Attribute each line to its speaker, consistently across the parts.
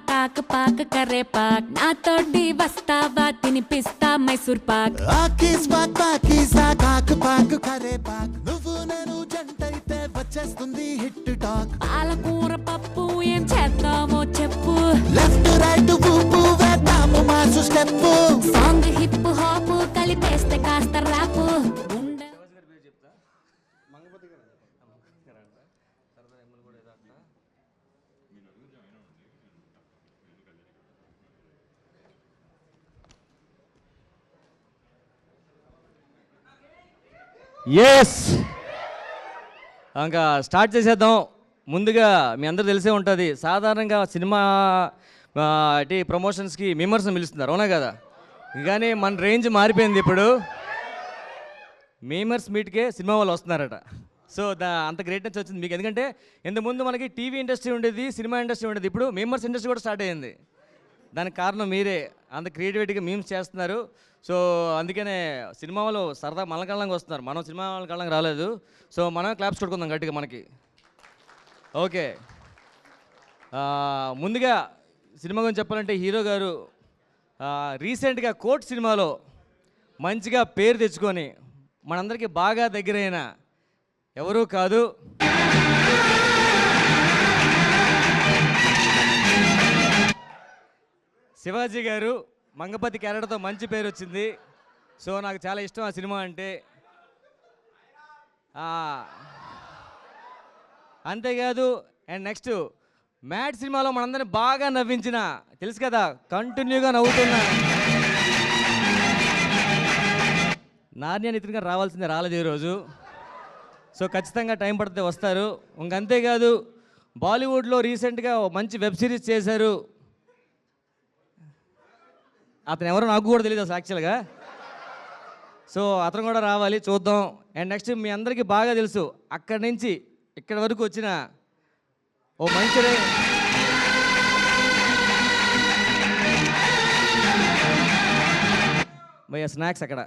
Speaker 1: కాక పాక కరే పాక్ నాతోటి వస్తావా తినిపిస్తా మైసూర్ పాక్
Speaker 2: ఆకీస్ పాక్ పాకీసా కాక పాక కరే పాక్ నువ్వు నేను జంటైతే వచ్చేస్తుంది హిట్ టాక్
Speaker 1: పాలకూర పప్పు ఏం చేద్దామో చెప్పు
Speaker 2: లెఫ్ట్ రైట్ ఊపు వేద్దాము mass step
Speaker 1: song hip hop కలిపేస్తే కాస్త ర్యాప్
Speaker 3: ఎస్ ఇంకా స్టార్ట్ చేసేద్దాం. ముందుగా మీ అందరూ తెలిసే ఉంటుంది, సాధారణంగా సినిమా ప్రమోషన్స్కి మెంబర్స్ని పిలుస్తున్నారు, అవునా కదా? కానీ మన రేంజ్ మారిపోయింది. ఇప్పుడు మెంబర్స్ మీట్కే సినిమా వాళ్ళు వస్తున్నారట. సో అంత గ్రేట్నెస్ వచ్చింది మీకు. ఎందుకంటే ఇంతకుముందు మనకి టీవీ ఇండస్ట్రీ ఉండేది, సినిమా ఇండస్ట్రీ ఉండేది, ఇప్పుడు మెంబర్స్ ఇండస్ట్రీ కూడా స్టార్ట్ అయ్యింది. దానికి కారణం మీరే, అంత క్రియేటివిటీగా మీమ్స్ చేస్తున్నారు. సో అందుకనే సినిమా వాళ్ళు సరదా మన కళ్ళంగా వస్తున్నారు, మనం సినిమా వాళ్ళ కళ్ళంగా రాలేదు. సో మనం క్లాప్స్ కొట్టుకుందాం గట్టిగా మనకి. ఓకే, ముందుగా సినిమా గురించి చెప్పాలంటే హీరో గారు రీసెంట్గా కోర్ట్ సినిమాలో మంచిగా పేరు తెచ్చుకొని మనందరికీ బాగా దగ్గరైన ఎవరూ కాదు, శివాజీ గారు. మంగపతి క్యారెక్టర్తో మంచి పేరు వచ్చింది. సో నాకు చాలా ఇష్టం ఆ సినిమా అంటే. అంతేకాదు, అండ్ నెక్స్ట్ మ్యాడ్ సినిమాలో మనందరినీ బాగా నవ్వించిన, తెలుసు కదా, కంటిన్యూగా నవ్వుతున్నా నార్య నితిన్ గారు రావాల్సిందే, రాలేదు ఈరోజు. సో ఖచ్చితంగా టైం పడితే వస్తారు. ఇంకంతేకాదు, బాలీవుడ్లో రీసెంట్గా మంచి వెబ్ సిరీస్ చేశారు. అతను ఎవరో నాకు కూడా తెలియదు అసలు యాక్చువల్గా. సో అతను కూడా రావాలి, చూద్దాం. అండ్ నెక్స్ట్ మీ అందరికీ బాగా తెలుసు, అక్కడి నుంచి ఇక్కడి వరకు వచ్చిన ఓ మంచి భయ్య స్నాక్స్ అక్కడ.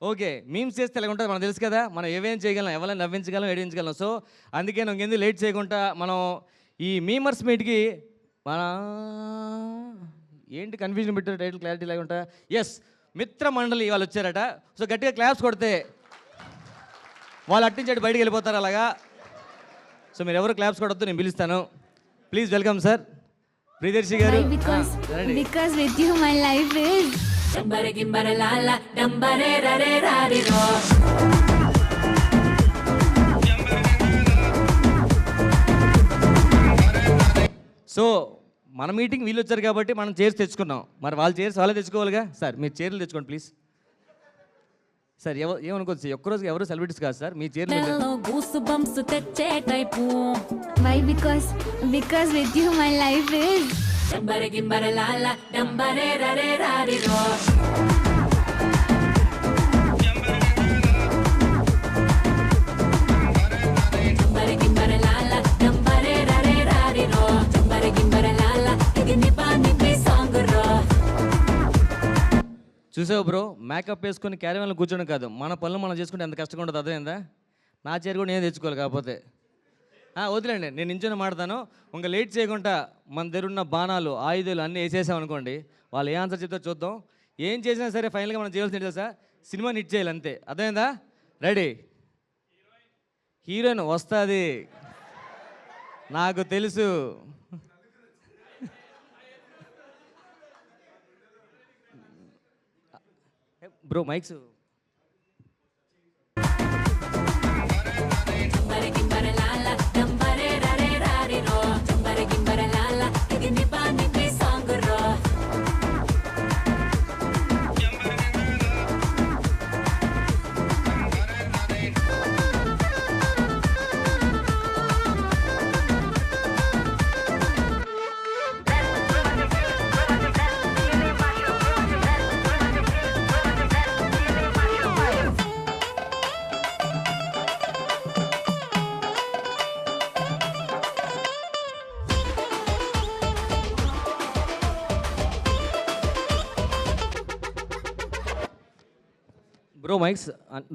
Speaker 3: ఓకే, మీమ్స్ చేస్తే ఎలా ఉంటుంది మనకు తెలుసు కదా, మనం ఏమేం చేయగలం, ఎవరైనా నవ్వించగలం, ఏడించగలం. సో అందుకే ఇంకెందుకు లేట్ చేయకుండా మనం ఈ మీమర్స్ మీట్కి మన ఏంటి కన్ఫ్యూజన్ పెట్టారు, టైటిల్ క్లారిటీ లేకుండా. ఎస్, మిత్ర మండలి వాళ్ళు వచ్చారట. సో గట్టిగా క్లాప్స్ కొడితే వాళ్ళు అట్టించాడు బయటికి వెళ్ళిపోతారు అలాగా. సో మీరు ఎవరు క్లాప్స్ కొడద్దు, నేను పిలుస్తాను. Please welcome sir Priyadarshi garu.
Speaker 1: Because with you my life is డంబరే గింబరే లాలా డంబరే రరే రారిరో.
Speaker 3: సో మన మీటింగ్ వీళ్ళు వచ్చారు కాబట్టి మనం చైర్స్ తెచ్చుకున్నాం. మరి వాళ్ళ చైర్స్ వాళ్ళే తెచ్చుకోవాలిగా. సార్ మీరు చైర్లు తెచ్చుకోండి ప్లీజ్. సార్ ఏమనుకోవచ్చు, ఒక్కరోజు ఎవరు సెలబ్రిటీస్ కాదు సార్, మీ చైర్లు
Speaker 1: తెచ్చే type. Why because with you my life is డంబరే గింబరే లాలా డంబరే రరే రారిరో.
Speaker 3: చూసావు బ్రో, మేకప్ వేసుకొని క్యారీవన్లో కూర్చోడం కాదు, మన పనులు మనం చేసుకుంటే ఎంత కష్టంగా ఉంటుంది. అదేందా, నా చైర్ కూడా నేను తెచ్చుకోవాలి. కాకపోతే వదిలేండి, నేను నించొని మాడతాను. ఇంకా లేట్ చేయకుండా మన దగ్గర ఉన్న బాణాలు, ఆయుధాలు అన్నీ వేసేసాం అనుకోండి, వాళ్ళు ఏ ఆన్సర్ చెప్తారో చూద్దాం. ఏం చేసినా సరే ఫైనల్గా మనం చేయాల్సింది ఏంటి సార్, సినిమాని హిట్ చేయాలి అంతే. అదేందా, రెడీ? హీరోయిన్ వస్తుంది, నాకు తెలుసు. Bro mics. బ్రో మైక్స్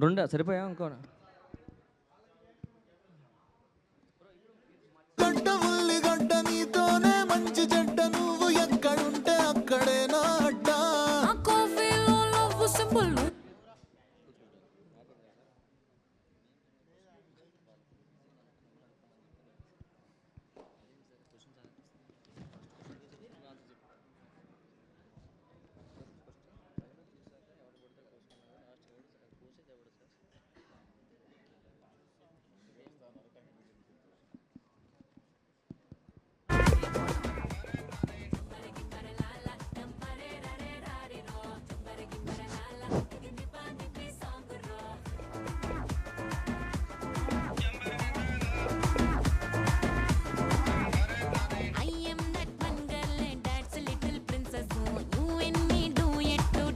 Speaker 3: రెండు సరిపోయా ఇంకో
Speaker 2: గడ్డ ఉల్లిగడ్డ నీతోనే మంచి చెడ్డ నువ్వు ఎక్కడుంటే అక్కడే నా అడ్డ
Speaker 1: ఆ కాఫీలో love symbol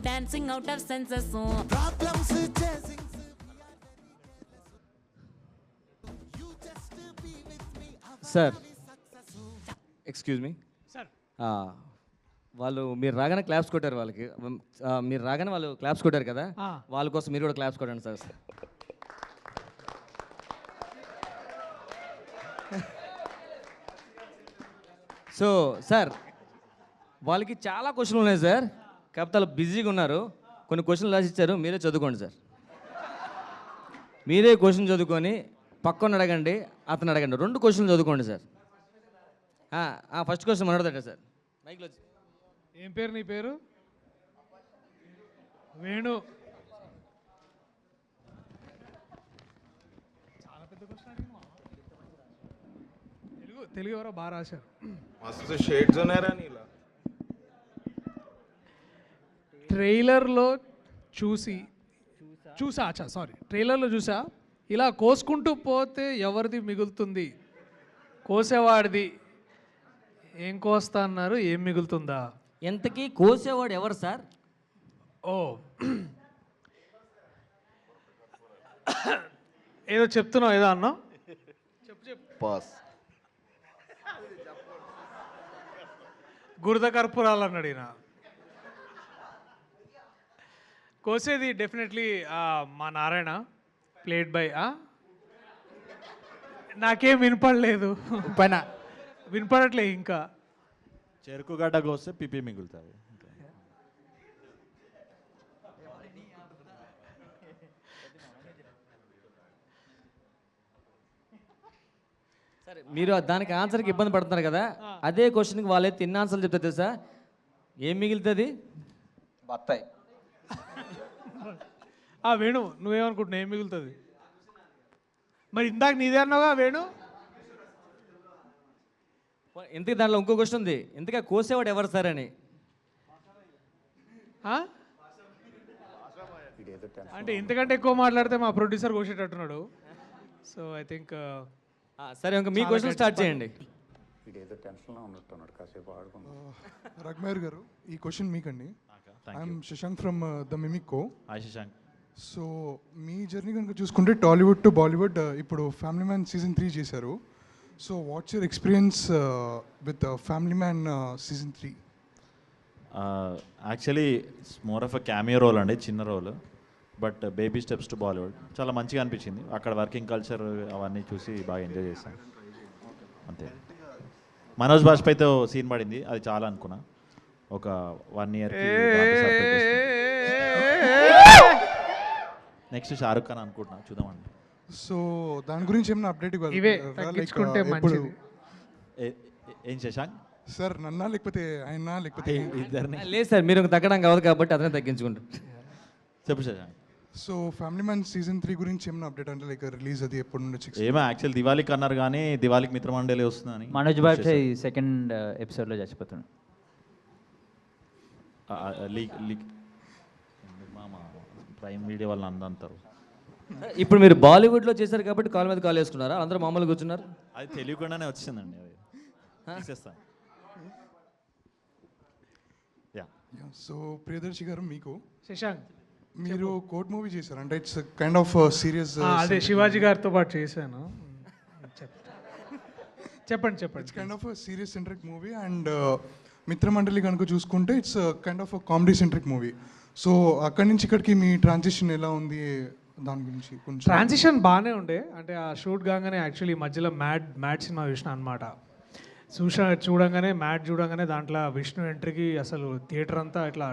Speaker 1: dancing out of senses.
Speaker 2: Problems chasing
Speaker 3: sir excuse me
Speaker 4: sir
Speaker 3: వాళ్ళు మీరు రాగానే క్లాప్స్ కొట్టారు వాళ్ళకి మీరు రాగానే వాళ్ళు క్లాప్స్ కొట్టారు కదా వాళ్ళ కోసం మీరు కూడా క్లాప్స్ కొట్టండి సార్ సో సార్ వాళ్ళకి చాలా క్వశ్చన్లు ఉన్నాయి సార్ కాకపోతే వాళ్ళు బిజీగా ఉన్నారు కొన్ని క్వశ్చన్లు రాసి ఇచ్చారు మీరే చదువుకోండి సార్ మీరే క్వశ్చన్ చదువుకొని పక్కన అడగండి అతను అడగండి 2 క్వశ్చన్లు చదువుకోండి సార్ ఫస్ట్ క్వశ్చన్ మనోడదట సార్ మైక్లో
Speaker 4: ఏం పేరు నీ పేరు? వేణు. చాలా పెద్ద క్వశ్చన్ తెలుగు ఎవరో బాగా రాశారు.
Speaker 5: मस्त शेड्स ఉన్నారా నీలా?
Speaker 4: ట్రైలర్లో ట్రైలర్లో చూసా ఇలా కోసుకుంటూ పోతే ఎవరిది మిగులుతుంది? కోసేవాడిది. ఏం కోస్తా అన్నారు, ఏం మిగులుతుందా?
Speaker 3: ఎంతకీ కోసేవాడు ఎవరు సార్?
Speaker 4: ఓ ఏదో చెప్తున్నావు, ఏదో అన్నావు, చెప్పు.
Speaker 5: పాస్.
Speaker 4: గురద కర్పూరాలు అన్నాడు ఈయన. కోసేది డెఫినెట్లీ మా నారాయణ, ప్లేడ్ బై నాకేం వినపడలేదు, పైన వినపడట్లే ఇంకా.
Speaker 6: చెరుకు గడ్డ కోస్తే పిపి మిగులుతుంది.
Speaker 3: సరే మీరు దానికి ఆన్సర్కి ఇబ్బంది పడుతున్నారు కదా, అదే క్వశ్చన్కి వాళ్ళే తిన్న ఆన్సర్లు చెప్తే తెలుసా ఏం మిగులుతుంది?
Speaker 7: బత్తాయి.
Speaker 4: వేణు నువ్వేమనుకుంటున్నావు, ఏం మిగులుతుంది? మరి ఇందాక నీదే అన్నావుగా వేణు.
Speaker 3: ఇంతకీ దాంట్లో ఇంకో క్వశ్చన్ ఉంది, ఇంతగా కోసేవాడు ఎవరు సార్ అని.
Speaker 4: అంటే ఇంతకంటే ఎక్కువ మాట్లాడితే మా ప్రొడ్యూసర్ కోసేటట్టున్నాడు. సో ఐ థింక్
Speaker 3: సరే ఇంకా మీ క్వశ్చన్ స్టార్ట్ చేయండి.
Speaker 8: రఘుమేర్ గారు, ఈ క్వశ్చన్ మీకండి. ఐఎమ్ శశాంక్ ఫ్రమ్ ద మిమిక్కో.
Speaker 6: హాయ్ శశాంక్.
Speaker 8: సో మీ జర్నీ కనుక చూసుకుంటే టాలీవుడ్ టు బాలీవుడ్ ఇప్పుడు ఫ్యామిలీ మ్యాన్ సీజన్ 3 చేశారు. So what's your experience with family man season 3?
Speaker 6: Actually it's more of a cameo role అండి, చిన్న రోల్. But baby steps to Bollywood చాలా మంచిగా అనిపించింది. అక్కడ వర్కింగ్ కల్చర్ అవన్నీ చూసి బాగా ఎంజాయ్ చేశాను అంతే. మనోజ్ బాజ్పేయితో సీన్ పడింది, అది చాలా అనుకున్నా. ఒక 1 ఇయర్కి నెక్స్ట్ షారుఖ్ ఖాన్ అనుకుంటున్నా, చూద్దామండి.
Speaker 8: సో దాని గురించి ఏమైనా అప్డేట్
Speaker 4: ఇవే తగ్గించుకుంటే మంచిది.
Speaker 6: ఏం శశాంక్
Speaker 8: సార్, నన్నా లేకపోతే ఆయన లేకపోతే
Speaker 6: ఇద్దరిని?
Speaker 3: లేదు సార్, మీరు తగ్గడం కావదు కాబట్టి అతనే తగ్గించుకుంటారు.
Speaker 6: చెప్పు Shashank.
Speaker 8: So family man season 3 గురించి ఏమైనా అప్డేట్ అంటే లైక్ రిలీజ్ అది ఎప్పుడు నుంచి?
Speaker 6: ఏమో యాక్చువల్ దివాళీకి అన్నారు కానీ దివాళీకి మిత్రమండలి వస్తుందని.
Speaker 7: మనోజ్ బాజ్పేయి సెకండ్ ఎపిసోడ్లో చచ్చిపోతున్నాడు.
Speaker 6: ప్రైమ్ వీడియో వాళ్ళు అందంటారు.
Speaker 3: ఇప్పుడు మీరు బాలీవుడ్లో చేశారు కాబట్టి కాల్ మీద కాల్ వేసుకున్నారా? అందరూ మామూలుగా కూర్చున్నారు.
Speaker 6: అది తెలియకుండానే వచ్చిందండి, అది తీసేస్తాను.
Speaker 8: సో ప్రియదర్శి గారు, మీకు
Speaker 4: శశాంక్
Speaker 8: మీరు కోర్ట్ మూవీ చేశారు అంటే ఇట్స్ కైండ్ ఆఫ్ సీరియస్.
Speaker 4: అదే శివాజీ గారితో పాటు చేశాను. చెప్పండి.
Speaker 8: It's kind of serious centric movie and Mitramandali కనుక చూసుకుంటే it's kind of comedy centric movie. So అక్కడి నుంచి ఇక్కడికి మీ ట్రాన్సిషన్ ఎలా ఉంది దాని గురించి కొంచెం.
Speaker 4: ట్రాన్సిషన్ బాగానే ఉండే, అంటే ఆ షూట్ కాగానే యాక్చువల్లీ మధ్యలో మ్యాడ్ సినిమా చూసిన అనమాట. చూడంగానే మ్యాడ్ చూడంగానే దాంట్లో విష్ణు ఎంట్రీకి అసలు థియేటర్ అంతా ఇట్లా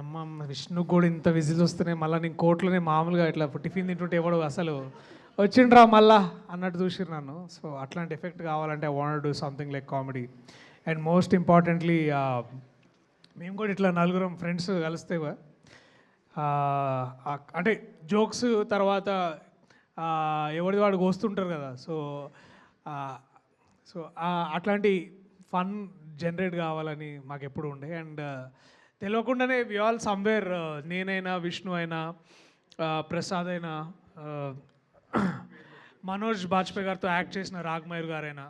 Speaker 4: అమ్మ విష్ణు కూడా ఇంత విజిల్స్ వస్తున్నాయి, మళ్ళీ నేను కోట్లోనే మామూలుగా ఇట్లా టిఫిన్ తింటుంటే ఎవడు అసలు వచ్చిండ్రా మళ్ళా అన్నట్టు చూసిరు నన్ను. సో అట్లాంటి ఎఫెక్ట్ కావాలంటే I want do something like comedy. And most importantly మేము కూడా ఇట్లా నలుగురం ఫ్రెండ్స్ కలిస్తే అంటే జోక్స్ తర్వాత ఎవరిది వాడికి వస్తుంటారు కదా. సో సో అట్లాంటి ఫన్ జనరేట్ కావాలని మాకు ఎప్పుడు ఉండే. అండ్ తెలియకుండానే వి ఆల్ సమ్వేర్, నేనైనా విష్ణు అయినా ప్రసాద్ అయినా మనోజ్ బాజ్పేయి గారితో యాక్ట్ చేసిన రాఘమయూర్ గారైనా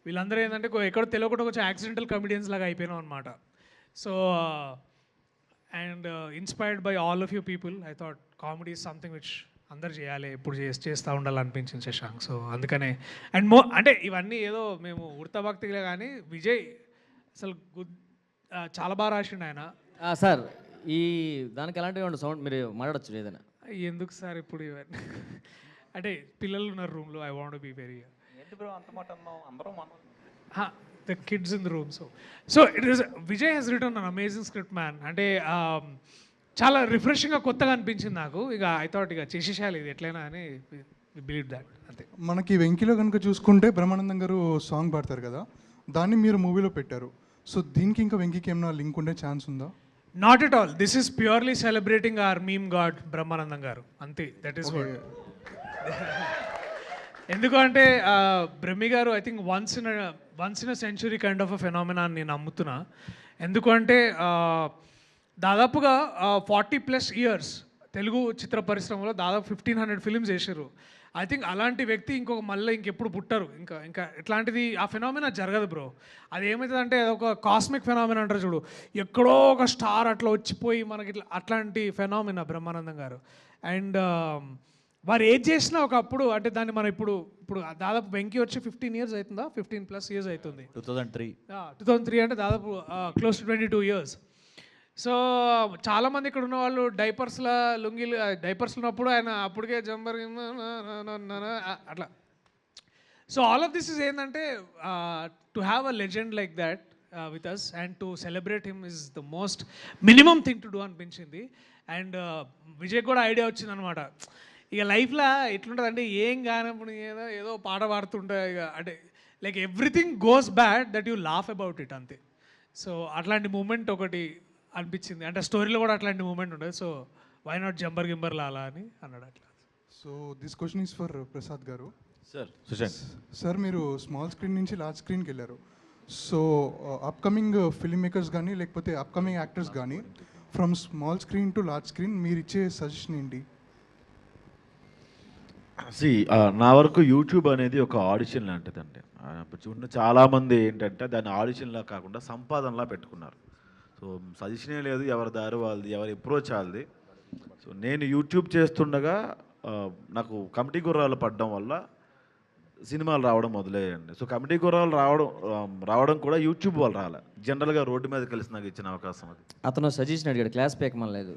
Speaker 4: వీళ్ళందరూ ఏంటంటే ఎక్కడో తెలియకుండా కొంచెం యాక్సిడెంటల్ కమెడియన్స్ లాగా అయిపోయినాం అనమాట. So and inspired by all of you people I thought comedy is something which అందరు చేయాలి, ఎప్పుడు చేస్తూ ఉండాలనిపించింది శశాంక్. సో అందుకనే అండ్ అంటే ఇవన్నీ ఏదో మేము ఉడతభక్తిగా కానీ విజయ్ అసలు చాలా బాగా రాసిండు ఆయన.
Speaker 3: సార్ ఈ దానికి ఎలాంటివి ఉండే సౌండ్ మీరు మాట్లాడచ్చు ఏదైనా?
Speaker 4: ఎందుకు సార్ ఇప్పుడు ఇవన్నీ అంటే పిల్లలు ఉన్నారు రూమ్లో, I want be very the kids in the room. So it is Vijay he's return an amazing script man. అంటే చాలా రిఫ్రెషింగ్గా కొత్తగా అనిపించింది నాకు. ఇక ఐ థాట్ ఇక చేసేసేయాలి ఇది ఎట్లయినా అని బిలీవ్ దాట్. అంతే.
Speaker 8: మనకి వెంకీలో కనుక చూసుకుంటే బ్రహ్మానందం గారు సాంగ్ పాడతారు కదా, దాన్ని మీరు మూవీలో పెట్టారు. సో దీనికి ఇంకా వెంకీకి ఏమైనా లింక్ ఉండే ఛాన్స్ ఉందా?
Speaker 4: Not at all, this is purely celebrating our meme God Brahmanandam గారు, అంతే. That is what. ఎందుకంటే బ్రహ్మి గారు I think once in a century kind of a phenomena నేను నమ్ముతున్నా. ఎందుకంటే దాదాపుగా 40+ ఇయర్స్ తెలుగు చిత్ర పరిశ్రమలో దాదాపు 1500 ఫిలిమ్స్ వేసారు. ఐ థింక్ అలాంటి వ్యక్తి మళ్ళీ ఇంకెప్పుడు పుట్టరు. ఇంకా ఇట్లాంటిది ఆ ఫెనామినా జరగదు బ్రో. అది ఏమవుతుందంటే ఒక కాస్మిక్ ఫెనామినా అంటారు చూడు, ఎక్కడో ఒక స్టార్ అట్లా వచ్చిపోయి మనకి ఇట్లా అట్లాంటి ఫెనామినా బ్రహ్మానందం గారు. అండ్ వారు ఏది చేసినా ఒకప్పుడు అంటే దాన్ని మనం ఇప్పుడు దాదాపు వెంకీ వచ్చి 15 years అవుతుందా, 15+ years అవుతుంది. 2003 అంటే దాదాపు క్లోజ్ టు 22 years. సో చాలామంది ఇక్కడ ఉన్న వాళ్ళు డైపర్స్లో లుంగీలు డైపర్స్ ఉన్నప్పుడు ఆయన అప్పటికే జంబర్ అట్లా. So all of this is ఏంటంటే to have a legend like that with us and to celebrate him is the most minimum thing to do అనిపించింది. అండ్ విజయ్ కూడా ఐడియా వచ్చింది అనమాట. ఇక లైఫ్లో ఎట్లుంటుంది అంటే ఏం కానప్పుడు ఏదో పాట పాడుతుంటే ఇక అంటే like everything goes bad that you laugh about it, అంతే. సో అట్లాంటి మూమెంట్ ఒకటి అనిపించింది. అంటే స్టోరీలో కూడా అట్లాంటి మూమెంట్ ఉండదు. సో వై నాట్ జంబర్ గింబర్ లాలా అని అన్నాడు అట్లా.
Speaker 8: So this question is for Prasad గారు.
Speaker 6: సార్
Speaker 8: మీరు స్మాల్ స్క్రీన్ నుంచి లార్జ్ స్క్రీన్కి వెళ్ళారు. సో అప్కమింగ్ ఫిల్మ్ మేకర్స్ కానీ లేకపోతే అప్కమింగ్ యాక్టర్స్ కానీ from small screen to large screen మీరు ఇచ్చే సజెషన్ ఏంటి?
Speaker 6: నా వరకు యూట్యూబ్ అనేది ఒక ఆడిషన్ లాంటిదండి. చూడండి చాలామంది ఏంటంటే దాన్ని ఆడిషన్లా కాకుండా సంపాదనలా పెట్టుకున్నారు. సో సజెషనే లేదు, ఎవరి దారి వాళ్ళది, ఎవరి అప్రోచ్ వాళ్ళది. సో నేను యూట్యూబ్ చేస్తుండగా నాకు కమిటీ గుర్రాలు పడడం వల్ల సినిమాలు రావడం మొదలయ్యండి. సో కమిటీ గుర్రాలు రావడం కూడా యూట్యూబ్ వాళ్ళు రాలే, జనరల్గా రోడ్డు మీద కలిసి నాకు ఇచ్చిన అవకాశం అది.
Speaker 3: అతను సజెషన్ అడిగాడు, క్లాస్ పేకమని లేదు.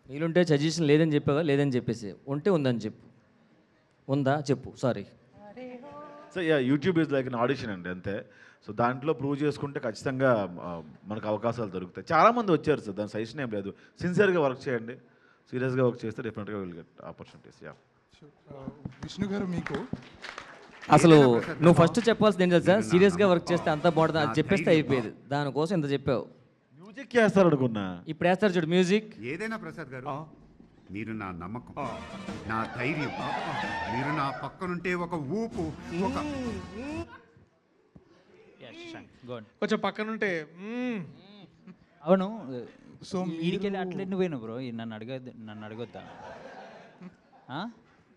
Speaker 3: వీలుంటే సజెషన్ లేదని చెప్పావా? లేదని చెప్పేసి ఉంటే ఉందని చెప్పు. ఉందా చెప్పు. Sorry.
Speaker 6: So YouTube is like an audition అండి, అంతే. సో దాంట్లో ప్రూవ్ చేసుకుంటే ఖచ్చితంగా మనకు అవకాశాలు దొరుకుతాయి. చాలామంది వచ్చారు సార్, దాని సజెషన్ ఏం లేదు. సిన్సియర్గా వర్క్ చేయండి, సీరియస్గా వర్క్ చేస్తే డెఫినెట్గా విల్ గెట్ ఆపర్చునిటీస్.
Speaker 8: విష్ణు గారు మీకు
Speaker 3: అసలు నువ్వు ఫస్ట్ చెప్పాల్సింది ఏంటి తెలుసా? సీరియస్గా వర్క్ చేస్తే అంతా బాగుంటుంది అది చెప్పేస్తే అయిపోయేది. దానికోసం ఇంత చెప్పావు.
Speaker 6: మ్యూజిక్ వేస్తారు అనుకున్నా,
Speaker 3: ఇప్పుడు వేస్తారు చూడు మ్యూజిక్.
Speaker 9: ఏదైనా ప్రసాద్ గారు, మీరు నా నమ్మకం, నా ధైర్యం, మీరు నా పక్కనుంటే ఒక ఊపు, ఒక
Speaker 4: కొంచెం పక్కనుంటే
Speaker 7: అవును.
Speaker 8: సో
Speaker 7: వీడికెళ్ళి అట్లే నువ్వేను బ్రో, నన్ను అడగొద్దా?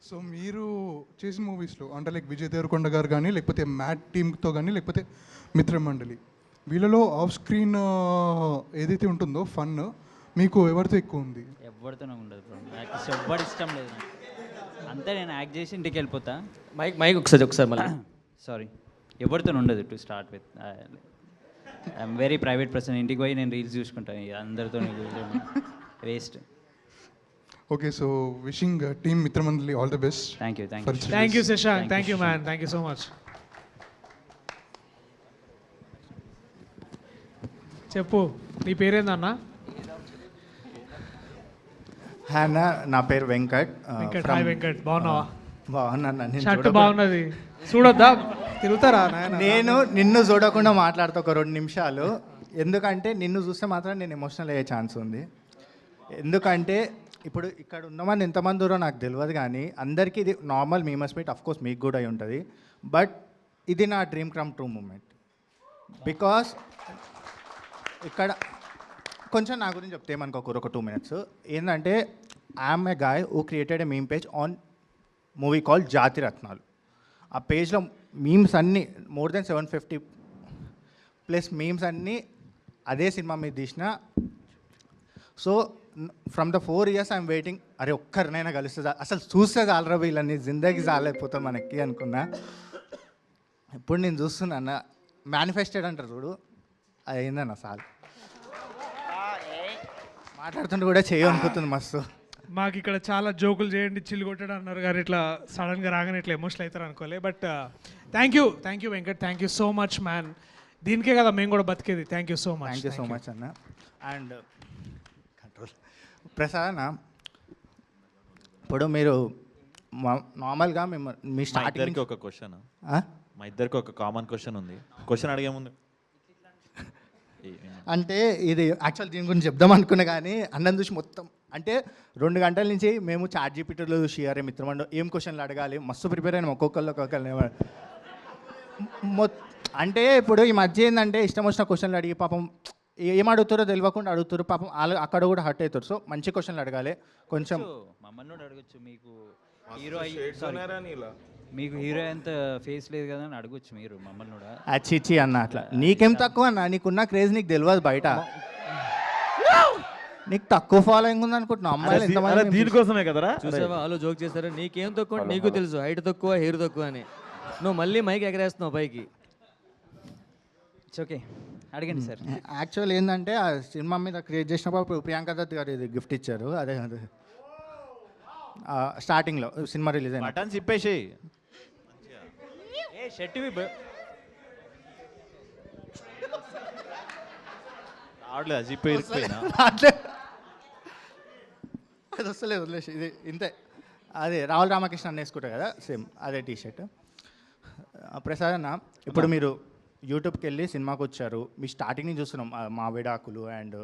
Speaker 8: సో మీరు చేసిన మూవీస్లో అంటే లైక్ విజయ్ దేవరకొండ గారు కానీ లేకపోతే మ్యాట్ టీమ్తో కానీ లేకపోతే మిత్రమండలి, వీళ్ళలో ఆఫ్ స్క్రీన్ ఏదైతే ఉంటుందో ఫన్ మీకు ఎవరితో ఎక్కువ ఉంది?
Speaker 7: ఎవరితోనే ఉండదు బ్రో, నాకు ఎవ్వరు ఇష్టం లేదు. అంతే, నేను యాక్ట్ చేసి ఇంటికి వెళ్ళిపోతా.
Speaker 3: మైక్ ఒకసారి మళ్ళీ.
Speaker 7: సారీ, ఎవరితో ఉండదు to start with. I'm very private person. ఇంటికి పోయి నేను రీల్స్ చూసుకుంటాను, ఇక అందరితో waste.
Speaker 8: Okay, so wishing team Mithra Mandali all the best.
Speaker 7: Thank you.
Speaker 4: Thank you Shashank, thank you man, thank you so much. చెప్పు, నీ పేరేందన్నా?
Speaker 10: హాయ్ అన్న, నా పేరు వెంకట్.
Speaker 4: వెంకట్. హాయ్ వెంకట్, బాగున్నావా?
Speaker 10: బాగున్నా.
Speaker 4: షర్ట్ బాగున్నది, చూడొద్దా? తిరుగుతారా నాయన?
Speaker 10: నేను నిన్ను చూడకుండా మాట్లాడుతా ఒక 2 నిమిషాలు. ఎందుకంటే నిన్ను చూస్తే మాత్రం నేను ఎమోషనల్ అయ్యే ఛాన్స్ ఉంది. ఎందుకంటే ఇప్పుడు ఇక్కడ ఉన్నమంది ఎంతమంది దూరం నాకు తెలియదు, కానీ అందరికీ ఇది నార్మల్ మీ మస్ట్ మీట్, అఫ్కోర్స్ మీకు కూడా అయి ఉంటుంది. బట్ ఇది నా dream come true moment. Because ఇక్కడ కొంచెం నా గురించి చెప్తే ఏమనుకోకూరు ఒక 2 minutes. ఏంటంటే I'm a guy who created a meme page on movie call జాతి రత్నాలు. ఆ పేజ్లో మీమ్స్ అన్నీ మోర్ దెన్ 750+ మీమ్స్ అన్నీ అదే సినిమా మీద తీసిన. So from the 4 years I'm waiting, అరే ఒక్కరినైనా కలుస్తుంది, అసలు చూస్తే చాలరా వీళ్ళని, జిందగీ చాలైపోతాం మనకి అనుకున్నా. ఇప్పుడు నేను చూస్తున్నా మేనిఫెస్టెడ్ అంటారు చూడు, అది అయిందన్న సార్. మాట్లాడుతుంటే కూడా చేయనుకుంటుంది మస్తు.
Speaker 4: మాకు ఇక్కడ చాలా జోకులు చేయండి, చిల్లు కొట్టడం అన్నారు కానీ ఇట్లా సడన్గా రాగానే ఇట్లా ఎమోషనల్ అవుతారు అనుకోలే. But thank you Venkat, thank you so much man. దీనికే కదా మేము కూడా బతికేది. థ్యాంక్ యూ సో మచ్
Speaker 10: అన్న. అండ్ కంట్రోల్ ప్రసాద్ అన్న, ఇప్పుడు మీరు నార్మల్గా మేము మీ స్టార్టింగ్
Speaker 6: ఒక క్వశ్చన్, మా ఇద్దరికి ఒక కామన్ క్వశ్చన్ ఉంది. క్వశ్చన్ అడిగే ముందు
Speaker 10: అంటే ఇది యాక్చువల్ దీని గురించి చెప్దాం అనుకున్నా, కానీ అన్నం చూసి మొత్తం అంటే 2 గంటల నుంచి మేము చాట్ జీపీటీలో చూసి అరే మిత్రమండ ఏం క్వశ్చన్లు అడగాలి, మస్తు ప్రిపేర్ అయినా ఒక్కొక్కరిని అంటే ఇప్పుడు ఈ మధ్య ఏంటంటే ఇష్టం వచ్చిన క్వశ్చన్లు అడిగి పాపం ఏం అడుగుతారో తెలియకుండా అడుగుతారు పాపం, వాళ్ళు అక్కడ కూడా హర్ట్ అవుతారు. సో మంచి క్వశ్చన్లు అడగాలి కొంచెం.
Speaker 7: మమ్మల్ని అడగచ్చు, మీకు హీరో మీకు హీరో అంత ఫేస్ లేదు కదా అని అడగొచ్చు మీరు మమ్మల్ని కూడా.
Speaker 10: అచ్చిచ్చి అన్న అట్లా నీకేం తక్కువ అన్న, నీకున్న క్రేజ్ నీకు తెలియదు బయట. నీకు తక్కువ ఫాలోయింగ్ ఉంది అనుకుంటున్నావు. అమ్మాయిలు ఎంతమంది
Speaker 3: దీనికోసమే కదరా చూసావా వాళ్ళు జోక్ చేశారు. నీకేం తక్కువ నీకు తెలుసు, హైట్ తక్కువ హెయిర్ తక్కువ అని. నువ్వు మళ్ళీ మైక్ ఎగరేస్తున్నావు పైకి.
Speaker 7: ఇట్స్ ఓకే, అడగండి సార్.
Speaker 10: యాక్చువల్ ఏంటంటే ఆ సినిమా మీద క్రియేట్ చేసినప్పుడు ప్రియాంక దత్ గారు ఇది గిఫ్ట్ ఇచ్చారు. అదే స్టార్టింగ్లో సినిమా రిలీజ్ అయిన
Speaker 6: బటన్స్ ఇప్పేసి
Speaker 7: షర్ట్
Speaker 6: ఆడలేదు జిప్ ఇరికిపోయినా
Speaker 10: అది వస్తలేదు, వదిలేసి ఇది ఇంతే. అదే రాహుల్ రామకృష్ణ అన్న వేసుకుంటారు కదా సేమ్ అదే టీషర్ట్. ప్రసాద్ అన్న, ఇప్పుడు మీరు యూట్యూబ్కి వెళ్ళి సినిమాకి వచ్చారు, మీ స్టార్టింగ్ నుంచి చూస్తున్నాం మా విడాకులు అండ్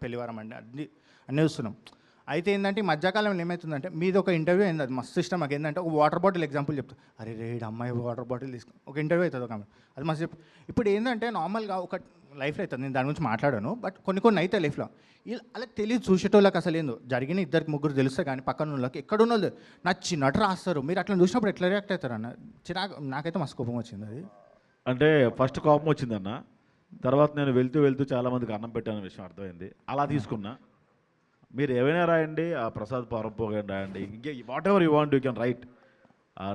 Speaker 10: పెళ్లివారం అండి అన్నీ చూస్తున్నాం. అయితే ఏంటంటే ఈ మధ్యకాలంలో ఏమవుతుందంటే మీది ఒక ఇంటర్వ్యూ అయింది, అది మస్తు ఇష్టం మాకు. ఏంటంటే ఒక వాటర్ బాటిల్ ఎగ్జాంపుల్ చెప్తాను, అరే రేడు అమ్మాయి వాటర్ బాటిల్ తీసుకుని ఒక ఇంటర్వ్యూ అవుతుంది ఒక అమ్మాయి, అది మస్తు చెప్పు. ఇప్పుడు ఏంటంటే నార్మల్గా ఒక లైఫ్లో అవుతుంది, నేను దాని గురించి మాట్లాడాను, బట్ కొన్ని అయితే లైఫ్లో అలా తెలియదు చూసేటోళ్ళకి అసలు ఏందో జరిగిన 2-3 తెలుస్తాయి, కానీ పక్కన వాళ్ళకి ఎక్కడున్న వాళ్ళు నచ్చినట్టు రాస్తారు. మీరు అట్లా చూసినప్పుడు ఎట్లా రియాక్ట్ అవుతారు అన్న? నాకైతే మస్తు కోపం వచ్చింది. అది
Speaker 11: అంటే ఫస్ట్ కోపం వచ్చిందన్న, తర్వాత నేను వెళ్తూ చాలామందికి అన్నం పెట్టాను విషయం అర్థమైంది. అలా తీసుకున్నా. మీరు ఏమైనా రాయండి, ఆ ప్రసాద్ పారంపోగండి రాయండి, ఇంకే what ever you want you can write.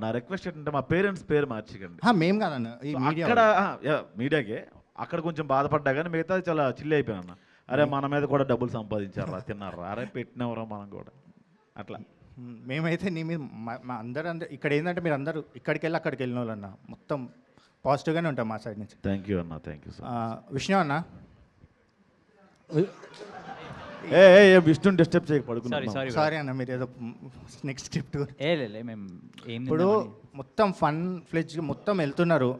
Speaker 11: నా రిక్వెస్ట్ ఏంటంటే మా పేరెంట్స్ పేరు మార్చకండి.
Speaker 10: మేము కాదన్న,
Speaker 11: అక్కడ మీడియాకే అక్కడ కొంచెం బాధపడ్డా, కానీ మిగతా చాలా చిల్లి అయిపోయాను. అరే మన మీద కూడా డబ్బులు సంపాదించారా, తిన్నారా, అరే పెట్టినవరా మనం కూడా అట్లా.
Speaker 10: మేమైతే నీ మీద మా అందరూ ఇక్కడ ఏంటంటే మీరు అందరూ ఇక్కడికి వెళ్ళి అక్కడికి వెళ్ళిన వాళ్ళు అన్న, మొత్తం పాజిటివ్గానే ఉంటాం మా సైడ్ నుంచి.
Speaker 11: థ్యాంక్ యూ అన్న, థ్యాంక్ యూ సార్.
Speaker 10: విష్ణు అన్న,
Speaker 11: విష్ణు డిస్టర్బ్ చేయక పడుకున్నాను.
Speaker 10: సారీ అన్న, మీరు ఏదో నెక్స్ట్ స్క్రిప్ట్
Speaker 7: మేము
Speaker 10: ఇప్పుడు మొత్తం ఫన్ ఫ్లెడ్జ్ మొత్తం వెళ్తున్నారు.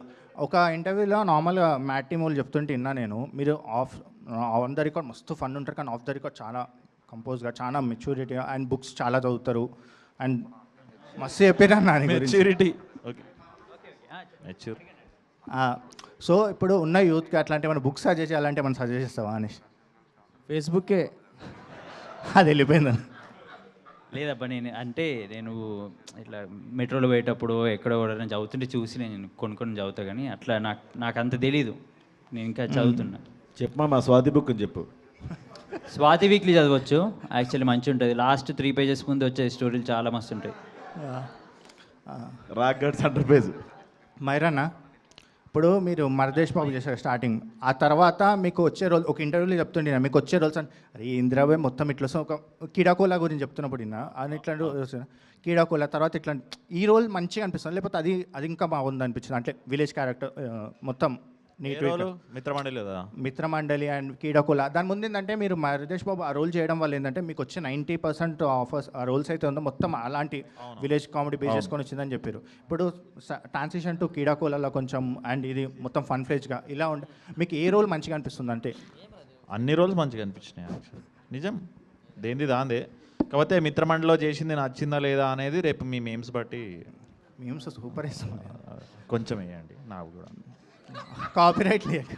Speaker 10: ఒక ఇంటర్వ్యూలో నార్మల్గా మ్యాట్ టీమ్ వాళ్ళు చెప్తుంటే విన్నా నేను, మీరు ఆన్ ద రికార్డ్ మస్తు ఫన్ ఉంటారు, కానీ ఆఫ్ ద రికార్డ్ చాలా కంపోజ్గా, చాలా మెచ్యూరిటీ అండ్ బుక్స్ చాలా చదువుతారు అండ్ మస్తు చెప్పారు అన్న
Speaker 6: మెచ్యూరిటీ. Okay, mature.
Speaker 10: సో ఇప్పుడు ఉన్న యూత్కి అట్లాంటి ఏమైనా బుక్స్ సజెస్ట్ చేయాలంటే మనం సజెస్ట్ చేస్తావా అని?
Speaker 3: ఫేస్బుక్కే
Speaker 10: అది వెళ్ళిపోయిందని
Speaker 7: లేదబ్బా. నేను ఇట్లా మెట్రోలో పోయేటప్పుడు ఎక్కడో ఎవరైనా చదువుతుంటే చూసి నేను కొన్ని చదువుతా, కానీ అట్లా నాకు అంత తెలీదు. నేను ఇంకా చదువుతున్నా.
Speaker 11: చెప్పమా మా స్వాతి బుక్ అని చెప్పు.
Speaker 7: స్వాతి వీక్లీ చదవచ్చు, యాక్చువల్లీ మంచి ఉంటుంది. లాస్ట్ 3 pages ముందు వచ్చే స్టోరీలు చాలా మస్తు ఉంటాయి.
Speaker 11: రాక్ గడ్ సెంటర్ పేజ్.
Speaker 10: మైరన్న, ఇప్పుడు మీరు మరదేశ్ బాబు చేశారు స్టార్టింగ్, ఆ తర్వాత మీకు వచ్చే రోల్ ఒక ఇంటర్వ్యూలో చెప్తుండే మీకు వచ్చే రోల్స్ అంటే అరే ఇందిరాబాయ్ మొత్తం ఇట్లా వస్తాం, ఒక కీడాకోలా గురించి చెప్తున్నప్పుడు అని ఇట్లాంటి కీడాకోలా తర్వాత ఇట్లా ఈ రోల్ మంచిగా అనిపిస్తుంది, లేకపోతే అది ఇంకా బాగుంది అనిపించింది అంటే విలేజ్ క్యారెక్టర్ మొత్తం నీట్
Speaker 6: మిత్రమండలి కదా,
Speaker 10: మిత్రమండలి అండ్ కీడాకోలా. దాని ముందు ఏంటంటే మీరు మరదేశ్ బాబు ఆ రోల్ చేయడం వల్ల ఏంటంటే మీకు వచ్చే 90% ఆఫర్స్ ఆ రోల్స్ అయితే ఉందో మొత్తం అలాంటి విలేజ్ కామెడీ బేస్ చేసుకొని వచ్చిందని చెప్పారు. ఇప్పుడు ట్రాన్సిషన్ టు కీడాకోలలో కొంచెం అండ్ ఇది మొత్తం ఫన్ ఫ్లేజ్గా ఇలా ఉండే మీకు ఏ రోల్ మంచిగా అనిపిస్తుంది అంటే?
Speaker 6: అన్ని రోజులు మంచిగా అనిపించినాయి యాక్చువల్, నిజం దేంది దాందే. కాకపోతే మిత్రమండలిలో చేసింది నచ్చిందా లేదా అనేది రేపు మీ మేమ్స్ బట్టి.
Speaker 10: మేమ్స్ సూపర్ ఇస్తాం,
Speaker 6: కొంచెం వేయండి నాకు కూడా.
Speaker 10: కాపీరైట్ లేదు.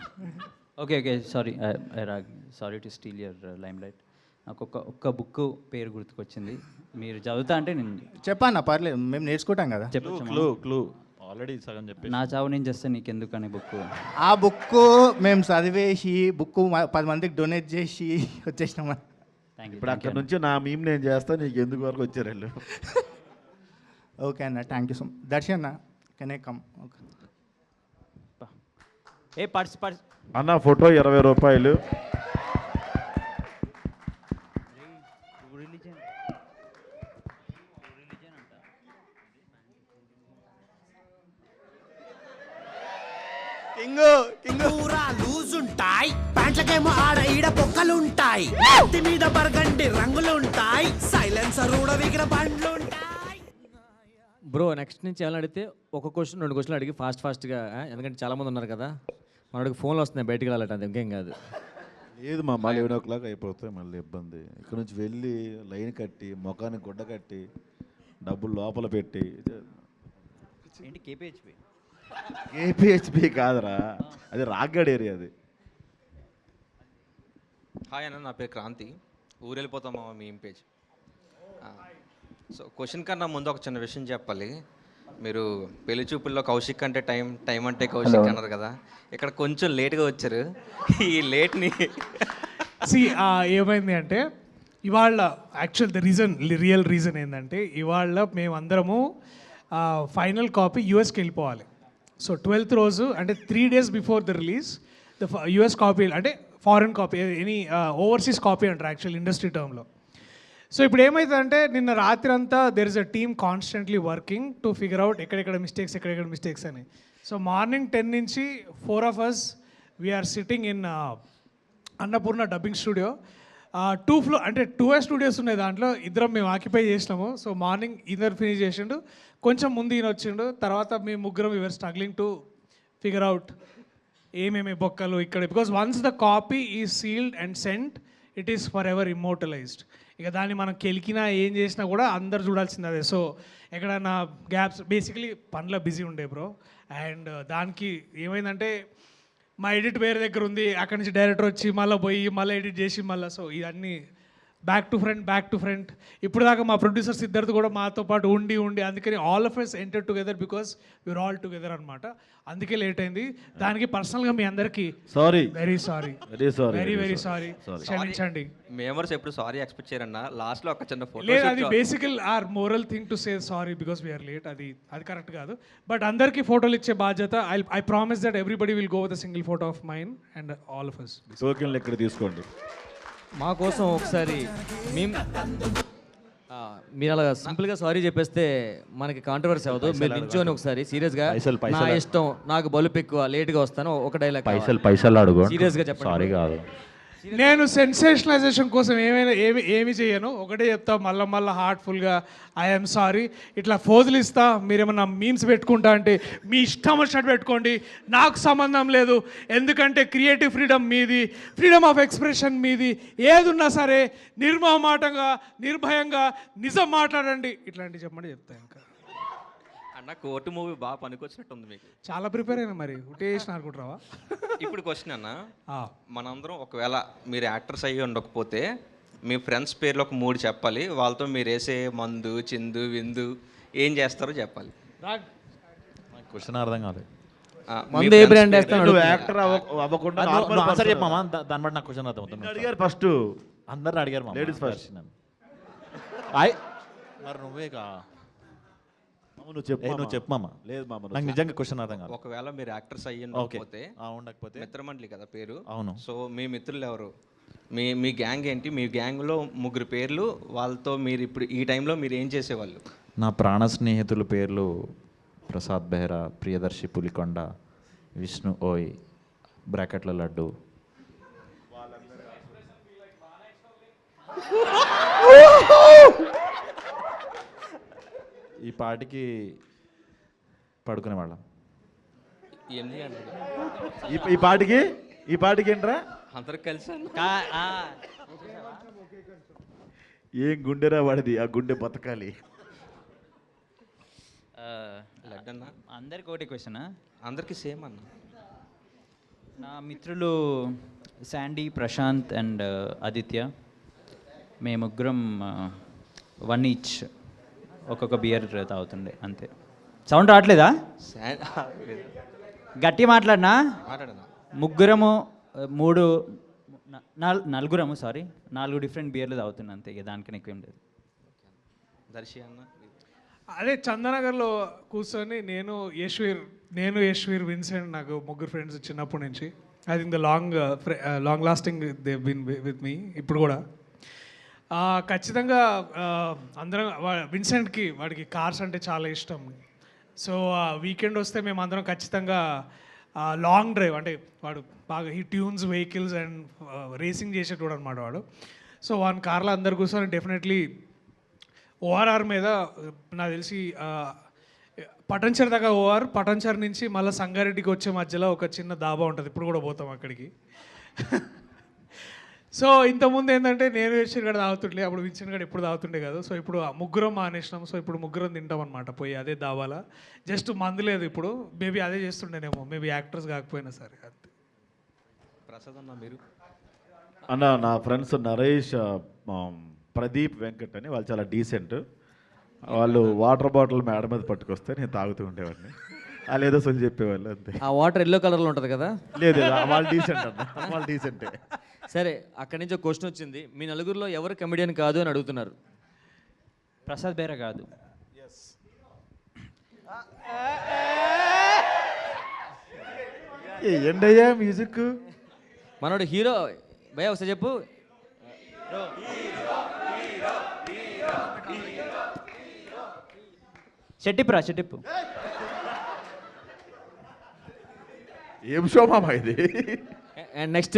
Speaker 7: Okay sorry to steal your lime light. నాకు ఒక్క బుక్ పేరు గుర్తుకొచ్చింది, మీరు చదువుతా అంటే నేను
Speaker 10: చెప్పాను పర్లేదు, మేము నేర్చుకుంటాం కదా.
Speaker 6: క్లూ ఆల్రెడీ సగం చెప్పి.
Speaker 7: నా చావు నేను చేస్తే నీకెందుకు అనే బుక్.
Speaker 10: ఆ బుక్ మేము చదివేసి బుక్ 10 మందికి డొనేట్ చేసి వచ్చేసినాం.
Speaker 11: ఇప్పుడు అక్కడ నుంచి నా మీమ్ నేను చేస్తా, నీకు ఎందుకు వరకు వచ్చారు వెళ్ళు.
Speaker 10: ఓకే అన్న, thank you so much. Darshan అన్న కెన్ ఐ కమ్? ఓకే
Speaker 11: అన్న ఫోటో 20 రూపాయలు.
Speaker 2: లూజుంటాయి ప్యాంట్లకేమో ఆడ ఈడ పొక్కలుంటాయి, మీద బర్గండి రంగులుంటాయి, సైలెన్సర్ ఊడవిగిన బండ్లుంటాయి.
Speaker 3: బ్రో నెక్స్ట్ నుంచి ఏమైనా అడిగితే ఒక క్వశ్చన్ 2 క్వశ్చన్లు అడిగి ఫాస్ట్గా, ఎందుకంటే చాలామంది ఉన్నారు కదా, మనకి ఫోన్లు వస్తున్నాయి బయటికి వెళ్ళాలంటే, అది ఇంకేం కాదు.
Speaker 11: లేదు మా మళ్ళీ 11 o'clock అయిపోతాయి, మళ్ళీ ఇబ్బంది. ఇక్కడ నుంచి వెళ్ళి లైన్ కట్టి ముఖానికి గుడ్డ కట్టి డబ్బులు లోపల పెట్టి.
Speaker 7: ఏంటి కేపీహెచ్పి?
Speaker 11: కేపీహెచ్పి కాదురా, అది రాగ్గడ్ ఏరియా అది.
Speaker 12: హాయ్ అన్న, నా పేరు క్రాంతి, ఊరు వెళ్ళిపోతామా మీ పేజ్. సో క్వశ్చన్ కన్నా ముందు ఒక చిన్న విషయం చెప్పాలి. మీరు పెళ్లి చూపుల్లో కౌశిక్ అంటే టైం అంటే కౌశిక్ అన్నారు కదా, ఇక్కడ కొంచెం లేట్గా వచ్చారు. ఈ లేట్ని
Speaker 4: ఏమైంది అంటే ఇవాళ యాక్చువల్ రియల్ రీజన్ ఏంటంటే ఇవాళ మేమందరము ఫైనల్ కాపీ యూఎస్కి వెళ్ళిపోవాలి. సో 12th రోజు అంటే 3 days before the release the US copy అంటే foreign copy any overseas copy అంటారు యాక్చువల్ ఇండస్ట్రీ టర్మ్లో. సో ఇప్పుడు ఏమవుతుందంటే నిన్న రాత్రి అంతా there is a team constantly working to figure out ఎక్కడెక్కడ మిస్టేక్స్ అని. సో మార్నింగ్ 10 నుంచి 4 of us we are sitting in Annapurna dubbing studio. 2 floor అంటే 2 స్టూడియోస్ ఉన్నాయి, దాంట్లో ఇద్దరం మేము ఆక్యుపై చేసినాము. సో మార్నింగ్ ఇద్దరు ఫినిష్ చేసిండు, కొంచెం ముందు ఈయన వచ్చిండు, తర్వాత మేము ముగ్గురం we are struggling to figure out ఏమేమి బొక్కలు ఇక్కడ. Because once the copy is sealed and sent it is forever immortalised. ఇక దాన్ని మనం కెలికినా ఏం చేసినా కూడా అందరు చూడాల్సింది అదే. సో ఎక్కడన్నా గ్యాప్స్ బేసికలీ పనిలో బిజీ ఉండే బ్రో. అండ్ దానికి ఏమైందంటే మా ఎడిట్ వేరే దగ్గర ఉంది, అక్కడి నుంచి డైరెక్టర్ వచ్చి మళ్ళీ పోయి మళ్ళీ ఎడిట్ చేసి మళ్ళీ, సో ఇవన్నీ బ్యాక్ టు ఫ్రంట్. ఇప్పుడు దాకా మా ప్రొడ్యూసర్స్ ఇద్దరితో కూడా మాతో పాటు ఉండి అందుకని all of us enter together because we're all together అనమాట. అందుకే లేట్ అయింది. దానికి పర్సనల్గా మీ అందరికీ వెరీ సారీ క్షమించండి.
Speaker 12: మేమర్స్ ఎప్పుడు సారీ ఎక్స్పెక్ట్ చేయరన్నా, లాస్ట్లో ఒక చిన్న ఫోటో
Speaker 4: లేదు, అది basic or moral thing to say sorry because we're late. అది కరెక్ట్ కాదు. బట్ అందరికీ ఫోటోలు ఇచ్చే బాధ్యత I promise that everybody will go with a single photo of mine and all of us.
Speaker 11: టోకెన్లు ఎక్కడ తీసుకోండి
Speaker 3: మా కోసం ఒకసారి మీరు అలా సింపుల్గా సారీ చెప్పేస్తే మనకి కాంట్రవర్సీ అవ్వదు. మీరు నించోని ఒకసారి సీరియస్గా నా ఇష్టం, నాకు బలుపు ఎక్కువ, లేట్గా వస్తాను, ఒక డైలాగ్
Speaker 6: పైసలు అడుగు
Speaker 3: సీరియస్గా చెప్పండి.
Speaker 6: సారీ కాదు,
Speaker 4: నేను సెన్సేషనలైజేషన్ కోసం ఏమి చేయను, ఒకటే చెప్తా మళ్ళీ హార్ట్ఫుల్గా ఐఎమ్ సారీ. ఇట్లా ఫోజులు ఇస్తా, మీరేమన్నా మీమ్స్ పెట్టుకుంటా అంటే మీ ఇష్టం వచ్చినట్టు పెట్టుకోండి, నాకు సంబంధం లేదు. ఎందుకంటే క్రియేటివ్ ఫ్రీడమ్ మీది, ఫ్రీడమ్ ఆఫ్ ఎక్స్ప్రెషన్ మీది. ఏదున్నా సరే నిర్మోహమాటంగా నిర్భయంగా నిజం మాట్లాడండి. ఇట్లాంటివి చెప్పమని చెప్తాను. ఇంకా
Speaker 12: అన్న కోర్టు మూవీ బాగా పనికొచ్చినట్టుంది మీకు.
Speaker 4: చాలా ప్రిపేర్ అయినా మరి ఉటేసిన అనుకుంటావా?
Speaker 12: ఇప్పుడు క్వశ్చన్ అన్న, మనందరం ఒకవేళ మీరు యాక్టర్స్ అయ్యి ఉండకపోతే మీ ఫ్రెండ్స్ పేర్లు ఒక 3 చెప్పాలి, వాళ్ళతో మీరు వేసే మందు చిందు విందు ఏం చేస్తారో చెప్పాలి.
Speaker 6: క్వశ్చన్ అర్థం కాలేదు.
Speaker 3: మందు ఏ బ్రాండ్ వేస్తాను?
Speaker 11: యాక్టర్ అవ్వకుండా
Speaker 6: ఆన్సర్ చెప్పమా, దాన్ని బట్టి నాకు క్వశ్చన్ అర్థం అవుతుంది.
Speaker 11: అడిగారు ఫస్ట్,
Speaker 6: అందరిని అడిగారు
Speaker 11: లేడీస్ ఫస్ట్.
Speaker 6: మరి నువ్వే కా
Speaker 11: నువ్వు చెప్పు
Speaker 6: నువ్వు చెప్పు మామ.
Speaker 11: లేదు మామ
Speaker 6: నాకు నిజంగా క్వశ్చన్ అర్థం కాదు.
Speaker 12: ఒకవేళ మీరు యాక్టర్స్ అయ్యి
Speaker 6: ఓకే
Speaker 12: ఉండకపోతే
Speaker 6: ఉండకపోతే
Speaker 12: మిత్రమండలి కదా పేరు.
Speaker 6: అవును.
Speaker 12: సో మీ మిత్రులు ఎవరు, మీ గ్యాంగ్ ఏంటి, మీ గ్యాంగ్లో 3 పేర్లు, వాళ్ళతో మీరు ఇప్పుడు ఈ టైంలో మీరు ఏం చేసేవాళ్ళు?
Speaker 6: నా ప్రాణ స్నేహితుల పేర్లు ప్రసాద్ బెహ్రా, ప్రియదర్శి పులికొండ, విష్ణు ఓయ్, బ్రాకెట్ల లడ్డు. ఈ పాటికి పడుకునే వాళ్ళం.
Speaker 12: ఎన్ని గంటలు?
Speaker 11: ఈ పాటికి ఏంట్రా?
Speaker 12: అందరు కలిసి
Speaker 11: ఏం గుండెరా వాడిది, ఆ గుండె బతకాలి.
Speaker 12: లడ్డన్నా
Speaker 7: అందరికి ఒకటి క్వశ్చనా?
Speaker 12: అందరికీ సేమ్ అన్న.
Speaker 7: నా మిత్రులు శాండీ, ప్రశాంత్ అండ్ ఆదిత్య. మేము ముగ్గురం 1 ఈచ్ ఒక్కొక్క బియర్ తాగుతుండే, అంతే. సౌండ్ రావట్లేదా? గట్టి మాట్లాడినా. ముగ్గురము 4 సారీ 4 డిఫరెంట్ బియర్లు తాగుతున్నా, అంతే. ఇక దానికన్నా ఎక్కువ ఏం లేదు.
Speaker 12: దర్శి అన్న
Speaker 4: అదే చందనగర్లో కూర్చొని నేను యశ్వీర్, విన్సెంట్, నాకు 3 ఫ్రెండ్స్ చిన్నప్పటి నుంచి. I think the long lasting they been with me ఇప్పుడు కూడా. ఖచ్చితంగా అందరం విన్సెంట్కి వాడికి కార్స్ అంటే చాలా ఇష్టం. సో వీకెండ్ వస్తే మేము అందరం ఖచ్చితంగా లాంగ్ డ్రైవ్, అంటే వాడు బాగా he tunes vehicles and racing చేసేటోడు అనమాట వాడు. సో వాని కార్లో అందరు కూర్చొని డెఫినెట్లీ ఓఆర్ఆర్ మీద నాకు తెలిసి పటంచర్ దాకా పటంచర్ నుంచి మళ్ళీ సంగారెడ్డికి వచ్చే మధ్యలో ఒక చిన్న దాబా ఉంటుంది, ఇప్పుడు కూడా పోతాం అక్కడికి. సో ఇంతకుముందు ఏంటంటే నేను విన్సెంట్ గడ తాగుతుండే, అప్పుడు విన్సెంట్ గడ ఎప్పుడు తాగుతుండే కదా. సో ఇప్పుడు ముగ్గురం మానేసినాం. సో ఇప్పుడు ముగ్గురం తింటాం అనమాట పోయి అదే దాబాలా. జస్ట్ మందు లేదు ఇప్పుడు, మేబీ అదే చేస్తుండేనేమో, మేబీ యాక్టర్స్ కాకపోయినా సరే. అంతే.
Speaker 12: ప్రసాద్ అన్న మీరు?
Speaker 11: అన్న నా ఫ్రెండ్స్ నరేష్, ప్రదీప్, వెంకట్ అని వాళ్ళు చాలా డీసెంట్. వాళ్ళు వాటర్ బాటిల్ మేడ మీద పట్టుకొస్తే నేను తాగుతూ ఉండేవాడిని. వాళ్ళు ఏదో సొంత చెప్పేవాళ్ళు, అంతే.
Speaker 3: ఆ వాటర్ ఎల్లో కలర్లో ఉంటుంది కదా?
Speaker 11: లేదు, వాళ్ళు డీసెంట్ అన్న, వాళ్ళు డీసెంటే.
Speaker 3: సరే, అక్కడి నుంచి ఒక క్వశ్చన్ వచ్చింది. మీ నలుగురిలో ఎవరు కమెడియన్ కాదు అని అడుగుతున్నారు.
Speaker 7: ప్రసాద్ బెహ్రా కాదు.
Speaker 11: ఏంటయ్యా మ్యూజిక్?
Speaker 3: మనోడు హీరో భయ ఒకసారి చెప్పు.
Speaker 7: చెట్టిప్పు.
Speaker 11: ఏం షో మామ ఇది?
Speaker 3: అండ్ నెక్స్ట్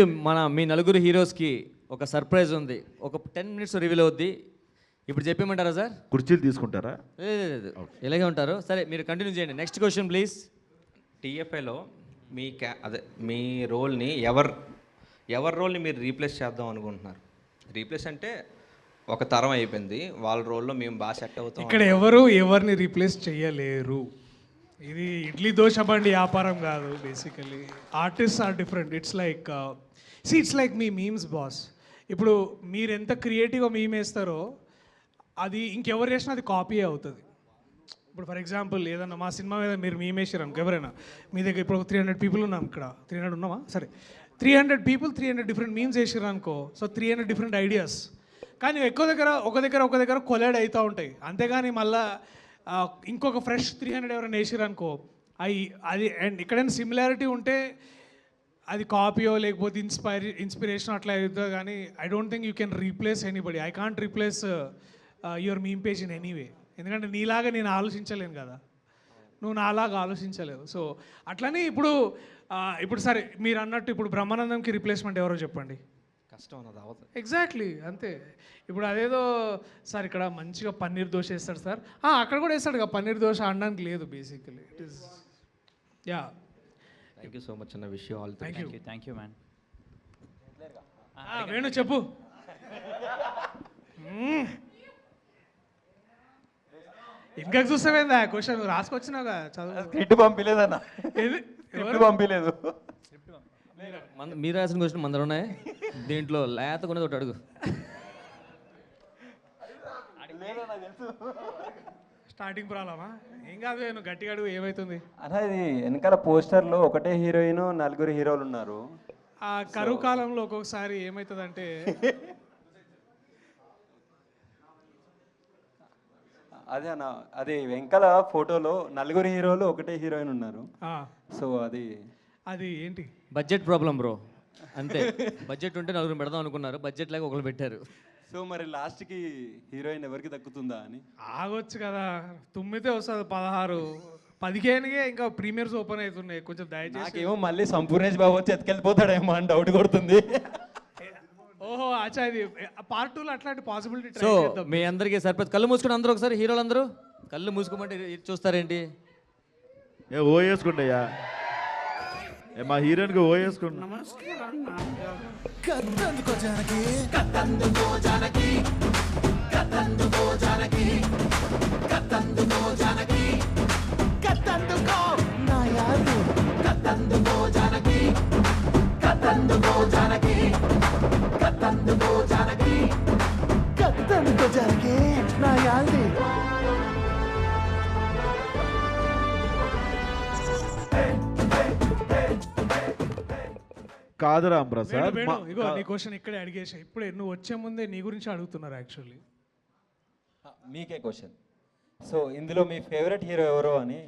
Speaker 3: మీ నలుగురు హీరోస్కి ఒక సర్ప్రైజ్ ఉంది. ఒక 10 minutes రివీల్ అవుద్ది. ఇప్పుడు చెప్పేయమంటారా సార్?
Speaker 11: కుర్చీలు తీసుకుంటారా?
Speaker 3: లేదు, ఇలాగే ఉంటారు. సరే, మీరు కంటిన్యూ చేయండి. Next question please.
Speaker 12: టీఎఫ్ఐలో మీ రోల్ని ఎవరి రోల్ని మీరు రీప్లేస్ చేద్దాం అనుకుంటున్నారు? రీప్లేస్ అంటే ఒక తరం అయిపోయింది, వాళ్ళ రోల్లో మేము బాగా సెట్ అవుతాం.
Speaker 4: ఇక్కడ ఎవరిని రీప్లేస్ చేయలేరు. ఇది ఇడ్లీ దోశ బండి వ్యాపారం కాదు. Basically artist are different. It's like మీ మీమ్స్ బాస్. ఇప్పుడు మీరు ఎంత క్రియేటివ్గా మీమ్ వేస్తారో అది ఇంకెవరు చేసినా అది కాపీ అవుతుంది. ఇప్పుడు ఫర్ ఎగ్జాంపుల్ ఏదన్నా మా సినిమా మీద మీరు మీమ్ వేసారు అనుకో, ఎవరైనా మీ దగ్గర ఇప్పుడు 300 people ఉన్నాం, ఇక్కడ 300 ఉన్నామా, సరే 300 people 300 డిఫరెంట్ మీమ్స్ వేసారు అనుకో. సో 300 డిఫరెంట్ ఐడియాస్, కానీ ఒక దగ్గర కొలైడ్ అవుతూ ఉంటాయి. అంతేగాని మళ్ళీ ఇంకొక ఫ్రెష్ 300 ఎవరైనా వేసారు అనుకో, అది అండ్ ఎక్కడైనా సిమిలారిటీ ఉంటే అది కాపీయో లేకపోతే ఇన్స్పిరేషన్ అట్లా అవుతుంది. కానీ I don't think you can replace anybody. I can't replace your meme page in anyway. ఎందుకంటే నీలాగా నేను ఆలోచించలేను కదా, నువ్వు నాలాగా ఆలోచించలేవు. సో అట్లనే ఇప్పుడు సరే మీరు అన్నట్టు ఇప్పుడు బ్రహ్మానందంకి రీప్లేస్మెంట్ ఎవరో చెప్పండి.
Speaker 12: కష్టం అన్నది అవుతుంది.
Speaker 4: ఎగ్జాక్ట్లీ అంతే. ఇప్పుడు అదేదో సార్ ఇక్కడ మంచిగా పన్నీర్ దోశ వేస్తాడు సార్, అక్కడ కూడా వేస్తాడు కదా పన్నీర్ దోశ, అనడానికి లేదు basically. It is yeah.
Speaker 12: Thank you so much అన్న. Wish you all.
Speaker 7: Thank you man.
Speaker 4: Venu చెప్పు. ఇంకా చూస్తావేందా క్వశ్చన్ రాసుకొచ్చినావుగా, చదువు.
Speaker 12: స్క్రిప్ట్ పంపించలేదన్న. పంపించలేదు.
Speaker 3: మీరు రాసిన క్వశ్చన్ మందరు ఉన్నాయి, దీంట్లో లేత కొనేది ఒకటి అడుగు.
Speaker 4: స్టార్టింగ్ ప్రాబ్లమా? ఏం కాదు, నువ్వు గట్టిగా అడుగు, ఏమవుతుంది?
Speaker 13: అన్నా ఇది వెనకాల పోస్టర్లో ఒకటే హీరోయిన్ 4 హీరోలు ఉన్నారు.
Speaker 4: ఆ కరువు కాలంలో ఒక్కొక్కసారి ఏమవుతుందంటే
Speaker 13: అదే అన్న, అది వెంకల ఫోటోలో 4 హీరోలు ఒకటే హీరోయిన్ ఉన్నారు. సో అది
Speaker 4: అది ఏంటి?
Speaker 3: బడ్జెట్ ప్రాబ్లం బ్రో, అంతే. బడ్జెట్ ఉంటే 4 పెడదాం అనుకున్నారు, బడ్జెట్ లేక ఒకరు పెట్టారు.
Speaker 13: సో మరి లాస్ట్కి హీరోయిన్ ఎవరికి దక్కుతుందా అని.
Speaker 4: ఆగొచ్చు కదా, తుమ్మితే వస్తుంది 16, 15కే ఇంకా ప్రీమియర్స్ ఓపెన్ అవుతున్నాయి. కొంచెం దయచేసి.
Speaker 13: నాకేమో మళ్ళీ సంపూర్ణేష్ బాబు వచ్చి ఎత్తుకెళ్ళిపోతాడేమో అని డౌట్ కొడుతుంది.
Speaker 4: ఓహో అచ్చా, ఇది పార్ట్ 2లో అట్లాంటి పాసిబిలిటీ
Speaker 3: సో మీ అందరికీ సర్ప్రైజ్. కళ్ళు మూసుకుని అందరూ ఒకసారి, హీరోలు అందరూ కళ్ళు మూసుకోమంటే చూస్తారేంటి?
Speaker 11: ఏ ఓ వేసుకుంటాయా? మా హీరోయిన్కి ఓ వేసుకుంటా.
Speaker 2: కత్తందుకో జానకి, కత్తందుకో జానకి, కత్తందుకో జానకి, కత్తందుకో జానకి, కత్తందుకో నా యారు, కత్తందుకో జానకి, కత్తందుకో జానకి, కత్తందుకో జానకి, కత్తందుకో జానకి నా యారు.
Speaker 11: కాదు రామ్ ప్రసాద్,
Speaker 4: ఇగో నీ క్వశ్చన్ ఇక్కడే అడిగేసా. ఇప్పుడే నువ్వు వచ్చే ముందే నీ గురించి అడుగుతున్నారు యాక్చువల్లీ.
Speaker 13: మీకే క్వశ్చన్. సో ఇందులో మీ ఫేవరెట్ హీరో ఎవరో అని.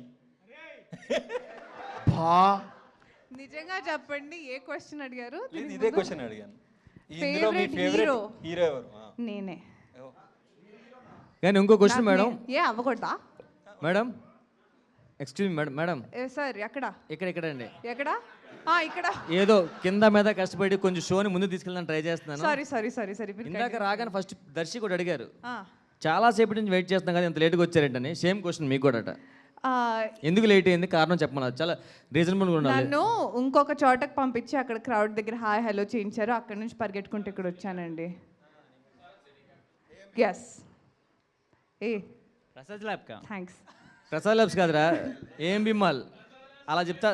Speaker 14: నిజంగా చెప్పండి, ఏ క్వశ్చన్ అడిగారు?
Speaker 13: ఇదే క్వశ్చన్ అడిగాను. ఇందులో మీ ఫేవరెట్ హీరో ఎవరు?
Speaker 14: నేనే.
Speaker 3: కానీ ఇంకో క్వశ్చన్ మేడం.
Speaker 14: ఏ అవ్వకూడదా
Speaker 3: madam? Excuse madam. Madam
Speaker 14: sir ఎక్కడ?
Speaker 3: ఇక్కడ అండి.
Speaker 14: ఎక్కడ? ఇక్కడ.
Speaker 3: ఏదో కింద మీద కష్టపడి కొంచెం షోని ముందు తీసుకెళ్ళడానికి ట్రై చేస్తున్నాను.
Speaker 14: సారీ.
Speaker 3: ఇందాక రాగానే ఫస్ట్ దర్శి కూడా అడిగారు, చాలా సేపటి నుంచి వెయిట్ చేస్తున్నాం కదా, ఇంత లేట్గా వచ్చారేంటని. సేమ్ క్వశ్చన్ మీకు కూడా. ఎందుకు లేట్ అయింది, కారణం చెప్పమన్నారు. చాలా రీజనబుల్గా ఉండాలి.
Speaker 14: నన్ను ఇంకొక చోటకి పంపించి అక్కడ క్రౌడ్ దగ్గర హాయ్ హలో చేయించారు. అక్కడ నుంచి పరిగెట్టుకుంటూ ఇక్కడ వచ్చానండి. ఎస్.
Speaker 7: ప్రసాద్ ల్యాబ్ కా?
Speaker 14: థ్యాంక్స్.
Speaker 3: ప్రసాద్ ల్యాబ్స్ కాదురా, ఏం బిమ్మాల్ అలా చెప్తా.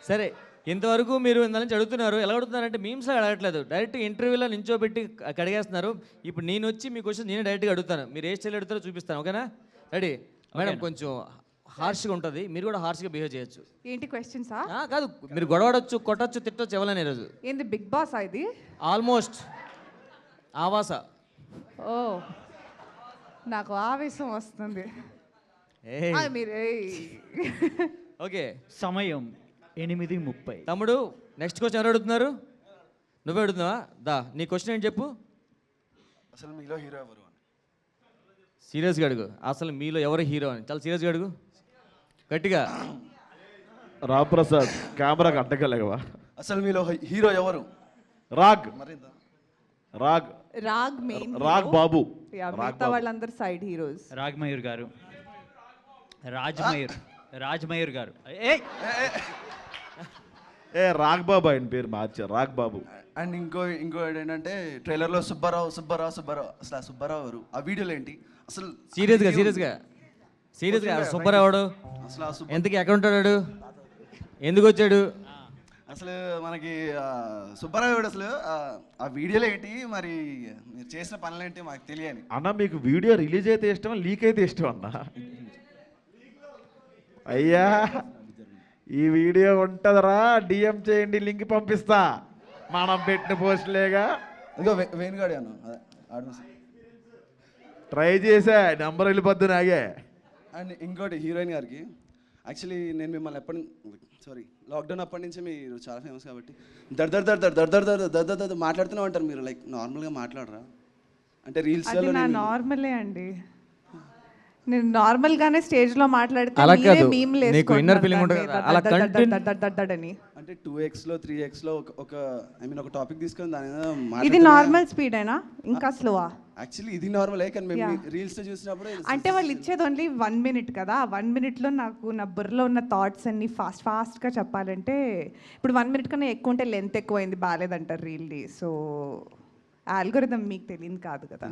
Speaker 3: సరే, ఇంతవరకు మీరు ఇంత నుంచి అడుగుతున్నారు. ఎలా అడుగుతున్నారంటే మీమ్స్ అడగట్లేదు, డైరెక్ట్ ఇంటర్వ్యూలో నించోబెట్టి కడిగేస్తున్నారు. ఇప్పుడు నేను వచ్చి మీ క్వశ్చన్ నేనే డైరెక్ట్గా అడుగుతాను, మీరు ఏ స్టైల్ అడుగుతారో చూపిస్తాను. ఓకేనా? Ready madam? కొంచెం హార్ష్గా ఉంటుంది, మీరు కూడా హార్ష్గా బిహేవ్ చేయొచ్చు.
Speaker 14: ఏంటి క్వశ్చన్సా?
Speaker 3: కాదు, మీరు గొడవడొచ్చు, కొట్టచ్చు, తిట్టొచ్చు, ఎవరైనా ఈరోజు.
Speaker 14: ఏంది బిగ్ బాస్ ఇది?
Speaker 3: ఆల్మోస్ట్ ఆవాస.
Speaker 14: ఓ, నాకు ఆవేశం వస్తుంది.
Speaker 3: ఓకే,
Speaker 7: సమయం 8:30.
Speaker 3: తమ్ముడు నెక్స్ట్ క్వశ్చన్ ఎవరు అడుగుతున్నారు? నువ్వే అడుగుతున్నావా? దా, నీ క్వశ్చన్ ఏంటి చెప్పు.
Speaker 15: అసలు మీలో హీరో ఎవరు?
Speaker 3: సీరియస్గా అడుగు. అసలు మీలో ఎవరు హీరో అని చాలా సీరియస్గా అడుగు, గట్టిగా.
Speaker 11: రామ్ ప్రసాద్ కెమెరాకి అడ్డగలేవా?
Speaker 15: అసలు మీలో హీరో ఎవరు?
Speaker 11: రాగ్.
Speaker 14: మెయిన్
Speaker 11: రాగ్ బాబు.
Speaker 14: మిగతా వాళ్ళందరూ సైడ్ హీరోస్.
Speaker 7: రాగ్ మయూర్ గారు, రాజ్ మయూర్ గారు.
Speaker 11: రాగ్ బాబు ఆయన పేరు మార్చారు, రాగ్ బాబు.
Speaker 15: అండ్ ఇంకో ఏంటంటే ట్రైలర్లో సుబ్బారావు అసలు ఆ సుబ్బారావు ఎవరు? ఆ వీడియోలో ఏంటి అసలు?
Speaker 3: సీరియస్గా సుబ్బారావుడు అసలు ఎంతకి ఎక్కడ ఉంటాడు, ఎందుకు వచ్చాడు?
Speaker 15: అసలు మనకి సుబ్బారావు అసలు ఆ వీడియోలో ఏంటి, మరి మీరు చేసిన పనులు ఏంటి మాకు తెలియని.
Speaker 11: అన్న మీకు వీడియో రిలీజ్ అయితే ఇష్టం, లీక్ అయితే ఇష్టం అన్న? అయ్యా ఈ వీడియో ఉంటుందిరా, డిఎం చేయండి, లింక్ పంపిస్తా. మనం పెట్టిన పోస్టులేగా.
Speaker 15: ఇదిగో వేణుగాడు అన్న,
Speaker 11: ట్రై చేసా, నెంబర్ వెళ్ళిపోద్దు నాగే.
Speaker 15: అండ్ ఇంకోటి హీరోయిన్ గారికి, యాక్చువల్లీ నేను మిమ్మల్ని లాక్డౌన్ అప్పటి నుంచి మీరు చాలా ఫేమస్ కాబట్టి దర్ మాట్లాడుతూనే ఉంటారు మీరు. లైక్ నార్మల్గా మాట్లాడరా అంటే రీల్స్?
Speaker 14: నార్మలే అండి, నేను నార్మల్ గానే స్టేజ్ లో మాట్లాడితే
Speaker 3: నీకు ఇన్నర్ ఫీలింగ్ ఉంటుంది అలా
Speaker 14: కంటెంట్.
Speaker 15: అంటే 2xలో 3xలో ఒక ఒక టాపిక్ తీసుకొని దాని మీద
Speaker 14: ఇది నార్మల్ స్పీడ్ అయినా ఇంకా స్లోవా?
Speaker 15: యాక్చువల్లీ ఇది నార్మల్, కానీ మేము రీల్స్ చూసినప్పుడు
Speaker 14: అంటే వాళ్ళు ఇచ్చేది ఓన్లీ 1 minute కదా. 1 minute లో నాకు నా బుర్రలో ఉన్న థాట్స్ అన్ని ఫాస్ట్గా చెప్పాలంటే, ఇప్పుడు 1 minute కన్నా ఎక్కువ ఉంటే లెంత్ ఎక్కువైంది, బాగాలేదంటారు రీల్ది. సో ఆల్గోరిథం మీకు తెలియదు కాదు కదా.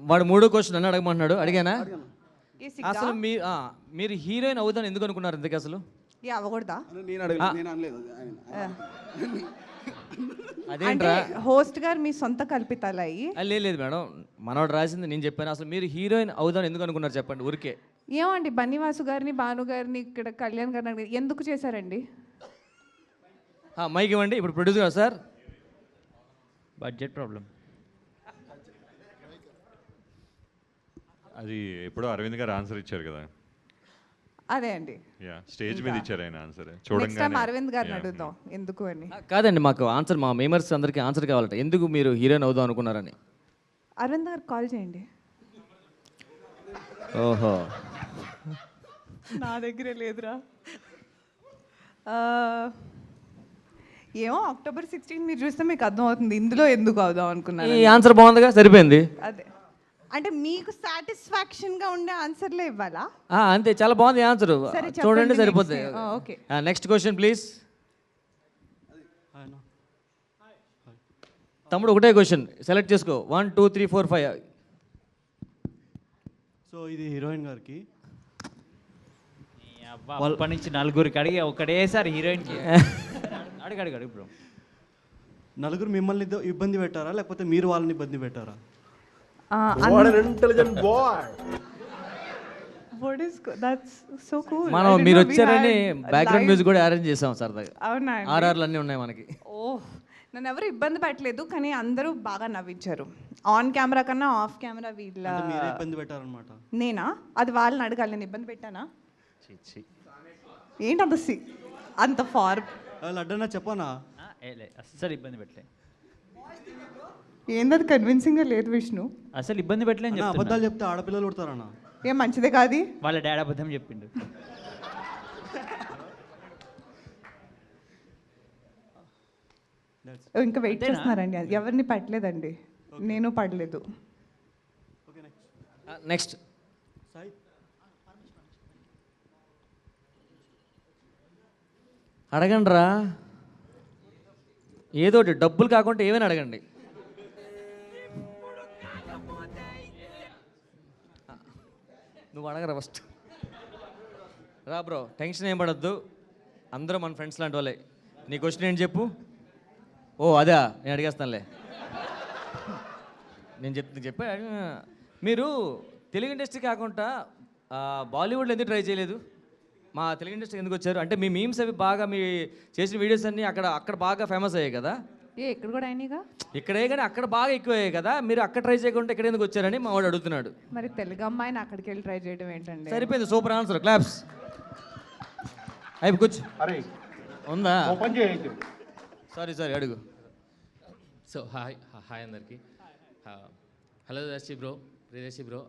Speaker 3: వాడు 3వ క్వశ్చన్ నన్ను అడగమంటున్నాడు, అడిగానా? అసలు మీరు హీరోయిన్ అవుతాను ఎందుకు అనుకున్నారు ఇంతకీ అసలు?
Speaker 14: అవ్వకూడదా?
Speaker 3: అదేంట్రా
Speaker 14: హోస్ట్ గారు మీ సొంత కల్పితాలయ్యి?
Speaker 3: లేదు మేడం, మనోడు రాసింది నేను చెప్పాను. అసలు మీరు హీరోయిన్ అవుదాను ఎందుకు అనుకున్నారు చెప్పండి ఊరికే.
Speaker 14: ఏమండి బన్నీవాసు గారిని, భాను గారిని, ఇక్కడ కళ్యాణ్ గారిని ఎందుకు చేశారండి?
Speaker 3: మైక్ ఇవ్వండి. ఇప్పుడు ప్రొడ్యూసర్ సార్.
Speaker 7: Budget problem.
Speaker 16: అది ఎప్పుడో అరవింద్ గారు ఆన్సర్ ఇచ్చారు కదా.
Speaker 14: అదే అండి.
Speaker 16: యా, స్టేజ్ మీద ఇచ్చారు ఆయన ఆన్సర్.
Speaker 14: నెక్స్ట్ టైం అరవింద్ గారిని అడుగుదాం ఎందుకు అని.
Speaker 3: కాదండి, మాకు ఆన్సర్, మా మెంబర్స్ అందరికీ ఆన్సర్ కావాలంట, ఎందుకు మీరు హీరోయిన్ అవుదాం అనుకున్నారని.
Speaker 14: అరవింద్ గారికి కాల్ చేయండి.
Speaker 3: ఓహో,
Speaker 14: నా దగ్గరే లేదురా. ఏమో అక్టోబర్ 16 మీరు చూస్తే మీకు అర్థం అవుతుంది ఇందులో ఎందుకు అవుదాం అనుకున్నారు.
Speaker 3: ఈ ఆన్సర్ బాగుందిగా, సరిపోయింది.
Speaker 14: అదే అంటే మీకు సాటిస్ఫాక్షన్ గా ఉండే ఆన్సర్లే ఇవ్వాలా?
Speaker 3: అంతే, చాలా బాగుంది ఆన్సర్,
Speaker 14: సరే,
Speaker 3: చూడండి
Speaker 14: చెప్పండి
Speaker 3: సరిపోతుంది.
Speaker 14: next. Okay,
Speaker 3: next question please. తమ్ముడు ఒకటే క్వశ్చన్ సెలెక్ట్ చేసుకో. 1 2 3 4 5.
Speaker 17: సో ఇది హీరోయిన్ గారికి.
Speaker 7: అప్పటి నుంచి నలుగురికి అడిగి ఒకటేసారి హీరోయిన్కి అడుగు బ్రో.
Speaker 17: నలుగురు మిమ్మల్ని ఇబ్బంది పెట్టారా లేకపోతే మీరు వాళ్ళని ఇబ్బంది పెట్టారా?
Speaker 3: మనం మీరు వచ్చారని బ్యాక్గ్రౌండ్ మ్యూజిక్ కూడా అరేంజ్ చేసాం సరదాగా.
Speaker 14: అవునా?
Speaker 3: ఆర్ఆర్లు అన్నీ ఉన్నాయి మనకి.
Speaker 14: ఓహ్, నన్ను ఎవరు ఇబ్బంది పెట్టలేదు కానీ అందరూ బాగా నవ్వించారు. ఆన్ కెమెరా కన్నా ఆఫ్ కెమెరా వీళ్ళ
Speaker 17: ఇబ్బంది పెట్టారనమాట.
Speaker 14: నేనా? అది వాళ్ళని అడగాలి, నేను ఇబ్బంది పెట్టానా? ఏంటి అంత ఫార్
Speaker 17: లడ్డన్నా చెప్పనా?
Speaker 7: అస్సలు ఇబ్బంది పెట్టలే.
Speaker 14: ఏందది కన్విన్సింగ్గా లేదు విష్ణు.
Speaker 7: అసలు ఇబ్బంది పెట్టలేని
Speaker 17: అబద్ధాలు చెప్తే ఆడపిల్లలు పుడతారన్నా?
Speaker 14: ఏం మంచిదే కాదు.
Speaker 7: వాళ్ళ డాడీ అబద్ధం చెప్పిండు.
Speaker 14: ఇంకా వెయిట్ చేస్తున్నారండి, ఎవరిని పట్టలేదండి, నేను పడలేదు.
Speaker 3: నెక్స్ట్ అడగండి రా, ఏదోటి, డబ్బులు కాకుండా ఏమైనా అడగండి. నువ్వు అడగరా ఫస్ట్. రా బ్రో, టెన్షన్ ఏం పడద్దు, అందరూ మన ఫ్రెండ్స్ లాంటి వాళ్ళే. నీ క్వశ్చన్ ఏంటి చెప్పు. ఓ అదా, నేను అడిగేస్తానులే. నేను చెప్పా. మీరు తెలుగు ఇండస్ట్రీ కాకుండా బాలీవుడ్లో ఎందుకు ట్రై చేయలేదు? మా తెలుగు ఇండస్ట్రీ ఎందుకు వచ్చారు? అంటే మీ మీమ్స్ అవి బాగా, మీ చేసిన వీడియోస్ అన్నీ అక్కడ బాగా ఫేమస్ అయ్యాయి కదా.
Speaker 14: ఇక్కడ కూడా అయినాయిగా.
Speaker 3: ఇక్కడే కానీ అక్కడ బాగా ఎక్కువ అయ్యాయి కదా, మీరు అక్కడ ట్రై చేయకుండా ఇక్కడ ఎందుకు వచ్చారని మా వాడు అడుగుతున్నాడు.
Speaker 14: మరి తెలుగు అమ్మాయిని అక్కడికి వెళ్ళి ట్రై చేయడం ఏంటండి?
Speaker 3: సరిపోయింది, సూపర్ ఆన్సర్, క్లాప్స్. అయిపో కూర్చో. ఉందా? సారీ అడుగు.
Speaker 18: సో హాయ్ అందరికీ. Hello Darshi bro, Priyadarshi bro.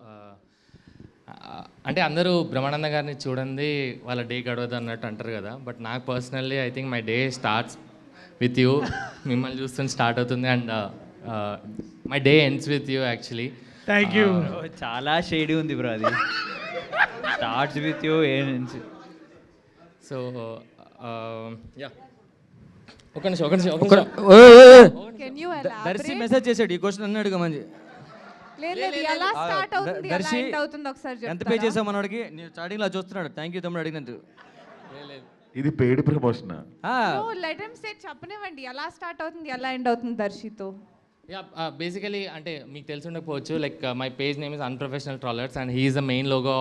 Speaker 18: అంటే అందరూ బ్రహ్మానంద గారిని చూడండి వాళ్ళ డే గడవదు అన్నట్టు అంటారు కదా, బట్ నాకు personally I think my day starts with you. మిమ్మల్ని చూస్తుంటే స్టార్ట్ అవుతుంది and my day ends with you actually.
Speaker 4: Thank you.
Speaker 7: చాలా షేడీ ఉంది బ్రో అది. Starts with you ends.
Speaker 18: So yeah, ఒక నిమిషం.
Speaker 3: దర్శి మెసేజ్ చేశాడు ఈ క్వశ్చన్ అన్నీ అడుగు.
Speaker 14: ఎలా స్టార్ట్ అవుతుంది, ఎలా ఎండ్ అవుతుంది ఒకసారి చెప్తారా?
Speaker 3: ఎంత పే చేసావు మనోడికి? నేను స్టార్టింగ్లో చూస్తున్నాడు. థ్యాంక్ యూ తమ్ముడు అడిగినందుకు.
Speaker 11: ఇది పెయిడ్ ప్రమోషన్.
Speaker 14: లెట్ హిమ్ సే, చెప్పనివ్వండి ఎలా స్టార్ట్ అవుతుంది ఎలా ఎండ్ అవుతుంది దర్శితో.
Speaker 18: యా, బేసికలీ అంటే మీకు తెలిసి ఉండకపోవచ్చు, like my page name is unprofessional trawlers and he is the main logo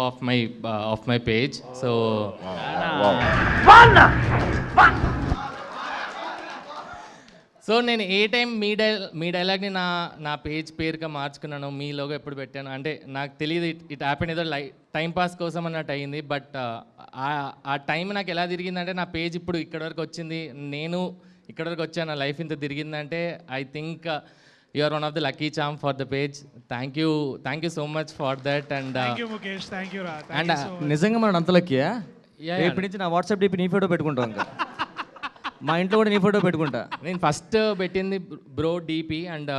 Speaker 18: of my page. So so నేను ఏ టైం మీ డైలాగ్ని నా పేజ్ పేరుగా మార్చుకున్నాను, మీ లోగో ఎప్పుడు పెట్టాను అంటే నాకు తెలియదు. ఇట్ హ్యాపెన్ ఏదో టైం పాస్ కోసం అన్నట్టు అయ్యింది. బట్ ఆ టైం నాకు ఎలా తిరిగిందంటే, నా పేజ్ ఇప్పుడు ఇక్కడ వరకు వచ్చింది, నేను ఇక్కడ వరకు వచ్చాను, నా లైఫ్ ఇంత తిరిగిందంటే I think you are one of the lucky charm for the page. Thank you so much for that. And
Speaker 3: నిజంగా మనం అంత లక్కీయా? ఇప్పటి నుంచి నా వాట్సాప్ డిపి నీ ఫోటో పెట్టుకుంటాం, ఇంకా మా ఇంట్లో కూడా నీ ఫోటో పెట్టుకుంటా.
Speaker 18: నేను ఫస్ట్ పెట్టింది బ్రో డిపి అండ్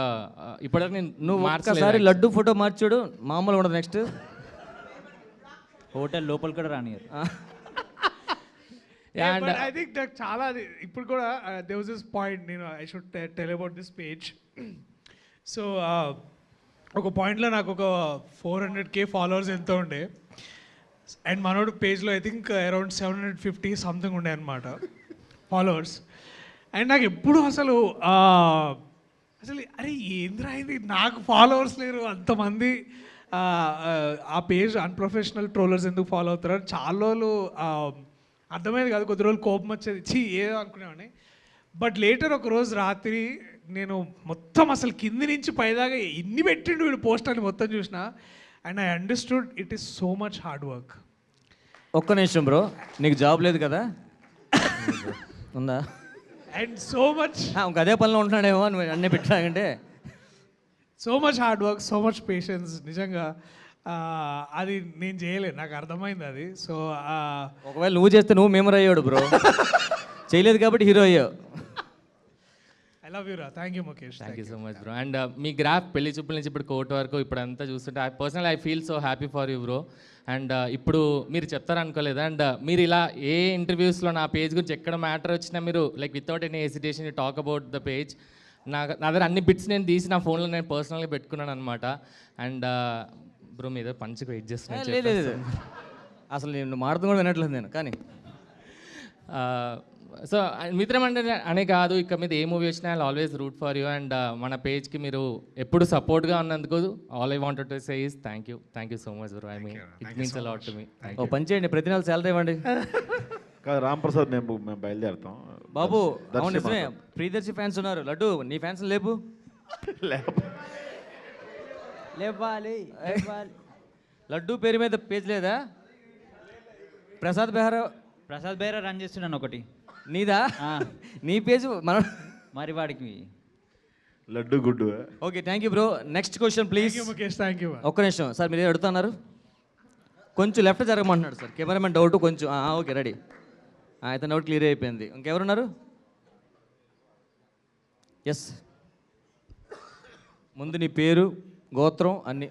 Speaker 18: ఇప్పటివరకు
Speaker 3: నువ్వు ఒక్కసారి లడ్డు ఫోటో మార్చాడు, మామూలు ఉండదు. నెక్స్ట్
Speaker 7: హోటల్ లోపల కూడా రానియరు.
Speaker 4: ఐ థింక్ నాకు చాలా ఇప్పుడు కూడా దేర్ వాజ్ దిస్ పాయింట్, నేను I should tell about this page. So ఒక పాయింట్లో నాకు ఒక 400K ఫాలోవర్స్ ఎంతో ఉండే, అండ్ మనోడు పేజ్లో ఐ థింక్ అరౌండ్ 750 సంథింగ్ ఉండే అనమాట ఫాలోవర్స్. అండ్ నాకు ఎప్పుడు అసలు అరే ఏంద్రా ఇది, నాకు ఫాలోవర్స్ లేరు, అంతమంది ఆ పేజ్ అన్ప్రొఫెషనల్ ట్రోలర్స్ ఎందుకు ఫాలో అవుతారు చాలా రోజులు అర్థమయ్యేది కాదు. కొద్ది రోజులు కోపం వచ్చేది, ఏదో అనుకునేవాడిని. బట్ లేటర్ ఒక రోజు రాత్రి నేను మొత్తం అసలు కింది నుంచి పైదాకా ఎన్ని పెట్టిండు వీడు పోస్ట్ అని మొత్తం చూసిన. And I understood it is so much hard work.
Speaker 3: ఒక్క నిమిషం బ్రో, నీకు జాబ్ లేదు కదా? ఉందా?
Speaker 4: అండ్ సో మచ్
Speaker 3: ఇంక అదే పనిలో ఉంటున్నాడేమో నువ్వు అన్నీ పెట్టాకంటే.
Speaker 4: So much hard work, so much patience. నిజంగా అది నేను చేయలేదు, నాకు అర్థమైంది అది. సో
Speaker 3: ఒకవేళ నువ్వు చేస్తే నువ్వు మెమరీ అయ్యాడు బ్రో. చేయలేదు కాబట్టి హీరో అయ్యావు.
Speaker 4: ఐ లవ్ యూ రా. Thank you Mukesh.
Speaker 18: Thank you so much bro. And me graph పెళ్లి చూపుల నుంచి ఇప్పుడు కోర్ట్ వరకు ఇప్పుడు అంతా చూస్తుంటే personal I feel so happy for you bro. And ఇప్పుడు మీరు చెప్తారనుకోలేదు. అండ్ మీరు ఇలా ఏ ఇంటర్వ్యూస్లో నా పేజ్ గురించి ఎక్కడ మ్యాటర్ వచ్చినా మీరు like without any hesitation you talk about the page. నా దగ్గర అన్ని బిట్స్ నేను తీసి నా ఫోన్లో నేను పర్సనల్గా పెట్టుకున్నాను అనమాట. అండ్ బ్రో మీద పంచుకు వెయిట్ చేస్తున్నాను.
Speaker 3: లేదు అసలు నేను మాట్లాడుతూ కూడా వినట్లేదు నేను. కానీ
Speaker 18: సో మిత్రం అంటే అనే కాదు, ఇక మీద ఏ మూవీ వచ్చినా I always root for you. And మన పేజ్కి మీరు ఎప్పుడు సపోర్ట్గా ఉన్నందుకు all I wanted to say is thank you so much bro. I mean it means a lot to me.
Speaker 3: ఓ పని చేయండి, ప్రతి నెల శాలరీ ఇవ్వండి.
Speaker 11: కాదు రామ్ ప్రసాద్, మేము బయలుదేరుతాం
Speaker 3: బాబు. అవును నిజమే, ప్రియదర్శి ఫ్యాన్స్ ఉన్నారు. లడ్డు నీ ఫ్యాన్స్ లేపు.
Speaker 7: లేవాలి.
Speaker 3: లడ్డు పేరు మీద పేజ్ లేదా? ప్రసాద్ బెహ్రా
Speaker 7: రన్ చేస్తున్నాను ఒకటి.
Speaker 3: నీదా? నీ పేజ్ మన
Speaker 7: మరి వాడికి
Speaker 11: లడ్డు గుడ్డు.
Speaker 3: Okay thank you bro. Next question please.
Speaker 4: Mukesh thank you.
Speaker 3: ఒక్క నిమిషం సార్, మీరు అడుగుతున్నారు. కొంచెం లెఫ్ట్ జరగమంటున్నాడు సార్ కెమెరామెన్. డౌట్ కొంచెం. Okay ready. అయితే డౌట్ క్లియర్ అయిపోయింది. ఇంకెవరున్నారు? ఎస్, ముందు నీ పేరు గోత్రం అన్నీ.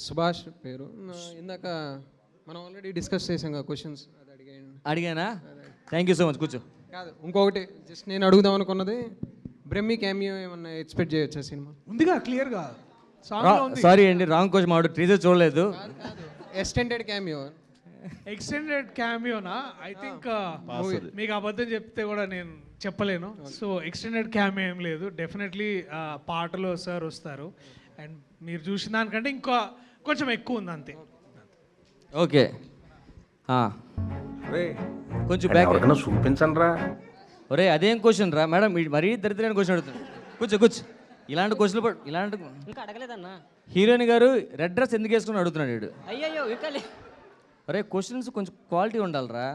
Speaker 19: సుభాష్ పేరు. ఇందాక మనం ఆల్రెడీ డిస్కస్ చేసాం కదా క్వశ్చన్స్, అది
Speaker 3: అడిగానా? Thank you so much. కూర్చో.
Speaker 19: కాదు ఇంకొకటి జస్ట్ నేను అడుగుదాం అనుకున్నది, బ్రహ్మి క్యామియో ఏమన్నా ఎక్స్పెక్ట్ చేయొచ్చా సినిమా?
Speaker 4: ఉందిగా క్లియర్గా.
Speaker 3: సారీ అండి, రాంగ్ క్వశ్చన్ మాడు. టీజర్ చూడలేదు.
Speaker 19: Extended cameo.
Speaker 4: ఎక్స్టెండెడ్ క్యామియోనా? ఐ థింక్ మీకు అబద్ధం చెప్తే కూడా నేను చెప్పలేను. సో ఎక్స్టెండెడ్ క్యామియో ఏం లేదు. డెఫినెట్లీ పాటలో సార్ వస్తారు. అండ్ మీరు చూసిన దానికంటే ఇంకా కొంచెం ఎక్కువ ఉంది అంతే.
Speaker 3: ఓకే కొంచెం బ్యాక్
Speaker 5: చూపించండి రా.
Speaker 3: ఒరే అదేం క్వశ్చన్ రా మేడం, మరీ దరిద్రమైన క్వశ్చన్ అడుగుతాను. కూర్చో. ఇలాంటి క్వశ్చన్లు ఇలాంటి
Speaker 20: ఇంకా అడగలేదన్నా.
Speaker 3: హీరోయిన్ గారు రెడ్ డ్రెస్ ఎందుకు వేసుకుని అడుగుతున్నాడు వీడు.
Speaker 20: అయ్యో
Speaker 3: అరే క్వశ్చన్స్ కొంచెం క్వాలిటీ ఉండాలిరా.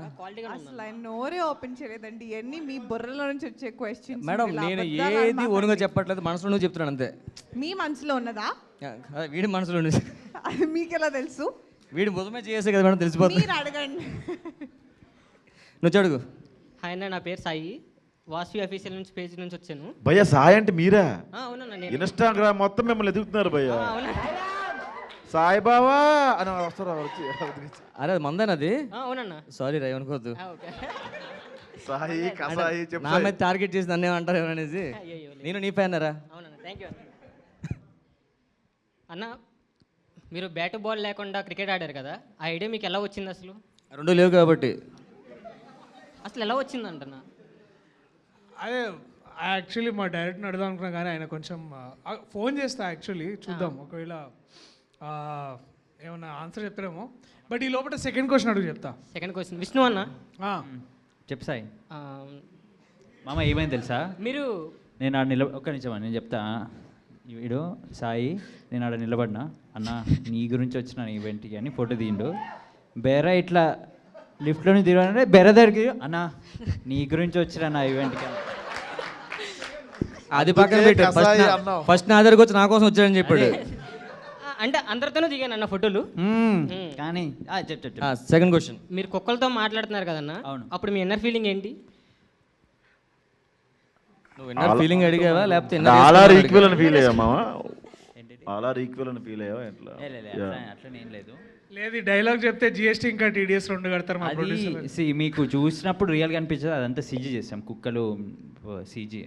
Speaker 14: అసలు ఆయన నోరే ఓపెన్ చేయలేదండి. ఇవన్నీ మీ బుర్రలో నుంచి వచ్చే క్వశ్చన్స్.
Speaker 3: మేడం నేను ఏది ఓనుగా చెప్పట్లేదు, మనసులో నువ్వు చెప్తున్నాను అంతే.
Speaker 14: మీ మనసులో ఉన్నదా?
Speaker 3: వీడి మనసులో ఉన్నది.
Speaker 14: అది మీకు ఎలా తెలుసు?
Speaker 3: వీడి బుధమే చేసే కదా మేడం, తెలిసిపోతుంది.
Speaker 14: మీరు అడగండి.
Speaker 3: నువ్వు అడుగు.
Speaker 20: హాయ్ అన్న, నా పేరు సాయి. వాసవి అఫీషియల్ నుంచి పేజ్ నుంచి వచ్చాను.
Speaker 11: భయ్యా సాయి అంటే మీరా?
Speaker 20: అవునన్నా.
Speaker 11: ఇన్స్టాగ్రామ్ మొత్తం మిమ్మల్ని ఎదుగుతున్నారు భయ్యా. సాయిబాబా అని వస్తారా?
Speaker 3: అరే అది మందేనది.
Speaker 20: అవునన్నా.
Speaker 3: సారీ రా, ఏమనుకోవద్దు.
Speaker 11: సాయి కసాయి
Speaker 3: నా మీద టార్గెట్ చేసి నన్ను ఏమంటారు ఏమనేసి. నేను నీ ఫ్యాన్ రా.
Speaker 20: అవునన్నా, థ్యాంక్ యూ అన్న. మీరు బ్యాట్ బాల్ లేకుండా క్రికెట్ ఆడారు కదా, ఆ ఐడియా మీకు ఎలా వచ్చింది అసలు?
Speaker 3: రెండు లేవు కాబట్టి.
Speaker 20: అసలు ఎలా వచ్చింది అంటన్నా?
Speaker 4: అదే యాక్చువల్లీ మా డైరెక్టర్ని అడుగుదాం అనుకున్నా కానీ ఆయన కొంచెం ఫోన్ చేస్తా యాక్చువల్లీ, చూద్దాం ఒకవేళ ఏమన్నా ఆన్సర్ చెప్తారేమో. బట్ ఈ లోపల సెకండ్ క్వశ్చన్ అడుగు చెప్తా.
Speaker 20: సెకండ్ క్వశ్చన్ విష్ణు అన్న.
Speaker 7: చెప్పు సాయి. మామ ఏమైంది తెలుసా?
Speaker 20: మీరు
Speaker 7: నేను ఆడ ఒక్క నిమిషం నేను చెప్తా. వీడు సాయి, నేను ఆడ నిలబడినా అన్న నీ గురించి వచ్చిన ఈవెంట్కి అని ఫోటో తీయండు. బేరా ఇట్లా లిఫ్ట్లోని తిరగాలంటే బెర దగ్గరికి అన్న నీ గురించి వచ్చిన నా ఈవెంట్కి.
Speaker 3: అది పక్కన పెట్టు. ఫస్ట్ నా దగ్గరకు వచ్చి నా కోసం వచ్చాడని చెప్పాడు.
Speaker 20: అంటే అందరితోనూ దిగాను అన్న ఫోటోలు.
Speaker 7: కానీ
Speaker 3: సెకండ్ క్వశ్చన్,
Speaker 20: మీరు కుక్కలతో మాట్లాడుతున్నారు కదన్న, అప్పుడు మీ ఇన్నర్ ఫీలింగ్ ఏంటి?
Speaker 3: నువ్వు ఇన్నర్ ఫీలింగ్ అడిగావా లేకపోతే
Speaker 11: ఆల్ ఆర్ ఈక్వల్ అని ఫీల్ అయ్యా మామ? ఆల్ ఆర్ ఈక్వల్ అని ఫీల్ అయ్యావా? ఎట్లా?
Speaker 7: అట్లా ఏం లేదు.
Speaker 4: లేదు డైలాగ్ చెప్తే జిఎస్టీ ఇంకా టీడీఎస్ 2 కడతారు మా ప్రొడ్యూసర్.
Speaker 7: మీకు చూసినప్పుడు రియల్గా అనిపించదు, అదంతా సీజీ చేస్తాం. కుక్కలు సీజీ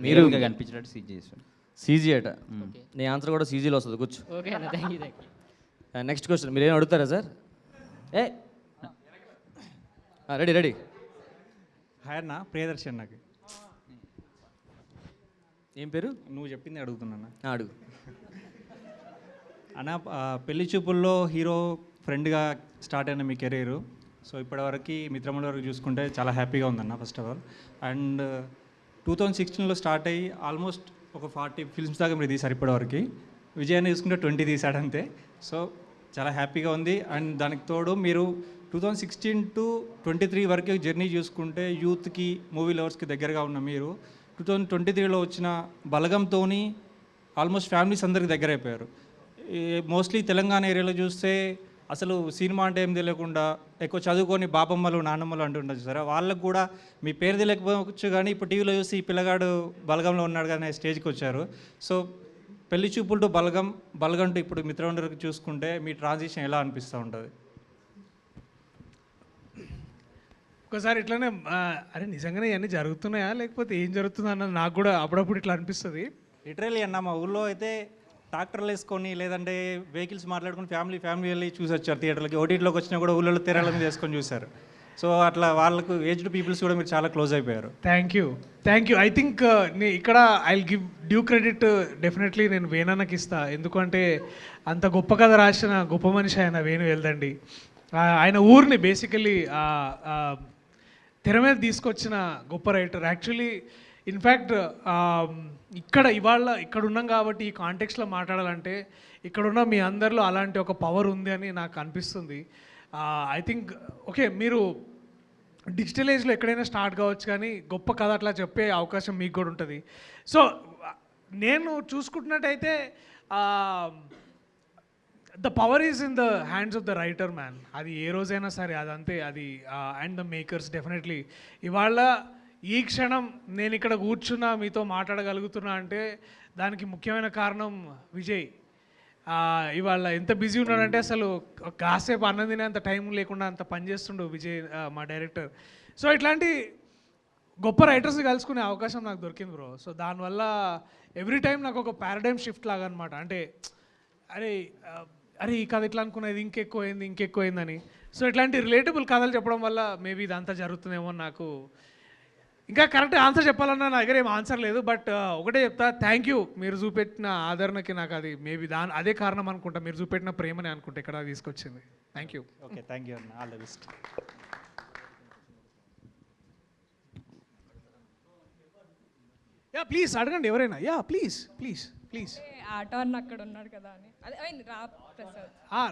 Speaker 3: మీరు
Speaker 7: కనిపించినట్టు సీజీ చేస్తాం.
Speaker 3: సీజీ అట. నీ ఆన్సర్ కూడా సీజీలో వస్తుంది. కూర్చో.
Speaker 20: ఓకే అన్న, థ్యాంక్ యూ.
Speaker 3: నెక్స్ట్ క్వశ్చన్ మీరు ఏం అడుగుతారా సార్? రెడీ.
Speaker 21: హాయ్ అన్న, ప్రియదర్శి అన్నకి.
Speaker 3: ఏం పేరు?
Speaker 21: నువ్వు చెప్పింది అడుగుతున్నా.
Speaker 3: అడుగు
Speaker 21: అన్న. పెళ్లి చూపుల్లో హీరో ఫ్రెండ్గా స్టార్ట్ అయిన మీ కెరీర్, సో ఇప్పటివరకు మిత్రముల వరకు చూసుకుంటే చాలా హ్యాపీగా ఉందన్న ఫస్ట్ ఆఫ్ ఆల్. అండ్ 2016లో స్టార్ట్ అయ్యి ఆల్మోస్ట్ ఒక 40 ఫిల్మ్స్ దాకా మీరు తీశారు ఇప్పటివరకు. విజయాన్ని చూసుకుంటే 20 తీశాడు అంతే. సో చాలా హ్యాపీగా ఉంది. అండ్ దానికి తోడు మీరు 2016 to 23 వరకు జర్నీ చూసుకుంటే యూత్కి మూవీ లవర్స్కి దగ్గరగా ఉన్న మీరు 2023లో వచ్చిన బలగంతో ఆల్మోస్ట్ ఫ్యామిలీస్ అందరికి దగ్గర అయిపోయారు. మోస్ట్లీ తెలంగాణ ఏరియాలో చూస్తే అసలు సినిమా అంటే ఏం తెలియకుండా ఎక్కువ చదువుకొని బాపమ్మలు నాన్నమ్మలు అంటుండొచ్చు సరే, వాళ్ళకు కూడా మీ పేరు తెలియకపోవచ్చు కానీ ఇప్పుడు టీవీలో చూసి ఈ పిల్లగాడు బలగంలో ఉన్నాడు కానీ స్టేజ్కి వచ్చారు. సో పెళ్లి చూపులు టు బలగం టు ఇప్పుడు మిత్రమండలికి చూసుకుంటే మీ ట్రాన్సిషన్ ఎలా అనిపిస్తూ ఉంటుంది?
Speaker 4: ఒకసారి ఇట్లానే అరే నిజంగానే ఇవన్నీ జరుగుతున్నాయా లేకపోతే ఏం జరుగుతుందా అన్నది నాకు కూడా అప్పుడప్పుడు ఇట్లా అనిపిస్తుంది.
Speaker 21: లిటరల్లీ అన్న మా ఊళ్ళో అయితే ట్రాక్టర్లు వేసుకొని లేదంటే వెహికల్స్ మాట్లాడుకొని ఫ్యామిలీ వెళ్ళి చూసి వచ్చారు థియేటర్లకి. ఓటీటీలోకి వచ్చినా కూడా ఊళ్ళో తెరాల మీద వేసుకొని చూశారు. సో అట్లా వాళ్ళకు ఏజ్డ్ పీపుల్స్ కూడా మీరు చాలా క్లోజ్ అయిపోయారు.
Speaker 4: Thank you. ఐ థింక్ ఇక్కడ I will give due credit definitely నేను వేణన్నకి ఇస్తా. ఎందుకంటే అంత గొప్ప కథ రాసిన గొప్ప మనిషి ఆయన వేణు వెల్దండి. ఆయన ఊరిని బేసికలీ తెర మీద తీసుకొచ్చిన గొప్ప రైటర్. యాక్చువల్లీ ఇన్ఫ్యాక్ట్ ఇక్కడ ఉన్నాం కాబట్టి ఈ కాంటెక్స్లో మాట్లాడాలంటే ఇక్కడున్న మీ అందరిలో అలాంటి ఒక పవర్ ఉంది అని నాకు అనిపిస్తుంది. ఐ థింక్ ఓకే మీరు డిజిటల్ ఏజ్లో ఎక్కడైనా స్టార్ట్ కావచ్చు కానీ గొప్ప కథ అట్లా చెప్పే అవకాశం మీకు కూడా ఉంటుంది. సో నేను చూసుకుంటున్నట్టయితే the power is in the hands of the writer man. అది ఏ రోజైనా సరే అదంతే. అది అండ్ ద మేకర్స్ డెఫినెట్లీ. ఇవాళ ఈ క్షణం నేను ఇక్కడ కూర్చున్నా మీతో మాట్లాడగలుగుతున్నా అంటే దానికి ముఖ్యమైన కారణం విజయ్. ఇవాళ ఎంత బిజీ ఉన్నాడంటే అసలు కాసేపు అన్నం తినే అంత టైం లేకుండా అంత పని చేస్తుండు విజయ్ మా డైరెక్టర్. సో ఇట్లాంటి గొప్ప రైటర్స్ని కలుసుకునే అవకాశం నాకు దొరికింది బ్రో. సో దానివల్ల ఎవ్రీ టైం నాకు ఒక పారాడైమ్ షిఫ్ట్ లాగా అనమాట. అంటే అరే ఈ కథ ఇట్లా అనుకున్నది ఇంకెక్కువైందని. సో ఇట్లాంటి రిలేటబుల్ కథలు చెప్పడం వల్ల మేబీ ఇదంతా జరుగుతుందేమో. నాకు ఇంకా కరెక్ట్ ఆన్సర్ చెప్పాలన్నా నా దగ్గర ఏం ఆన్సర్ లేదు. బట్ ఒకటే చెప్తా, థ్యాంక్ యూ. మీరు చూపెట్టిన ఆదరణకి నాకు అది మేబీ అదే కారణం అనుకుంటా. మీరు చూపెట్టిన ప్రేమని అనుకుంటా ఇక్కడ తీసుకొచ్చింది. Thank you.
Speaker 21: Okay, thank you అన్న. All the best.
Speaker 4: ప్లీజ్ అడగండి ఎవరైనా. ప్లీజ్.
Speaker 1: ఆటో అన్న అక్కడ ఉన్నాడు కదా అని. అదే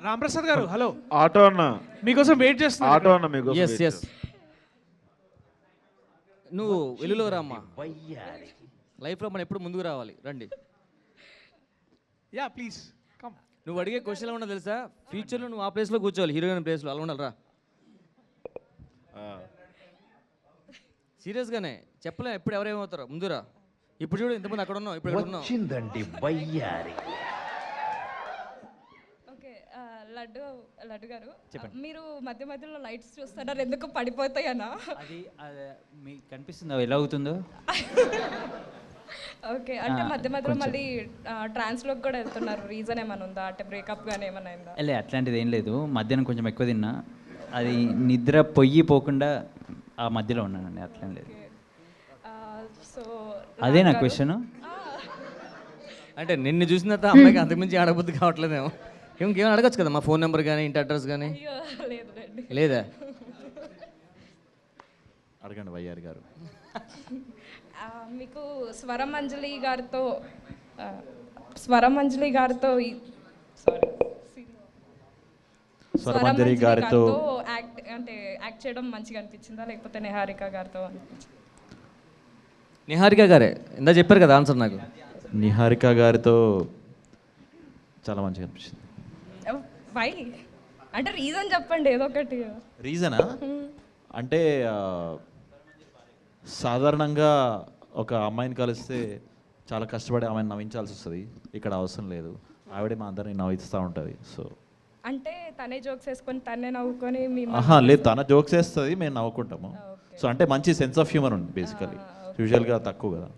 Speaker 4: రాంప్రసాద్ గారు హలో.
Speaker 11: ఆటో అన్న
Speaker 4: మీకోసం వెయిట్ చేస్తున్నా.
Speaker 11: ఆటో అన్న మీకోసం.
Speaker 3: ఎస్ నువ్వు వెలుగులో రామ్మా. లైఫ్లో మనం ఎప్పుడు ముందుకు రావాలి. రండి.
Speaker 4: Please come.
Speaker 3: నువ్వు అడిగే క్వశ్చన్ ఎలా ఉండదు తెలుసా? ఫ్యూచర్లో నువ్వు ఆ ప్లేస్లో కూర్చోవాలి, హీరోయిన్ ప్లేస్లో. అలా ఉండాలి. రా సీరియస్గానే చెప్పలేం ఎప్పుడు ఎవరేమవుతారో. ముందురా. ఇప్పుడు చూడు ఇంతమంది అక్కడ ఉన్నావు, ఇప్పుడు ఉన్నావు.
Speaker 1: ఓకే లడ్డు గారు మీరు మధ్య మధ్యలో లైట్స్ చూస్తున్నారు, ఎందుకు పడిపోతాయనా?
Speaker 7: అది మీకు కనిపిస్తుందా ఎలా అవుతుందో?
Speaker 1: ఓకే, అంటే మధ్య మధ్యలో మళ్ళీ ట్రాన్స్లోకి కూడా వెళ్తున్నారు. రీజన్ ఏమైనా ఉందా? అంటే బ్రేకప్ కానీ ఏమైనా అయిందా?
Speaker 7: లే అట్లాంటిది ఏం లేదు. మధ్యాహ్నం కొంచెం ఎక్కువ తిన్నా, అది నిద్ర పోకుండా ఆ మధ్యలో ఉన్నానండి. అట్లేం లేదు.
Speaker 1: సో
Speaker 7: అదే నా క్వశ్చన్.
Speaker 3: అంటే నిన్ను చూసిన తర్వాత అమ్మాయికి అంతకుమించి ఆడబుద్ధి కావట్లేదేమో. ఇంకేమైనా అడగచ్చు కదా, మా ఫోన్ నెంబర్ కానీ ఇంటి అడ్రస్ కానీ. లేదా
Speaker 6: అడగండి వయ్యారి గారు.
Speaker 1: మీకు స్వరమంజలి గారితో యాక్ట్ చేయడం మంచిగా అనిపించిందా లేకపోతే నిహారిక గారితో?
Speaker 3: నిహారిక గారే ఇందా చెప్పారు కదా ఆన్సర్. నాకు
Speaker 6: నిహారిక గారితో చాలా మంచిగా అనిపించింది.
Speaker 1: వై అంటే రీజన్ చెప్పండి ఏదో ఒకటి.
Speaker 6: రీజనా అంటే సాధారణంగా ఒక అమ్మాయిని కలిస్తే చాలా కష్టపడి ఆమెను నవ్వించాల్సి వస్తుంది. ఇక్కడ అవసరం లేదు, ఆవిడే మా అందరిని నవ్విస్తూ ఉంటుంది. సో
Speaker 1: అంటే తనే జోక్స్ వేసుకొని తనే నవ్వుకొని
Speaker 6: లేదు, తన జోక్స్ వేస్తుంది, మేము నవ్వుకుంటాము. సో అంటే మంచి సెన్స్ ఆఫ్ హ్యూమర్ ఉంది బేసికలీ. యూజువల్గా తక్కువ కదా.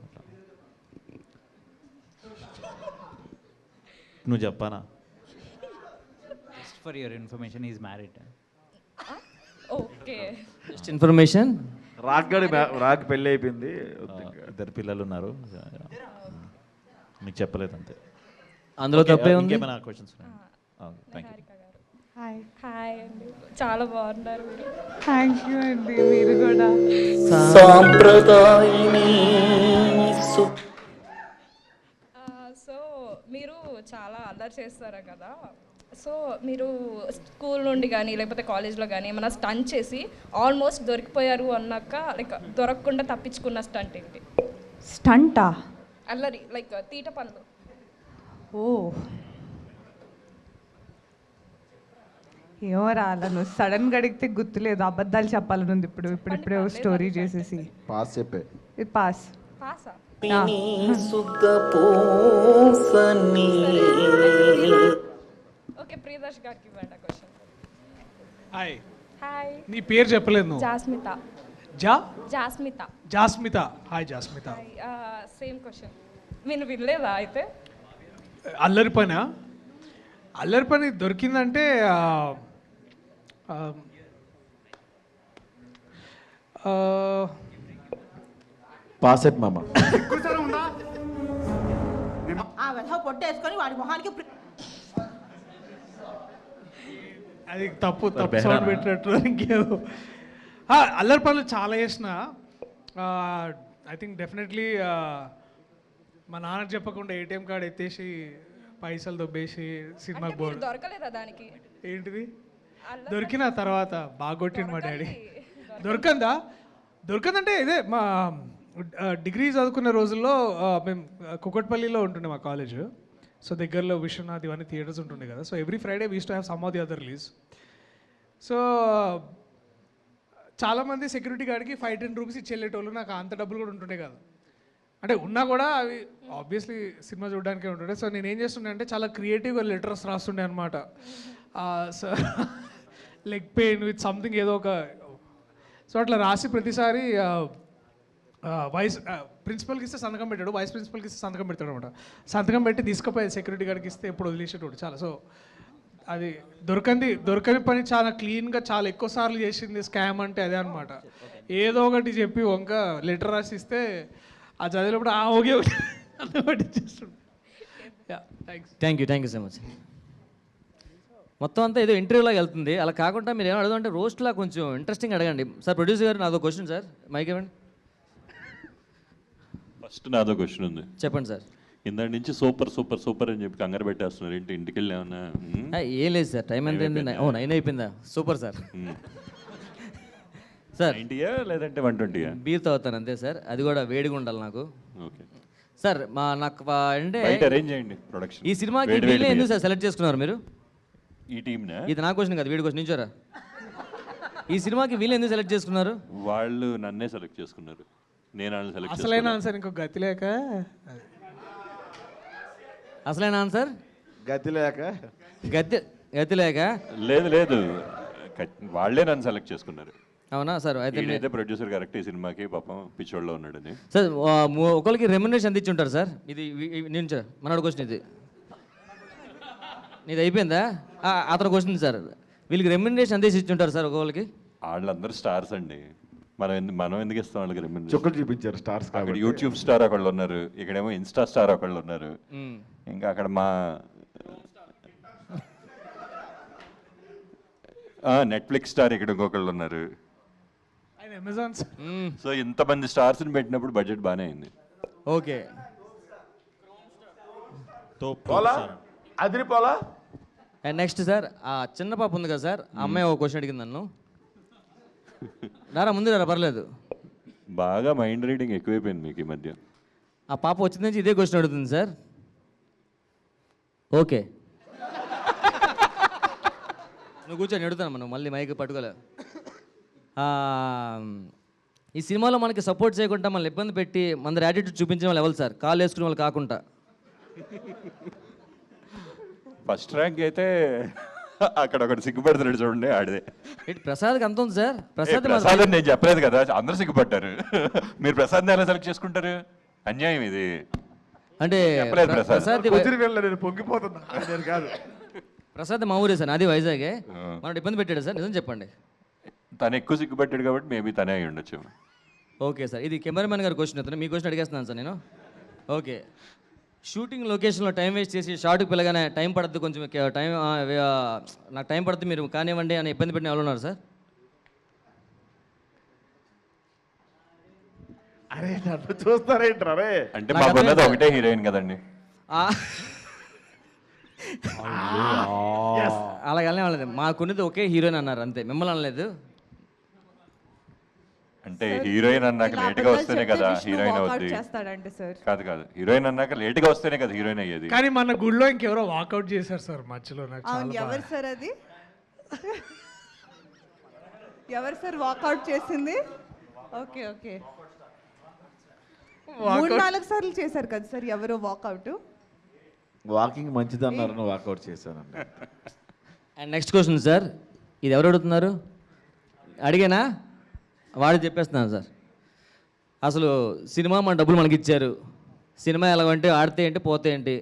Speaker 6: నువ్వు చెప్పానా?
Speaker 7: Just for your information is married.
Speaker 1: Okay,
Speaker 3: just information.
Speaker 11: Rock పెళ్ళి అయిపోయింది,
Speaker 6: 2 పిల్లలు ఉన్నారు. మీకు చెప్పలేదు అంతే.
Speaker 3: అందులో తప్పే ఉంది.
Speaker 6: ఏమైనా క్వశ్చన్స్? Thank you.
Speaker 1: హాయ్ అండి, చాలా బాగున్నారు మీరు.
Speaker 14: థ్యాంక్ యూ అండి, మీరు కూడా.
Speaker 1: సో మీరు చాలా అల్లరి చేస్తారా కదా, సో మీరు స్కూల్ నుండి కానీ లేకపోతే కాలేజ్లో కానీ ఏమైనా స్టంట్ చేసి ఆల్మోస్ట్ దొరికిపోయారు అన్నాక లైక్ దొరకకుండా తప్పించుకున్న స్టంట్ ఏంటి?
Speaker 14: స్టంటా?
Speaker 1: అల్లరి లైక్ తీట పనులు.
Speaker 14: ఓ ఏమో రాలా, నువ్వు సడన్గా అడిగితే గుర్తులేదు, అబద్ధాలు చెప్పాలని ఉంది ఇప్పుడే స్టోరీ చేసేసి.
Speaker 11: పాస్ చెప్పే.
Speaker 14: ఇది పాస్.
Speaker 1: పాసా? ఓకే, ప్రియదర్శ్ గారికి ఇవ్వండి క్వశ్చన్.
Speaker 4: హాయ్.
Speaker 1: హాయ్.
Speaker 4: నీ పేరు చెప్పలేదు నువ్వు.
Speaker 1: Jasmitha. Jasmitha.
Speaker 4: Jasmitha. Hi Jasmitha.
Speaker 1: Same question. నేను వినలేదా అయితే?
Speaker 4: అల్లరి పని. అల్లరి పని దొరికిందంటే
Speaker 11: పాసెట్ మామ.
Speaker 9: పొట్టేసుకొని వాడి మొహానికి
Speaker 4: అది తప్పు సౌండ్ పెట్టినట్టు ఇంకేదో. అల్లరి పనులు చాలా చేసిన. ఐ థింక్ డెఫినెట్లీ మా నాన్నకు చెప్పకుండా ఏటీఎం కార్డు ఎత్తేసి పైసలు దొబ్బేసి సినిమాకి పోవడం.
Speaker 1: దొరకలేదా దానికి?
Speaker 4: ఏంటిది? దొరికిన తర్వాత బాగా కొట్టిండు మా డాడీ. దొరకందంటే ఇదే మా డిగ్రీ చదువుకునే రోజుల్లో మేము కుకట్పల్లిలో ఉంటుండే మా కాలేజ్. సో దగ్గరలో విశ్వనాథ్ ఇవన్నీ థియేటర్స్ ఉంటుండే కదా. So every Friday we use to have some of the other release. So చాలామంది సెక్యూరిటీ గార్డ్కి 5-10 రూపీస్ ఇచ్చేళ్ళేటోళ్ళు. నాకు అంత డబ్బులు కూడా ఉంటుండే కదా, అంటే ఉన్నా కూడా అవి ఆబ్వియస్లీ సినిమా చూడడానికే ఉంటుండే. సో నేను ఏం చేస్తుండే అంటే చాలా క్రియేటివ్గా లెటర్స్ రాస్తుండే అనమాట. So leg pain with something ఏదో ఒక. సో అట్లా రాసి ప్రతిసారి వైస్ ప్రిన్సిపల్కి ఇస్తే సంతకం పెట్టాడు, వైస్ ప్రిన్సిపల్కి ఇస్తే సంతకం పెడతాడు అనమాట. సంతకం పెట్టి తీసుకుపోయి సెక్యూరిటీ గార్డ్కి ఇస్తే ఎప్పుడు వదిలేసేటోడు చాలా. సో అది దొరకని పని చాలా క్లీన్గా చాలా ఎక్కువ సార్లు చేసింది స్కామ్ అంటే అదే అనమాట. ఏదో ఒకటి చెప్పి వంక లెటర్ రాసి ఇస్తే ఆ చదివినప్పుడు ఓకే ఒకటి చేస్తుండే.
Speaker 3: Thank you so much. మొత్తం అంతా ఏదో ఇంటర్వ్యూలాగా వెళ్తుంది, అలా కాకుండా మీరు ఏమైనా అడగంటే రోస్ట్లా కొంచెం ఇంట్రెస్టింగ్ అడగండి. సార్ ప్రొడ్యూసర్ గారు నాదో క్వశ్చన్ సార్, మైక్ ఇవ్వండి.
Speaker 16: ఫస్ట్ నాదో క్వశ్చన్ ఉంది,
Speaker 3: చెప్పండి సార్.
Speaker 16: ఇందాక నుంచి సూపర్ సూపర్ సూపర్ అని చెప్పి కంగారు పెట్టేస్తున్నారు ఏంటి? ఇంటికి వెళ్ళి ఏమన్నా?
Speaker 3: ఏం లేదు సార్, టైం ఎంత అయింది? 9 అయిపోయిందా? Super sir. సార్
Speaker 16: 90యా లేదంటే 120యా?
Speaker 3: బీర్ తాగుతాను అంతే సార్, అది కూడా వేడిగా ఉండాలి నాకు.
Speaker 16: ఓకే
Speaker 3: సార్ నాకు అంటే
Speaker 16: అరేంజ్ చేయండి ప్రొడక్షన్.
Speaker 3: ఈ సినిమాకి వీళ్ళే ఎందుకు సార్ సెలెక్ట్ చేసుకున్నారు మీరు?
Speaker 16: ఈ టీమ్నా?
Speaker 3: ఇది నా క్వశ్చన్ కాదు, వీడి క్వశ్చన్ నించోరా. ఈ సినిమాకి వీళ్ళు ఎందుకు సెలెక్ట్ చేసుకున్నారు?
Speaker 16: వాళ్ళు నన్నే సెలెక్ట్ చేసుకున్నారు, నేను వాళ్ళని సెలెక్ట్
Speaker 4: అసలైన ఆన్సర్ ఇంకో గతి లేక.
Speaker 3: అసలైన ఆన్సర్ గతి లేక
Speaker 16: లేదు, వాళ్ళే నన్ను సెలెక్ట్ చేసుకున్నారు.
Speaker 3: అవునా సార్?
Speaker 16: అయితే ప్రొడ్యూసర్ కరెక్ట్ ఈ సినిమాకి పాపం పిచ్చోళ్ళలో ఉన్నాడని.
Speaker 3: సార్ ఒకరికి రెమ్యునరేషన్ ఎంత ఇచ్చి ఉంటారు సార్? ఇది నేను మనోడు క్వశ్చన్, ఇది అయిపోయిందా? అతను క్వశ్చన్ సార్, వీళ్ళకి రెమ్యునరేషన్ ఎంత ఇచ్చి ఉంటారు సార్ ఒకరికి?
Speaker 16: వాళ్ళందరూ స్టార్స్ అండి, మనం ఎందుకు ఇస్తాం వాళ్ళకి రెమ్యునరేషన్?
Speaker 11: చుక్కలు చూపించారు స్టార్స్.
Speaker 16: అక్కడ యూట్యూబ్ స్టార్ ఒకళ్ళు ఉన్నారు, ఇక్కడేమో ఇన్స్టా స్టార్ ఒకళ్ళు ఉన్నారు, ఇంకా అక్కడ మా నెట్ఫ్లిక్స్ స్టార్ ఇక్కడ ఇంకొకళ్ళు ఉన్నారు. సో ఇంతమంది స్టార్స్ని పెట్టినప్పుడు బడ్జెట్ బాగానే అయింది.
Speaker 3: ఓకే
Speaker 11: అదిరిపోలా.
Speaker 3: అండ్ నెక్స్ట్ సార్, ఆ చిన్న పాప ఉంది కదా సార్, ఆ అమ్మాయి ఒక క్వశ్చన్ అడిగింది నన్ను. రారా ముందు రారా, పర్లేదు.
Speaker 16: బాగా మైండ్ రీడింగ్ ఎక్కువైపోయింది మీకు ఈ మధ్య.
Speaker 3: ఆ పాప వచ్చిన నుంచి ఇదే క్వశ్చన్ అడుగుతుంది సార్. ఓకే నువ్వు కూర్చొని అడుగుతాను, మనం మళ్ళీ మైక్ పట్టుకోలే. ఈ సినిమాలో మనకి సపోర్ట్ చేయకుండా మనల్ని ఇబ్బంది పెట్టి మన యాటిట్యూడ్ చూపించిన వాళ్ళు ఎవరు సార్? కాల్ వేసుకునే వాళ్ళు కాకుండా.
Speaker 16: ఫస్ట్ ర్యాంక్ అయితే అక్కడ ఒకటి సిగ్గుపడుతున్నాడు చూడండి, ఆడిదే.
Speaker 3: ప్రసాద్కి అంత ఉంది సార్.
Speaker 16: ప్రసాద్ నేను చెప్పలేదు కదా, అందరూ సిగ్గుపడ్డారు. మీరు ప్రసాద్ ఎలా సెలెక్ట్ చేసుకుంటారు? అన్యాయం ఇది.
Speaker 3: అంటే
Speaker 16: ప్రసాద్
Speaker 11: పొంగిపోతున్నా కాదు.
Speaker 3: ప్రసాద్ మా ఊరే సార్, నాది వైజాగే. మనం ఇబ్బంది పెట్టాడు సార్, నిజం చెప్పండి.
Speaker 16: తను ఎక్కువ సిగ్గుపట్టాడు కాబట్టి మేబీ తనే అయి ఉండొచ్చు.
Speaker 3: ఓకే సార్, ఇది కెమెరామెన్ గారి క్వశ్చన్ అవుతుంది, మీ క్వశ్చన్ అడిగేస్తున్నాను సార్ నేను. ఓకే, షూటింగ్ లొకేషన్లో టైం వేస్ట్ చేసి షార్ట్కి పిల్లగానే టైం పడుతుంది, కొంచెం టైం నాకు టైం పడుతుంది మీరు కానివ్వండి అని ఇబ్బంది పెట్టిన వాళ్ళు ఉన్నారు సార్?
Speaker 11: అరే నన్ను చూస్తారేంటారే?
Speaker 16: అంటే మాకున్నది ఒకటే హీరోయిన్ కదండి.
Speaker 3: అలాగనే అనలేదు, మాకున్నది ఒకే హీరోయిన్ అన్నారు అంతే, మిమ్మల్ని అనలేదు.
Speaker 16: అంటే హీరోయిన్ అన్నాక లేట్గా వస్తేనే కదా హీరోయిన్ అవుద్ది.
Speaker 14: చేస్తాడంటే సార్
Speaker 16: కాదు కాదు, హీరోయిన్ అన్నాక లేట్గా వస్తేనే కదా హీరోయిన్ అయ్యేది.
Speaker 4: కానీ మన గుడిలో ఇంకెవరో వాకౌట్ చేశారు సార్ మధ్యలో. నాకు
Speaker 14: అవును, ఎవరు సార్ అది? ఎవరు సార్ వాకౌట్ చేసింది? ఓకే ఓకే, 3-4 సార్లు చేశారు కదా సార్ ఎవరో వాకౌట్.
Speaker 11: వాకింగ్ మంచిది అన్నారు, వాకౌట్ చేశానండి.
Speaker 3: అండ్ నెక్స్ట్ క్వశ్చన్ సార్, ఇది ఎవరు అడుగుతున్నారు? అడిగానా? వాడు చెప్పేస్తున్నాను సార్. అసలు సినిమా మన డబ్బులు మనకి ఇచ్చారు, సినిమా ఎలాగంటే ఆడితే ఏంటి పోతే ఏంటి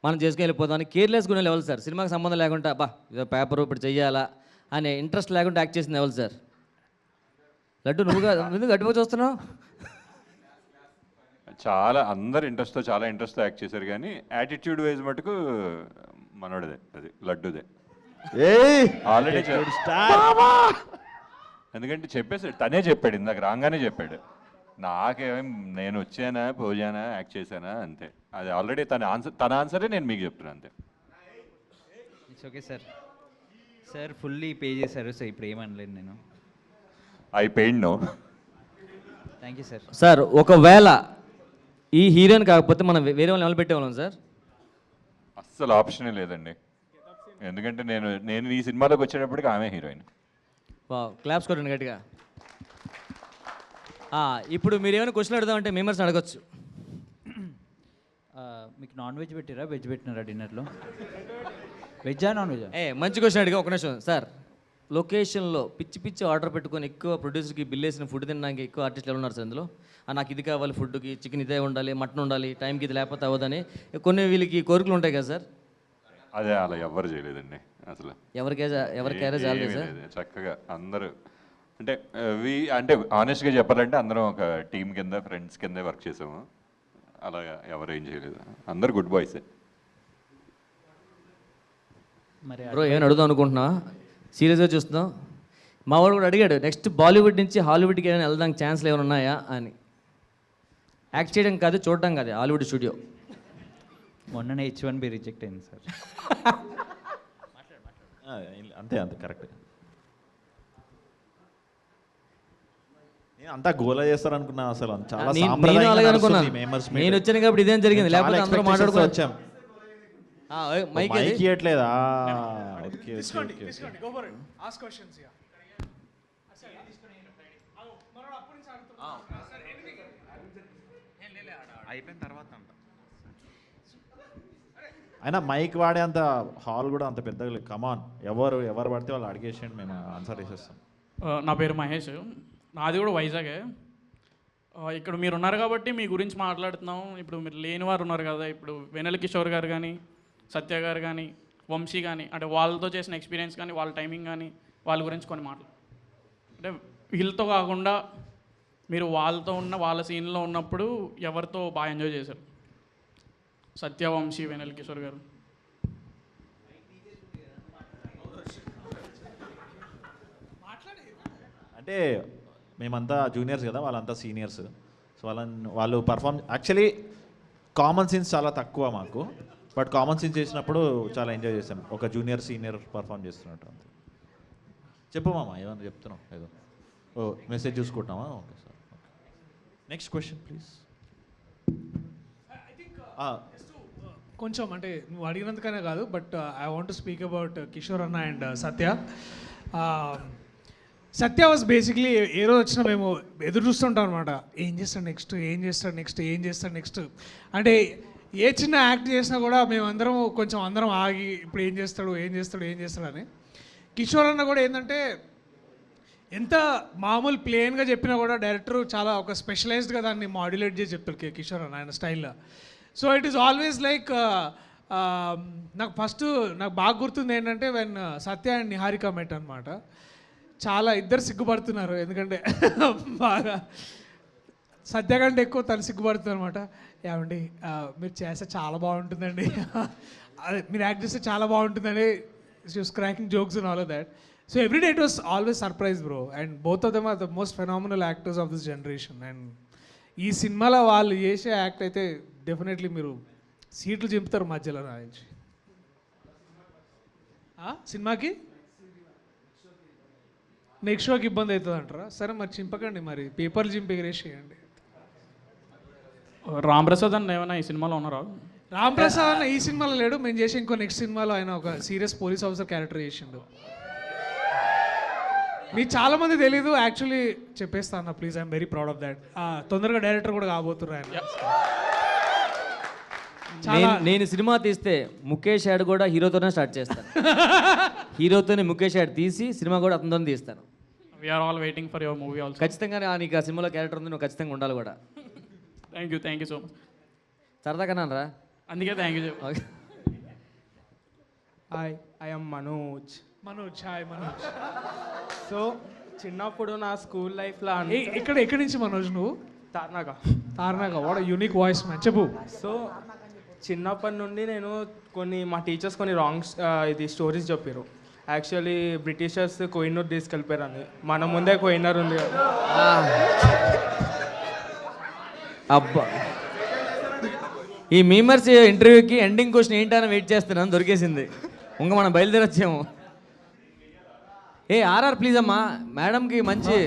Speaker 3: మనం చేసుకుని వెళ్ళిపోతాం అని కేర్లెస్ కొనే లెవెల్ సార్. సినిమాకి సంబంధం లేకుండా బా ఇదో పేపర్ ఇప్పుడు చెయ్యాలా అనే ఇంట్రెస్ట్ లేకుండా యాక్ట్ చేసిన లెవెల్ సార్. లడ్డు నువ్వు గట్టిగా చూస్తున్నావు.
Speaker 16: చాలా అందరు ఇంట్రెస్ట్తో చాలా ఇంట్రెస్ట్తో యాక్ట్ చేశారు, కానీ యాటిట్యూడ్ వైజ్ మటుకు మనోడిదే, అది లడ్డుదే. ఆల్రెడీ ఎందుకంటే చెప్పేసాడు, తనే చెప్పాడు, ఇందాక రాగానే చెప్పాడు. నాకేం నేను వచ్చానా పోజానా యాక్ట్ చేశానా అంతే. అది ఆల్రెడీ తన ఆన్సరే నేను మీకు చెప్తున్నాను అంతే.
Speaker 7: It's okay sir. Sir fully pay చేశారు, సో ఇప్పుడు ఏమనలేదు నేను.
Speaker 16: I paid no.
Speaker 7: Thank you sir.
Speaker 3: Sir ఒకవేళ ఈ హీరోయిన్ కాకపోతే మనం వేరే వాళ్ళని ఎవరు పెట్టేవాళ్ళం సార్?
Speaker 16: అస్సలు ఆప్షనే లేదండి, ఎందుకంటే నేను ఈ సినిమాలోకి వచ్చేటప్పటికి ఆమె హీరోయిన్.
Speaker 3: క్లాప్స్ కొట్టండి గట్టిగా. ఇప్పుడు మీరు ఏమైనా క్వశ్చన్ అడుగుదామంటే మెంబర్స్ అడగచ్చు.
Speaker 7: మీకు నాన్ వెజ్ పెట్టిరా వెజ్ పెట్టినారా డిన్నర్లో? వెజ్జా నాన్ వెజ్జా?
Speaker 3: మంచి క్వశ్చన్ అడిగా. ఒక నిమిషం సార్, లొకేషన్లో పిచ్చి పిచ్చి ఆర్డర్ పెట్టుకొని ఎక్కువ ప్రొడ్యూసర్కి బిల్ వేసిన ఫుడ్ తినడానికి ఎక్కువ ఆర్టిస్టులు ఎవరు ఉన్నారు సార్ ఇందులో? నాకు ఇది కావాలి, ఫుడ్కి చికెన్ ఇదే ఉండాలి, మటన్ ఉండాలి, టైంకి ఇది లేకపోతే అవ్వదని కొన్ని వీళ్ళకి కోరికలు ఉంటాయి కదా సార్?
Speaker 16: అదే అలా ఎవరు చేయలేదండి అసలు.
Speaker 3: ఎవరికైనా చాలు సార్,
Speaker 16: చక్కగా అందరూ అంటే ఆనెస్ట్గా చెప్పాలంటే అందరం ఒక టీం కింద ఫ్రెండ్స్ కింద వర్క్ చేసాము. అలా ఎవరు ఏం చేయలేదు, అందరు గుడ్ బాయ్సే.
Speaker 3: బ్రో ఏమైనా అడుగుదాం అనుకుంటున్నా, సీరియస్గా చూస్తున్నాం. మా వాడు కూడా అడిగాడు, నెక్స్ట్ బాలీవుడ్ నుంచి హాలీవుడ్కి ఏమైనా వెళ్దానికి ఛాన్స్లు ఏమైనా ఉన్నాయా అని. యాక్ట్ చేయడం కాదు, చూడడం కాదు, హాలీవుడ్ స్టూడియో.
Speaker 7: మొన్ననే H1B రిజెక్ట్ అయింది సార్.
Speaker 6: అంతే కరెక్ట్. నేను అంతా గోలా చేస్తారనుకున్నా అసలు. చాలా
Speaker 3: నేను వచ్చాను కాబట్టి ఇదేం జరిగింది, లేకపోతే అందరూ మాట్లాడుకుని వచ్చాం.
Speaker 6: మైక్ ఇవ్వట్లేదా?
Speaker 11: అయిపోయిన తర్వాత అయినా మైక్ వాడే అంత హాల్ కూడా అంత పెద్దగా లేదు. కమాన్, ఎవరు పడితే వాళ్ళు అడిగేసేయండి, మేము ఆన్సర్ చేసేస్తాం.
Speaker 8: నా పేరు మహేష్, నాది కూడా వైజాగే. ఇక్కడ మీరు ఉన్నారు కాబట్టి మీ గురించి మాట్లాడుతున్నాం. ఇప్పుడు మీరు లేని వారు ఉన్నారు కదా, ఇప్పుడు వెన్నెల కిషోర్ గారు కానీ, సత్య గారు కానీ, వంశీ కానీ, అంటే వాళ్ళతో చేసిన ఎక్స్పీరియన్స్ కానీ, వాళ్ళ టైమింగ్ కానీ, వాళ్ళ గురించి కొన్ని మాటలు. అంటే వీళ్ళతో కాకుండా మీరు వాళ్ళతో ఉన్న వాళ్ళ సీన్లో ఉన్నప్పుడు ఎవరితో బాగా ఎంజాయ్ చేశారు? సత్య, వంశీ, వెన్నెల కిషోర్ గారు.
Speaker 6: అంటే మేమంతా జూనియర్స్ కదా, వాళ్ళంతా సీనియర్స్. సో వాళ్ళు పర్ఫామ్ యాక్చువల్లీ కామన్ సీన్స్ చాలా తక్కువ మాకు, బట్ కామన్ సీన్స్ చేసినప్పుడు చాలా ఎంజాయ్ చేశాం. ఒక జూనియర్ సీనియర్ పర్ఫామ్ చేస్తున్నట్టు అంతే. చెప్పు మామ, ఏమన్నా చెప్తున్నాం ఏదో? మెసేజ్ చూసుకుంటున్నామా? Okay sir. Next question please.
Speaker 4: కొంచెం అంటే నువ్వు అడిగినందుకనే కాదు, but I want to speak about Kishore అన్న and Satya. Satya was basically ఏ రోజు వచ్చినా మేము ఎదురు చూస్తుంటాం అనమాట, ఏం చేస్తాడు నెక్స్ట్. అంటే ఏ చిన్న యాక్ట్ చేసినా కూడా మేమందరం అందరం ఆగి ఇప్పుడు ఏం చేస్తాడు అని. కిషోర్ అన్న కూడా ఏంటంటే ఎంత మామూలు ప్లెయిన్గా చెప్పినా కూడా డైరెక్టర్ చాలా ఒక స్పెషలైజ్డ్గా దాన్ని మాడ్యులేట్ చేసి చెప్తాడు కిషోర్ అన్న ఆయన స్టైల్లో. So it is always like నాకు బాగా గుర్తుంది ఏంటంటే వెన్ సత్య అండ్ నిహారిక మెట్ అనమాట. చాలా ఇద్దరు సిగ్గుపడుతున్నారు, ఎందుకంటే బాగా సత్య కంటే ఎక్కువ తను సిగ్గుపడుతుంది అనమాట. ఏమండి మీరు చేస్తే చాలా బాగుంటుందండి, అదే మీరు యాక్ట్ చేస్తే చాలా బాగుంటుందండి. She was cracking jokes and all of that. So every day it was always surprise bro, and both of them are the most phenomenal actors of this generation. And ఈ సినిమాలో వాళ్ళు చేసే యాక్ట్ అయితే definitely మీరు సీట్లు చింపుతారు మధ్యలో నుంచి. సినిమాకి నెక్స్ట్ షోకి ఇబ్బంది అవుతుంది అంటారా? సరే మరి చింపకండి, మరి పేపర్లు చింపి ఎగరేసేయండి.
Speaker 8: రామ్ ప్రసాద్ అన్న ఏమైనా ఈ సినిమాలో ఉన్నారా?
Speaker 4: రామ్ ప్రసాద్ అన్న ఈ సినిమాలో లేడు, మేము చేసే ఇంకో నెక్స్ట్ సినిమాలో ఆయన ఒక సీరియస్ పోలీస్ ఆఫీసర్ క్యారెక్టర్ చేసిండు. మీకు చాలా మంది తెలీదు, యాక్చువల్లీ చెప్పేస్తా అన్న please, I'm very proud of that. తొందరగా డైరెక్టర్ కూడా కాబోతున్నారు ఆయన.
Speaker 3: నేను సినిమా తీస్తే ముఖేష్ యాడ్ కూడా హీరోతోనే స్టార్ట్ చేస్తాను. హీరోతోనే ముఖేష్ యాడ్ తీసి సినిమా కూడా అతనితోనే తీస్తాను.
Speaker 8: We're all waiting for your movie also.
Speaker 3: ఖచ్చితంగా నీకు ఆ సినిమాలో క్యారెక్టర్ ఉంది, నువ్వు ఖచ్చితంగా ఉండాలి కూడా.
Speaker 8: Thank you so much.
Speaker 3: సరదాగా రా,
Speaker 8: అందుకే thank you.
Speaker 10: Hi, I'm Manoj.
Speaker 4: Hi Manoj.
Speaker 10: So చిన్నప్పుడు నా స్కూల్ లైఫ్లో
Speaker 4: ఎక్కడి నుంచి మనోజ్ నువ్వు? తార్నాగా. వాట్ యూనిక్ వాయిస్ మ్యాన్, చెప్పు.
Speaker 10: సో చిన్నప్పటి నుండి నేను మా టీచర్స్ కొన్ని రాంగ్ స్టోరీస్ చెప్పారు. యాక్చువల్లీ బ్రిటిషర్స్ కోహినూర్ తీసుకెళ్ళిపోయారు అని. మన ముందే కోహినూర్ ఉంది కదా.
Speaker 3: అబ్బా, ఈ మీమర్స్ ఇంటర్వ్యూకి ఎండింగ్ క్వశ్చన్ ఏంటని వెయిట్ చేస్తున్నాను, దొరికేసింది. ఇంకా మనం బయలుదేరొచ్చాము. ఆర్ఆర్ ప్లీజ్ అమ్మా, మేడంకి మంచి.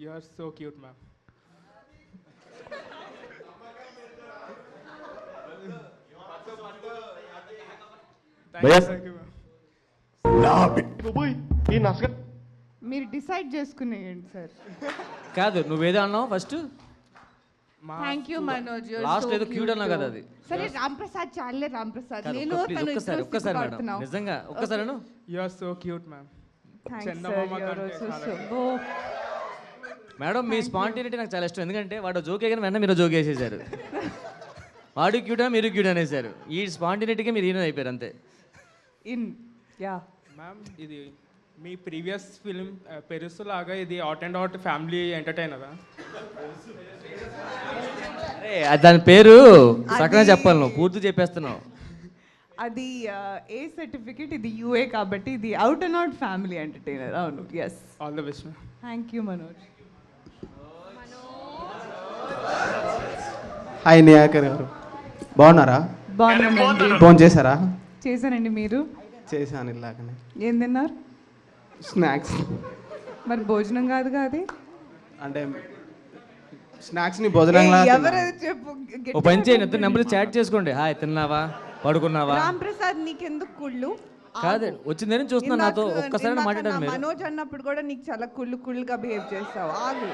Speaker 10: You are so cute ma'am.
Speaker 14: మీరు డిసైడ్ చేసుకునేయండి సార్.
Speaker 3: కాదు, నువ్వేదో అన్నావు first.
Speaker 14: Thank you Manoj.
Speaker 3: Last ఏదో క్యూట్ అన్నావు కదా, అది.
Speaker 14: సరే రామ్ ప్రసాద్, చాలే రామ్ ప్రసాద్. నేను
Speaker 3: ఒక్కసారి మేడం, నిజంగా ఒక్కసారి.
Speaker 10: You are so cute ma'am.
Speaker 3: Madam మీ స్పాంటినిటీ నాకు చాలా ఇష్టం, ఎందుకంటే వాడు జోక్ వేయగానే వెంటనే మీరు జోక్ వేసేసారు. వాడు క్యూటా మీరు క్యూట్ అనేసారు. ఈ స్పాంటినిటీకి మీరు హీరో అయిపోయారు అంతే.
Speaker 10: మ్యామ్, ఇది మీ ప్రీవియస్ ఫిలిం పెరుసు లాగా ఇది అవుట్ అండ్ అవుట్ ఫ్యామిలీ ఎంటర్టైనరా?
Speaker 3: దాని పేరు సగం చెప్పాలి, నువ్వు పూర్తి చెప్పేస్తున్నావు.
Speaker 14: అది ఏ సర్టిఫికేట్, ఇది యూఏ కాబట్టి ఇది out and out family entertainer. అవును, yes.
Speaker 10: All the best ma'am.
Speaker 14: Thank you Manoj.
Speaker 10: Hi నియాకర్ గారు, బాగున్నారా?
Speaker 14: బాగున్నానండి.
Speaker 10: ఫోన్ చేశారా?
Speaker 14: చేశానండి. మీరు?
Speaker 10: చేశాను. ఇలాగనే.
Speaker 14: ఏం తిన్నారు?
Speaker 10: స్నాక్స్.
Speaker 14: మరి భోజనం కాదుగా అది?
Speaker 10: అంటే స్నాక్స్ని భోజనంగా
Speaker 14: ఎవరైతే చెప్పు.
Speaker 3: ఓ పని చేయండి, ఇద్దరు నెంబర్ చాట్ చేసుకోండి. హాయ్, తిన్నావా, పడుకున్నావా?
Speaker 14: రామ్ ప్రసాద్ నీకెందుకు కుళ్ళు?
Speaker 3: కాదు, వచ్చిందని చూస్తున్నా, నాతో ఒక్కసారి మాట్లాడాను. మీరు
Speaker 14: మనోజ్ అన్నప్పుడు కూడా నీకు చాలా కుళ్ళుగా బిహేవ్ చేస్తావు. ఆగు.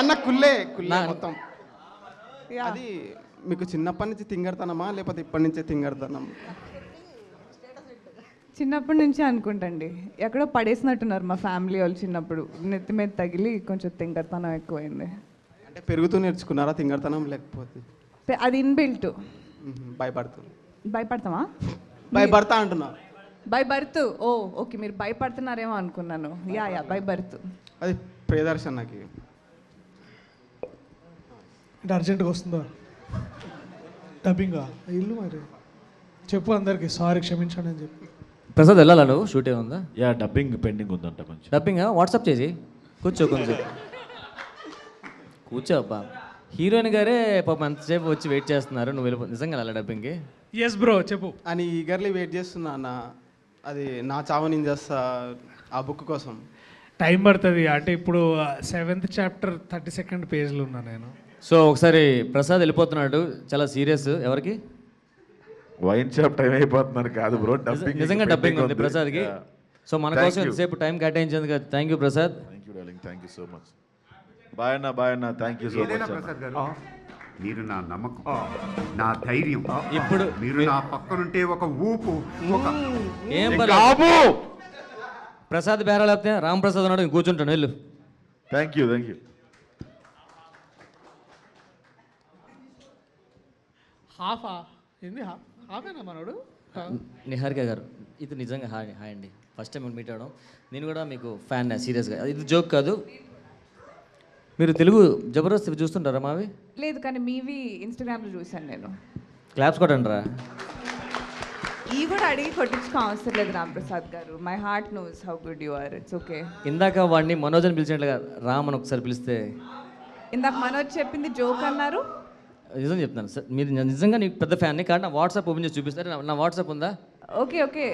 Speaker 10: అన్న కుల్లే మొత్తం. అది మీకు చిన్నప్పటి నుంచి తింగర్తనమా లేకపోతే ఇప్పటి నుంచే తింగర్తనమా?
Speaker 14: చిన్నప్పటి నుంచి అనుకుంటండి. ఎక్కడో పడేసినట్టున్నారు మా ఫ్యామిలీ వాళ్ళు చిన్నప్పుడు. నెత్తి మీద తగిలి కొంచెం తింగర్తనం ఎక్కువైంది.
Speaker 10: అంటే పెరుగుతూ నేర్చుకున్నారా తింగర్తనం లేకపోతే?
Speaker 14: అది ఇన్బిల్ట్.
Speaker 10: భయపడతామా?
Speaker 14: భయపడతా
Speaker 10: అంటున్నా.
Speaker 14: By birth. ఓ ఓకే, మీరు భయపడుతున్నారేమో అనుకున్నాను. Yeah by birth.
Speaker 10: అది ప్రియదర్శనకి.
Speaker 4: అంటే అర్జెంటుగా వస్తుందా డబ్బింగా? ఇల్లు మరి చెప్పు అందరికి, సారీ క్షమించండి అని చెప్పి.
Speaker 3: ప్రసాద్ వెళ్ళాలా నువ్వు? షూట్ ఏముందా?
Speaker 11: డబ్బింగ్ పెండింగ్ ఉందంట కొంచెం.
Speaker 3: డబ్బింగ్ వాట్సాప్ చేసి కూర్చో కొంచెం. కూర్చో అబ్బా. హీరోయిన్ గారే పాపం ఎంతసేపు వచ్చి వెయిట్ చేస్తున్నారు, నువ్వు వెళ్ళిపో. నిజంగా వెళ్ళా డబ్బింగ్కి?
Speaker 4: ఎస్ బ్రో, చెప్పు.
Speaker 10: అని ఈగర్లీ వెయిట్ చేస్తున్నా అన్న. అది నా చావు నేను చేస్తా ఆ బుక్ కోసం.
Speaker 4: టైం పడుతుంది. అంటే ఇప్పుడు 7th చాప్టర్ 32nd పేజ్లో ఉన్నా నేను.
Speaker 3: సో ఒకసారి ప్రసాద్ వెళ్ళిపోతున్నాడు, చాలా సీరియస్. ఎవరికి?
Speaker 11: వైన్ షాప్ టైం అయిపోతున్నాను కాదు బ్రో, డబ్బింగ్
Speaker 3: నిజంగా డబ్బింగ్ ఉంది ప్రసాద్కి. సో మన కోసం ఎంతసేపు టైం కేటాయించేందుకు thank you Prasad.
Speaker 11: Thank you darling, thank you so much. Bye అన్న, thank you so much.
Speaker 22: Prasad గారు, మీరు నా నమ్మకం, నా ధైర్యం.
Speaker 3: ఇప్పుడు
Speaker 22: మీరు నా పక్కనుంటే ఒక ఊపు, ఒక
Speaker 3: ఏం ప్రసాద్ బేరా లేకపోతే రామ్ ప్రసాద్ ఉన్నాడు, కూర్చుంటాను. వెళ్ళు.
Speaker 11: Thank you.
Speaker 4: హాఫా ఏంది? హాఫేనా మనోడు?
Speaker 3: నిహారిక గారు, ఇది నిజంగా హాయ్ అండి. ఫస్ట్ టైం మీట్ అవ్వడం. నేను కూడా మీకు ఫ్యాన్ సీరియస్గా. ఇది జోక్ కాదు. మీరు తెలుగు జబర్దస్త్ చూస్తుంటారా మావి?
Speaker 14: లేదు, కానీ మీవి ఇన్స్టాగ్రామ్లో చూశాను నేను.
Speaker 3: క్లాప్స్ కొట్టండి రా.
Speaker 14: ఈ కూడా అడిగి కొట్టించుకో అవసరం లేదు Ram Prasad garu. My heart knows how good you are. It's okay.
Speaker 3: ఇందాక వాడిని మనోజ్ అని పిలిచినట్లుగా రామ్ అని ఒకసారి పిలిస్తే.
Speaker 14: ఇందాక మనోజ్ చెప్పింది జోక్ అన్నారు.
Speaker 3: నిజం చెప్తాను సార్, మీరు నిజంగా నీకు పెద్ద ఫ్యాన్ని కానీ నా వాట్సాప్ ఓపెన్ చేసి చూపిస్తారు. నా వాట్సాప్ ఉందా?
Speaker 14: ఓకే ఓకే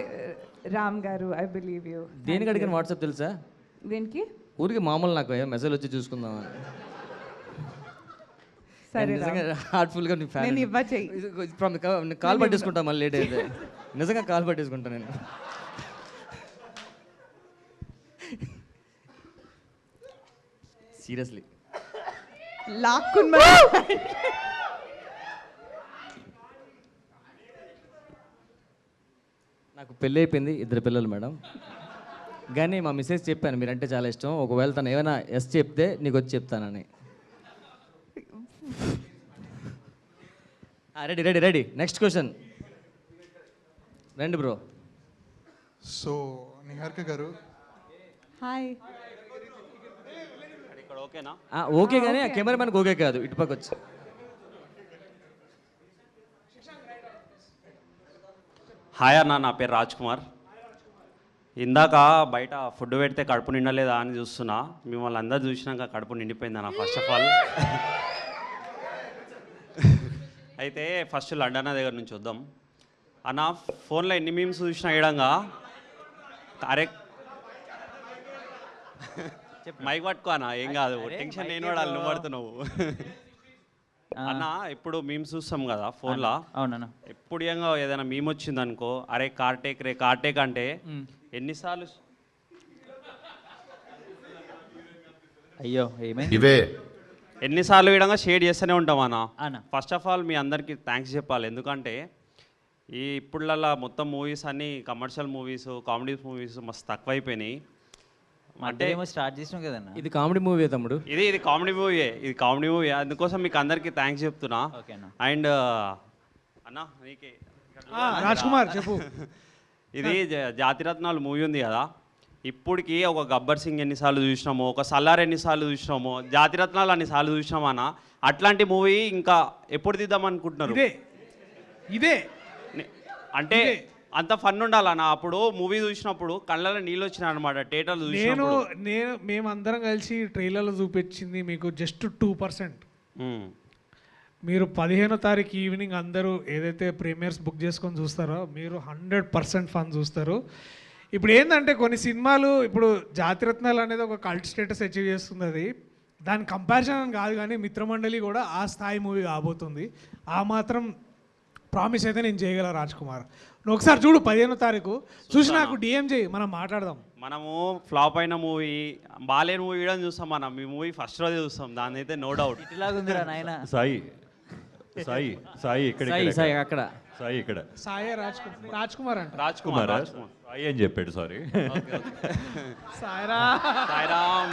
Speaker 14: రామ్ గారు, ఐ బిలీవ్ యూ.
Speaker 3: దేనికి అడిగిన వాట్సాప్ తెలుసా?
Speaker 14: దేనికి?
Speaker 3: ఊరికి మామూలు నాకు మెసేజ్ వచ్చి చూసుకుందామని.
Speaker 14: సరే
Speaker 3: నిజంగా హార్ట్ఫుల్గా నీ ఫ్యాన్.
Speaker 14: నేను ఇవ్వ చెయ్యి.
Speaker 3: కాల్ పట్టేసుకుంటా మళ్ళీ లేట్ అయితే. నిజంగా కాల్ పట్టేసుకుంటా నేను. సీరియస్లీ
Speaker 14: లాక్కున్నా.
Speaker 3: నాకు పెళ్ళి అయిపోయింది, 2 పిల్లలు మేడం. కానీ మా మిస్సెస్ చెప్పాను మీరంటే చాలా ఇష్టం, ఒకవేళ తను ఏమైనా ఎస్ చెప్తే నీకు వచ్చి చెప్తానని. Ready ready ready. Next question రండి బ్రో.
Speaker 2: సో నిహారిక గారు,
Speaker 14: హాయ్.
Speaker 3: ఓకే కానీ ఆ కెమెరామెన్కి ఓకే కాదు, ఇటుపక్క వచ్చి.
Speaker 12: హాయ్ అన్న, నా పేరు రాజ్ కుమార్. ఇందాక బయట ఫుడ్ పెడితే కడుపు నిండలేదా అని చూస్తున్నా, మిమ్మల్ని అందరు చూసినాక కడుపు నిండిపోయింది అన్న. ఫస్ట్ ఆఫ్ ఆల్ అయితే ఫస్ట్ లండన్ దగ్గర నుంచి వద్దాం అన్న. ఫోన్లో ఎన్ని మీమ్స్ చూసినా వేయడంగా అరే మైక్ పట్టుకో అన్న, ఏం కాదు, టెన్షన్ నేను వాడాలి, నువ్వు పడుతున్నావు అన్న. ఇప్పుడు మీమ్స్ చూస్తాం కదా ఫోన్లో.
Speaker 7: అవునన్నా.
Speaker 12: ఎప్పుడు ఏదైనా మీమ్ వచ్చింది అనుకో, అరే కార్టేక్ రే కార్టేక్ అంటే ఎన్నిసార్లు
Speaker 7: అయ్యో ఏమైంది
Speaker 12: ఇవే ఎన్నిసార్లు విధంగా షేర్ చేస్తూనే ఉంటాం అన్న. ఫస్ట్ ఆఫ్ ఆల్ మీ అందరికీ థ్యాంక్స్ చెప్పాలి, ఎందుకంటే ఈ ఇప్పుడులలో మొత్తం మూవీస్ అన్నీ కమర్షియల్ మూవీస్, కామెడీ మూవీస్ మస్తు తక్కువైపోయినాయి.
Speaker 7: అంటే ఏమో స్టార్ట్ చేసినాం కదన్నా.
Speaker 3: ఇది కామెడీ మూవీ తమ్ముడు.
Speaker 12: ఇది కామెడీ మూవీ, ఇది కామెడీ మూవీ. అందుకోసం మీకు అందరికీ థ్యాంక్స్ చెప్తున్నా. అండ్ అన్న నీకే
Speaker 4: రాజ్ కుమార్ చెప్పు.
Speaker 12: ఇది జాతిరత్నాలు మూవీ ఉంది కదా, ఇప్పటికి ఒక గబ్బర్ సింగ్ ఎన్నిసార్లు చూసినామో, ఒక సల్లార్ ఎన్నిసార్లు చూసినామో, జాతిరత్నాలు అన్నిసార్లు చూసినామన్నా. అట్లాంటి మూవీ ఇంకా ఎప్పుడు తీద్దాం అనుకుంటున్నారు?
Speaker 4: ఇదే
Speaker 12: అంటే అంత ఫన్ ఉండాలన్న. అప్పుడు మూవీ చూసినప్పుడు కళ్ళలో నీళ్ళు వచ్చినాయి అనమాట థియేటర్లు చూసినప్పుడు.
Speaker 4: మేమందరం కలిసి ట్రైలర్లో చూపించింది మీకు జస్ట్ 2%. మీరు 15వ తారీఖు ఈవినింగ్ అందరూ ఏదైతే ప్రీమియర్స్ బుక్ చేసుకొని చూస్తారో మీరు 100% ఫన్ చూస్తారు. ఇప్పుడు ఏంటంటే కొన్ని సినిమాలు ఇప్పుడు జాతిరత్నాలు అనేది ఒక కల్ట్ స్టేటస్ అచీవ్ చేస్తుంది. అది దాని కంపారిజన్ అని కాదు, కానీ మిత్రమండలి కూడా ఆ స్థాయి మూవీ కాబోతుంది. ఆ మాత్రం ప్రామిస్ అయితే నేను చేయగల రాజ్ కుమార్. నువ్వు ఒకసారి చూడు 15వ తారీఖు చూసి నాకు డిఎం చేయి, మనం మాట్లాడదాం.
Speaker 12: మనము ఫ్లాప్ అయిన మూవీ, బాలేని మూవీ కూడా చూస్తాం మనం. మీ మూవీ ఫస్ట్ రోజే చూస్తాం, దాని అయితే నో డౌట్.
Speaker 7: ఇట్లాగుందిరా నాయన.
Speaker 6: సాయి సాయి సాయి ఇక్కడ
Speaker 3: సాయి అక్కడ
Speaker 6: సాయి ఇక్కడ
Speaker 4: సాయి రాజ్ కుమార్ అంట.
Speaker 12: రాజ్ కుమార్
Speaker 6: సాయి అని చెప్పాడు, సారీ.
Speaker 12: సాయిరామ్.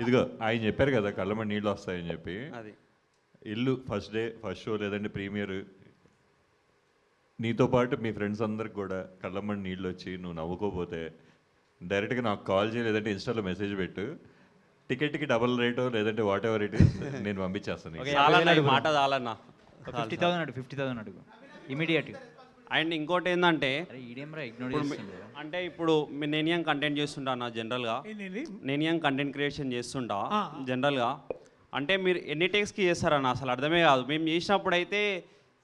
Speaker 6: ఇదిగో ఆయన చెప్పారు కదా కళ్ళమని నీళ్ళు వస్తాయని చెప్పి.
Speaker 12: అది
Speaker 6: ఇల్లు ఫస్ట్ డే ఫస్ట్ షో లేదంటే ప్రీమియర్, నీతో పాటు మీ ఫ్రెండ్స్ అందరికి కూడా కళ్ళమ్మని నీళ్ళు వచ్చి నువ్వు నవ్వుకోపోతే డైరెక్ట్గా నాకు కాల్ చేయి, లేదంటే ఇన్స్టాలో మెసేజ్ పెట్టు. టికెట్కి డబుల్ రేటు లేదంటే వాట్ ఎవర్ ఇట్ ఇస్ నేను పంపించేస్తాను.
Speaker 12: మాట చాలన్నా.
Speaker 7: 50,000 అడుగు, 50,000 అడుగు ఇమీడియట్.
Speaker 12: అండ్ ఇంకోటి ఏంటంటే
Speaker 7: ఇగ్నోర్
Speaker 12: అంటే ఇప్పుడు నేను ఏం కంటెంట్ చేస్తుంటా అన్న జనరల్గా, నేను ఏం కంటెంట్ క్రియేషన్ చేస్తుంటా జనరల్గా. అంటే మీరు ఎన్ని టేక్స్కి చేస్తారన్న అసలు అర్థమే కాదు. మేము చేసినప్పుడు అయితే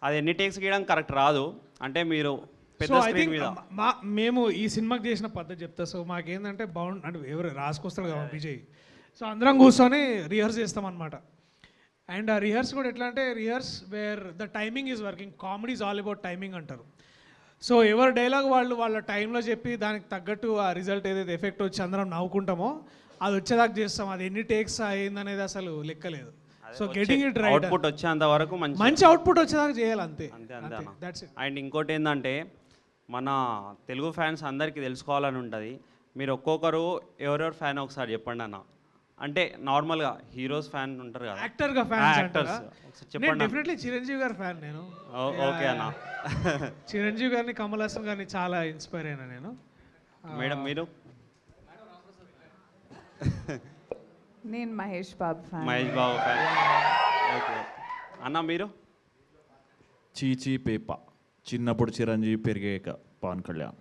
Speaker 12: అది ఎన్ని టేక్స్ గీయడం కరెక్ట్ రాదు. అంటే మీరు పెద్ద స్క్రీన్ మీద
Speaker 4: మేము ఈ సినిమాకి చేసిన పద్ధతి చెప్తా. సో మాకేంటంటే అంటే ఎవరు రాసుకొస్తాడు కదా విజయ్, సో అందరం కూర్చొని రిహర్స్ చేస్తాం అనమాట. అండ్ ఆ రిహర్స్ కూడా ఎట్లా అంటే rehearse wear the timing is working. Comedy is all about timing అంటారు. సో ఎవరి డైలాగ్ వాళ్ళు వాళ్ళ టైంలో చెప్పి దానికి తగ్గట్టు ఆ రిజల్ట్ ఏదైతే ఎఫెక్ట్ వచ్చి అందరం నవ్వుకుంటామో అది వచ్చేదాకా చేస్తాం. అది ఎన్ని టేక్స్ అయిందనేది అసలు లెక్కలేదు. So getting it right,
Speaker 12: output వచ్చేంత వరకు
Speaker 4: మంచి అవుట్పుట్ వచ్చేదాకా చేయాలి అంతే.
Speaker 12: అండ్ ఇంకోటి ఏంటంటే మన తెలుగు ఫ్యాన్స్ అందరికీ తెలుసుకోవాలని ఉంటుంది. మీరు ఒక్కొక్కరు ఎవరెవరు ఫ్యాన్ ఒకసారి చెప్పండి అన్న. అంటే నార్మల్గా హీరోస్ ఫ్యాన్ ఉంటారు కదా,
Speaker 4: యాక్టర్గా ఫ్యాన్స్,
Speaker 12: యాక్టర్స్ చెప్పండి.
Speaker 4: డెఫినెట్లీ చిరంజీవి గారి ఫ్యాన్ నేను.
Speaker 12: ఓకే అన్న.
Speaker 4: చిరంజీవి గారిని, కమల్ హాసన్ గారిని చాలా ఇన్స్పైర్ అయినా నేను.
Speaker 12: మేడం మీరు?
Speaker 14: నేను Mahesh Babu fan.
Speaker 12: Mahesh Babu fan. Okay అన్న మీరు?
Speaker 6: చీచీ పేప, చిన్నప్పుడు చిరంజీవి, పెరిగాక పవన్ కళ్యాణ్.